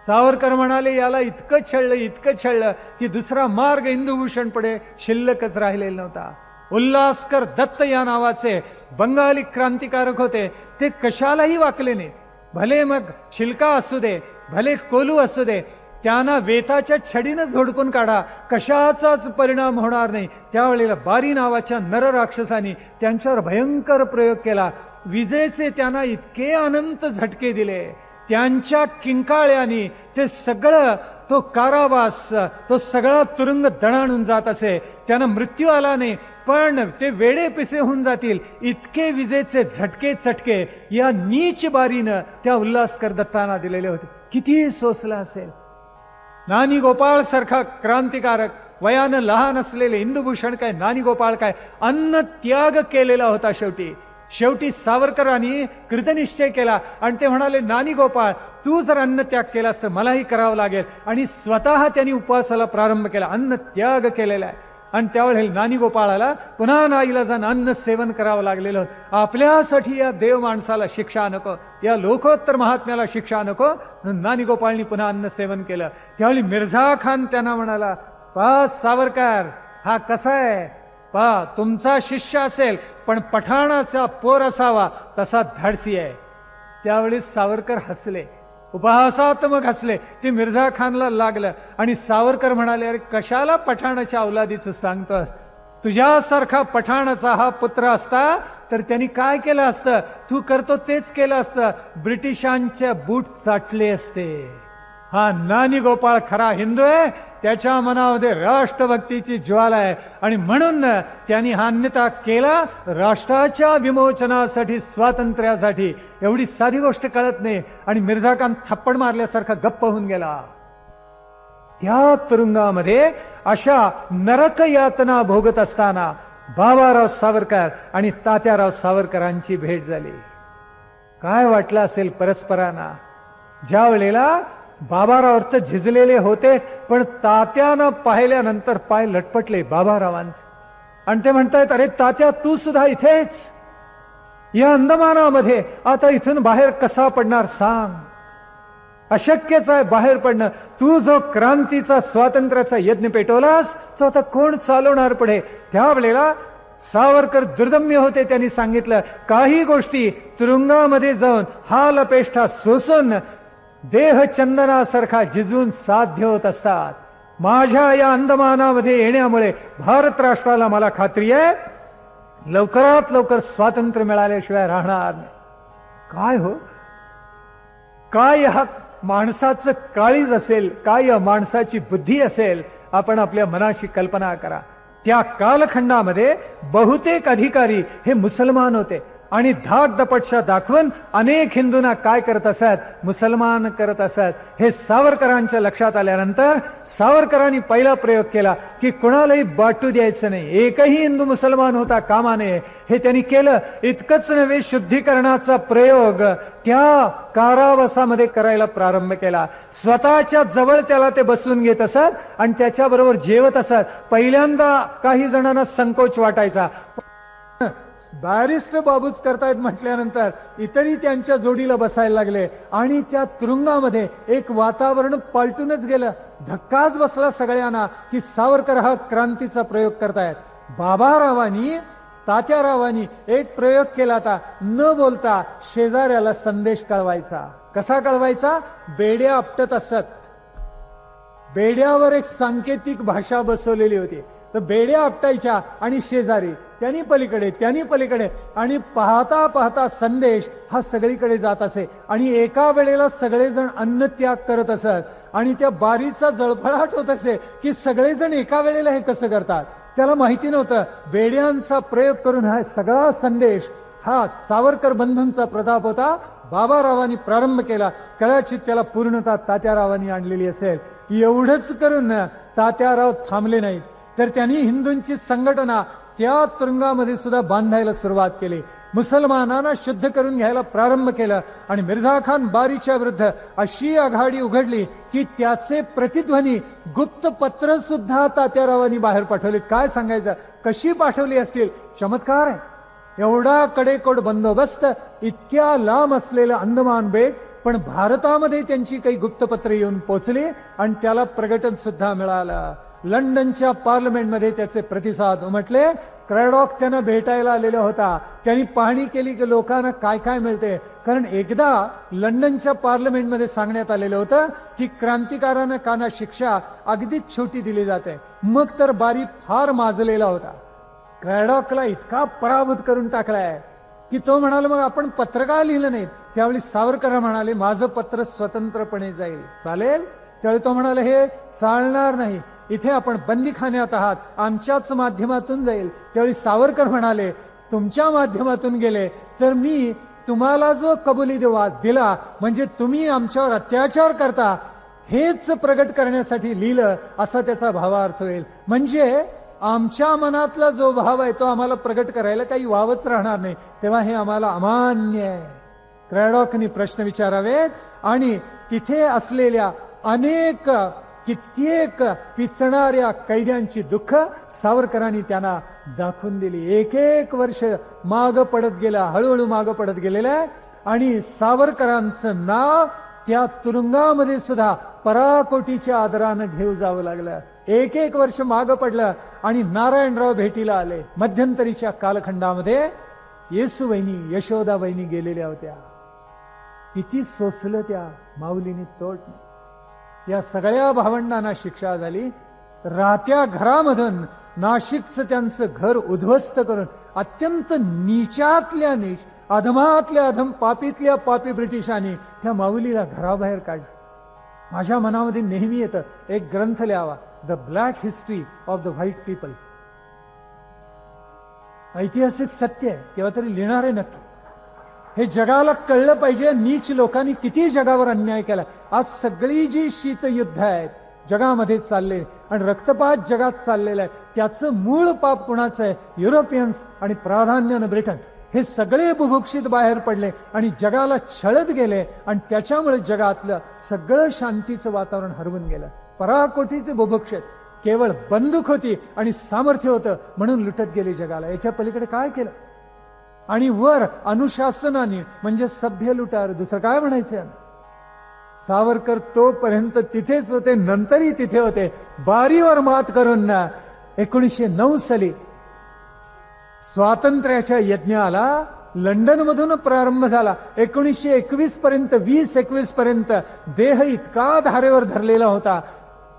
सावरकर म्हणाले याला इतकं छळलं की दुसरा मार्ग इंदुभूषण पुढे शिल्लकच राहिलेला नव्हता. उल्हासकर दत्त या नावाचे बंगाली क्रांतिकारक होते. ते कशालाही वाकले नाही. भले मग शिल्का असू दे, भले कोलू असू दे, त्यांना वेताच्या छडीनं झोडपून काढा, कशाचाच परिणाम होणार नाही. त्यावेळेला बारी नावाच्या नरराक्षसाने त्यांच्यावर भयंकर प्रयोग केला. विजेचे त्यांना इतके अनंत झटके दिले. त्यांच्या किंकाळ्याने ते सगळं, तो कारावास, तो सगळा तुरुंग दणाणून जात असे. त्यांना मृत्यू आला नाही, पण ते वेडे पिसे होऊन जातील इतके विजेचे झटके चटके या नीच बारीनं त्या उल्हासकर दत्तांना दिलेले होते. किती सोसला असेल. नानी गोपाळ सारखा क्रांतिकारक, वयानं लहान असलेले इंदुभूषण काय, नानी गोपाळ काय, अन्न त्याग केलेला होता. शेवटी सावरकरांनी कृतनिश्चय केला आणि ते म्हणाले नानी गोपाळ तू जर अन्न त्याग केलास तर मलाही करावं लागेल. आणि स्वतः त्यांनी उपवासाला प्रारंभ केला. अन्न त्याग केलेला आहे. आणि त्यावेळेला नानी गोपाळाला पुन्हा नाईलाजानं अन्न सेवन करावं लागलेलं होतं. आपल्यासाठी या देव माणसाला शिक्षा नको, या लोकोत्तर महात्म्याला शिक्षा नको, म्हणून नानी गोपाळनी पुन्हा अन्न सेवन केलं. त्यावेळी मिर्झा खान त्यांना म्हणाला, पा सावरकर हा कसा आहे, पा तुमचा शिष्य असेल पण पठाणाचा पोर असावा तसा धाडसी आहे. त्यावेळी सावरकर हसले, उपहासात्मक हसले. ते मिर्झा खानला लागलं आणि सावरकर म्हणाले, अरे कशाला पठाणाच्या अवलादीचं सांगतोस? तुझ्यासारखा पठाणाचा हा पुत्र असता तर त्यांनी काय केलं असतं? तू करतो तेच केलं असतं, ब्रिटिशांच्या बूट चाटले असते. हा नानी गोपाळ खरा हिंदू आहे, त्याच्या मनामध्ये राष्ट्रभक्तीची ज्वाला आहे आणि म्हणून त्यांनी हा अन्यता केला राष्ट्राच्या विमोचनासाठी, स्वातंत्र्यासाठी. एवढी साधी गोष्ट कळत नाही आणि मिर्झा खान थप्पड मारल्यासारखा गप्प होऊन गेला. त्या तुरुंगामध्ये अशा नरक यातना भोगत असताना बाबाराव सावरकर आणि तात्याराव सावरकरांची भेट झाली. काय वाटलं असेल परस्परांना? ज्या वेळेला बाबाराव तर झिजलेले होते, पण तात्यानं पाहिल्यानंतर पाय लटपटले बाबारावांचे. आणि ते म्हणतायत, अरे तात्या तू सुद्धा इथेच या अंदमानामध्ये, आता इथून बाहेर कसा पडणार सांग? अशक्यच आहे बाहेर पडणं. तू जो क्रांतीचा स्वातंत्र्याचा यज्ञ पेटवलास तो आता कोण चालवणार पुढे? त्यावेळेला सावरकर दुर्दम्य होते. त्यांनी सांगितलं, काही गोष्टी तुरुंगामध्ये जाऊन हाल अपेष्टा सोसून देह चंदनासारखा झिजून साध्य होत असतात. माझ्या या अंदमानामध्ये येण्यामुळे भारत राष्ट्राला मला खात्री आहे लवकरात लवकर स्वातंत्र्य मिळाल्याशिवाय राहणार नाही. काय हो, काय हा माणसाचं काळीज असेल, काय या माणसाची बुद्धी असेल, आपण आपल्या मनाशी कल्पना करा. त्या कालखंडामध्ये बहुतेक अधिकारी हे मुसलमान होते आणि धाक दपटशा दाखवून अनेक हिंदूंना काय करत असत, मुसलमान करत असत. हे सावरकरांच्या लक्षात आल्यानंतर सावरकरांनी पहिला प्रयोग केला की कुणालाही बाटू द्यायचं नाही, एकही हिंदू मुसलमान होता कामा नये. हे त्यांनी केलं. इतकंच नव्हे, शुद्धीकरणाचा प्रयोग त्या कारावासामध्ये करायला प्रारंभ केला. स्वतःच्या जवळ त्याला ते बसवून घेत असत आणि त्याच्याबरोबर जेवत असत. पहिल्यांदा काही जणांना संकोच वाटायचा, बॅरिस्टर बाबूच करतायत म्हटल्यानंतर इतरही त्यांच्या जोडीला बसायला लागले आणि त्या तुरुंगामध्ये एक वातावरण पालटूनच गेलं. धक्काच बसला सगळ्यांना की सावरकर हा क्रांतीचा प्रयोग करतायत. बाबारावांनी तात्यारावांनी एक प्रयोग केला होता. न बोलता शेजाऱ्याला संदेश कळवायचा. कसा कळवायचा? बेड्या आपटत असत. बेड्यावर एक सांकेतिक भाषा बसवलेली होती. तर बेड्या आपटायच्या आणि शेजारी त्यांनी पलीकडे आणि पाहता पाहता संदेश हा सगळीकडे जात असे. आणि एका वेळेला सगळेजण अन्न त्याग करत असत आणि त्या बारीचा जळफळाट होत असे की सगळेजण एका वेळेला हे कसं करतात. त्याला माहिती नव्हतं. बेड्यांचा प्रयोग करून हा सगळा संदेश हा सावरकर बंधूंचा प्रताप होता. बाबारावांनी प्रारंभ केला. कदाचित त्याला पूर्णता तात्यारावांनी आणलेली असेल. एवढंच करून तात्याराव थांबले नाहीत, तर त्यांनी हिंदूंची संघटना त्या तुरुंगामध्ये सुद्धा बांधायला सुरुवात केली. मुसलमानांना शुद्ध करून घ्यायला प्रारंभ केलं आणि मिर्झा खान बारीच्या विरुद्ध अशी आघाडी उघडली की त्याचे प्रतिध्वनी गुप्त पत्र सुद्धा तात्यारावांनी बाहेर पाठवले. काय सांगायचं, कशी पाठवली असतील, चमत्कार आहे. एवढा कडेकोट बंदोबस्त, इतक्या लांब असलेलं अंदमान बेट, पण भारतामध्ये त्यांची काही गुप्तपत्र येऊन पोचली आणि त्याला प्रगटन सुद्धा मिळालं. लंडनच्या पार्लमेंटमध्ये त्याचे प्रतिसाद उमटले. क्रॅडॉक त्यांना भेटायला आलेला होता. त्यांनी पाहणी केली की लोकांना काय काय मिळते. कारण एकदा लंडनच्या पार्लमेंटमध्ये सांगण्यात आलेलं होतं की क्रांतिकारांना शिक्षा अगदीच छोटी दिली जाते. मग तर बारी फार माजलेला होता. क्रॅडॉकला इतका पराभूत करून टाकलाय की तो म्हणाला मग आपण पत्र का लिहिलं नाही. त्यावेळी सावरकर म्हणाले माझं पत्र स्वतंत्रपणे जाईल. चालेल. त्यावेळी तो म्हणाला हे चालणार नाही, इथे आपण बंदीखान्यात आहात, आमच्याच माध्यमातून जाईल. त्यावेळी सावरकर म्हणाले तुमच्या माध्यमातून गेले तर मी तुम्हाला जो कबुली दिला म्हणजे तुम्ही आमच्यावर अत्याचार करता हेच प्रगट करण्यासाठी लिहिलं असा त्याचा भावार्थ होईल. म्हणजे आमच्या मनातला जो भाव आहे तो आम्हाला प्रगट करायला काही वावच राहणार नाही, तेव्हा हे आम्हाला अमान्य आहे. क्रॅडॉकनी प्रश्न विचारावेत आणि तिथे असलेल्या अनेक कित्येक पिचणाऱ्या कैद्यांची दुःख सावरकरांनी त्यांना दाखवून दिली. एक एक वर्ष माग पडत गेला, हळूहळू माग पडत गेलेलं आहे आणि सावरकरांचं नाव त्या तुरुंगामध्ये सुद्धा पराकोटीच्या आदरानं घेऊ जावं लागलं. एक एक वर्ष माग पडलं आणि नारायणराव भेटीला आले. मध्यंतरीच्या कालखंडामध्ये येसूवहिनी यशोदावहिनी गेलेल्या होत्या. किती सोसलं त्या माऊलीने तोडलं. या सगळ्या भावंडांना शिक्षा झाली. राहत्या घरामधून नाशिकचं त्यांचं घर उद्ध्वस्त करून अत्यंत नीचातल्या नीच, अधमातल्या अधम, पापीतल्या पापी ब्रिटिशांनी त्या माऊलीला घराबाहेर काढलं. माझ्या मनामध्ये नेहमी येतं एक ग्रंथ लिहावा, the black history of the white people. ऐतिहासिक सत्य आहे, केव्हा तरी लिहिणार आहे नक्की. हे जगाला कळलं पाहिजे नीच लोकांनी किती जगावर अन्याय केला. आज सगळी जी शीतयुद्ध आहेत जगामध्ये चालले आणि रक्तपात जगात चाललेला आहे त्याचं मूळ पाप कुणाचं आहे? युरोपियन्स आणि प्राधान्यानं ब्रिटन. हे सगळे बुभुक्षित बाहेर पडले आणि जगाला छळत गेले आणि त्याच्यामुळे जगातलं सगळं शांतीचं वातावरण हरवून गेलं. पराकोटीचे बुभुक्षित, केवळ बंदूक होती आणि सामर्थ्य होतं म्हणून लुटत गेले जगाला. याच्या पलीकडे काय केलं? आणि वर अनुशासनाने म्हणजे सभ्य लुटार, दुसरं काय म्हणायचं? सावरकर तोपर्यंत तिथेच होते, नंतरही तिथे होते. बारीवर मात करून 1909 साली स्वातंत्र्याच्या यज्ञाला लंडन मधून प्रारंभ झाला. 1921 पर्यंत 20-21 पर्यंत देह इतका धारेवर धरलेला होता.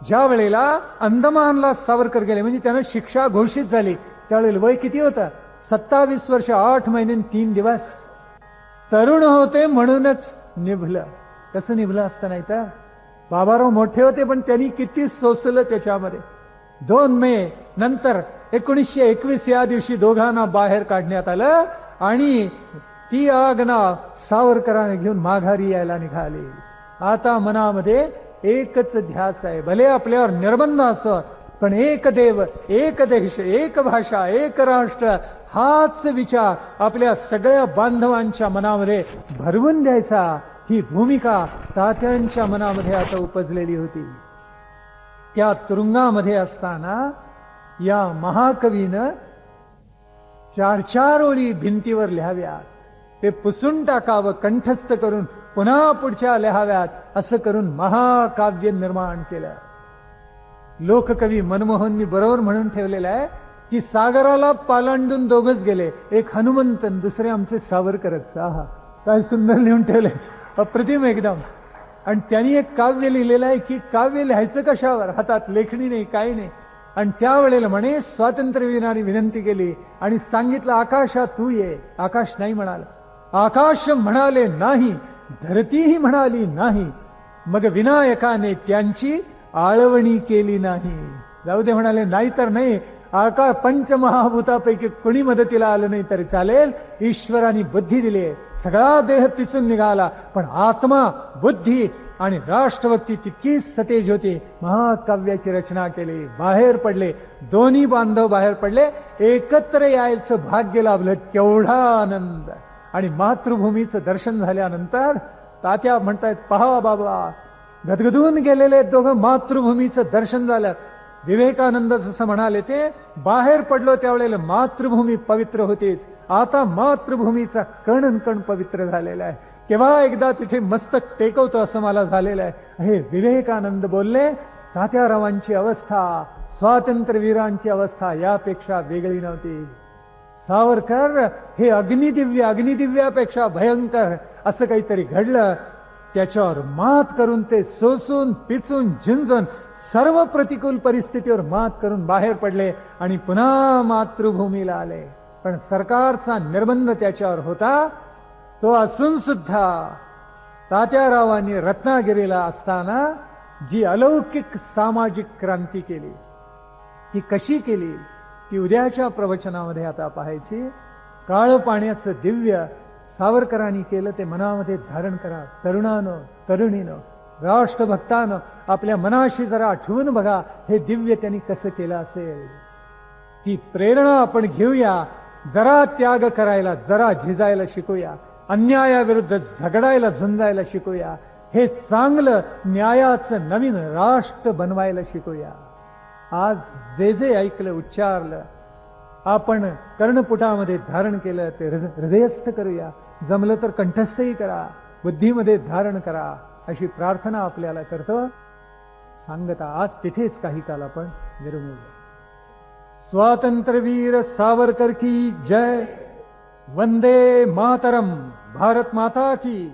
ज्या वेळेला अंदमानला सावरकर गेले म्हणजे त्यांना शिक्षा घोषित झाली त्यावेळेला वय किती होतं? 27 वर्ष 8 महिने 3 दिवस. तरुण होते म्हणूनच निभलं. कसं निभलं असतं नाही तर? बाबाराव मोठे होते पण त्यांनी किती सोसलं त्याच्यामध्ये. 2 मे नंतर 1921 या दिवशी दोघांना बाहेर काढण्यात आलं आणि ती आज्ञा सावरकरांनी घेऊन माघारी यायला निघाली. आता मनामध्ये एकच ध्यास आहे, भले आपल्यावर निर्बंध असो पण एक देव, एक देश, एक भाषा, एक राष्ट्र हाच विचार आपल्या सगळ्या बांधवांच्या मनामध्ये भरवून द्यायचा. ही भूमिका तात्यांच्या मनामध्ये आता उपजलेली होती. त्या तुरुंगामध्ये असताना या महाकवीनं चार चार ओळी भिंतीवर लिहाव्यात, ते पुसून टाकावं, कंठस्थ करून पुन्हा पुढच्या लिहाव्यात, असं करून महाकाव्य निर्माण केलं. लोककवी मनमोहननी बरोबर म्हणून ठेवलेलं आहे की सागराला पालांडून दोघच गेले, एक हनुमंत आणि दुसरे आमचे सावरकरच. आहा, काय सुंदर लिहून ठेवले, अप्रतिम एकदम. आणि त्यांनी एक काव्य लिहिलेलं आहे की काव्य लिहायचं कशावर, हातात लेखणी नाही, काही नाही. आणि त्यावेळेला म्हणे स्वातंत्र्यवीरांनी विनंती केली आणि सांगितलं, आकाशा तू ये. आकाश नाही म्हणाला. आकाश म्हणाले नाही, धरतीही म्हणाली नाही, मग विनायकाने त्यांची आळवणी केली नाही. जाऊ दे म्हणाले, नाही तर नाही, पंचमहाभूतापैकी कोणी मदतीला आलं नाही तरी चालेल, ईश्वराने बुद्धी दिली, सगळा देह पिचून निघाला, पण आत्मा, बुद्धी आणि राष्ट्रभक्ती तितकीच सतेज होती. महाकाव्याची रचना केली, बाहेर पडले, दोन्ही बांधव बाहेर पडले, एकत्र यायचं भाग्य लाभलं. केवढा आनंद. आणि मातृभूमीचं दर्शन झाल्यानंतर तात्या म्हणतायत, पहा बाबा, गदगदून गेलेले दोघं, मातृभूमीचं दर्शन झालं. विवेकानंद जसं म्हणाले, ते बाहेर पडलो त्यावेळेला मातृभूमी पवित्र होतीच, आता मातृभूमीचा कण कण पवित्र झालेला आहे. केव्हा एकदा तिथे मस्तक टेकवतो असं मला झालेलं आहे. हे विवेकानंद बोलले, तात्यारावांची अवस्था, स्वातंत्र्यवीरांची अवस्था यापेक्षा वेगळी नव्हती. सावरकर हे अग्निदिव्यापेक्षा भयंकर असं काहीतरी घडलं. त्याच्यावर मात करून, ते सोसून पिचून झिंजून सर्व प्रतिकूल परिस्थितीवर मात करून बाहेर पडले आणि पुन्हा मातृभूमीला आले. पण सरकारचा निर्बंध त्याच्यावर होता. तो असून सुद्धा तात्यारावांनी रत्नागिरीला असताना जी अलौकिक सामाजिक क्रांती केली, ती कशी केली ती उद्याच्या प्रवचनामध्ये आता पाहायची. काळ पाण्याचं दिव्य सावरकरांनी केलं, ते मनामध्ये धारण करा. तरुणानं, तरुणीनं, राष्ट्रभक्तानं आपल्या मनाशी जरा आठवून बघा, हे दिव्य त्यांनी कसं केलं असेल. ती प्रेरणा आपण घेऊया. जरा त्याग करायला, जरा झिजायला शिकूया. अन्यायाविरुद्ध झगडायला, झुंजायला शिकूया. हे चांगलं न्यायाचं नवीन राष्ट्र बनवायला शिकूया. आज जे जे ऐकलं, उच्चारलं, आपण कर्णपुटामध्ये धारण केलं, ते हृदयस्थ करूया. जमलं तर कंठस्थही करा, बुद्धीमध्ये धारण करा, अशी प्रार्थना आपल्याला करतो. सांगता आज तिथेच काही काल आपण विरमूया. स्वातंत्र्यवीर सावरकर की जय. वंदे मातरम. भारत माता की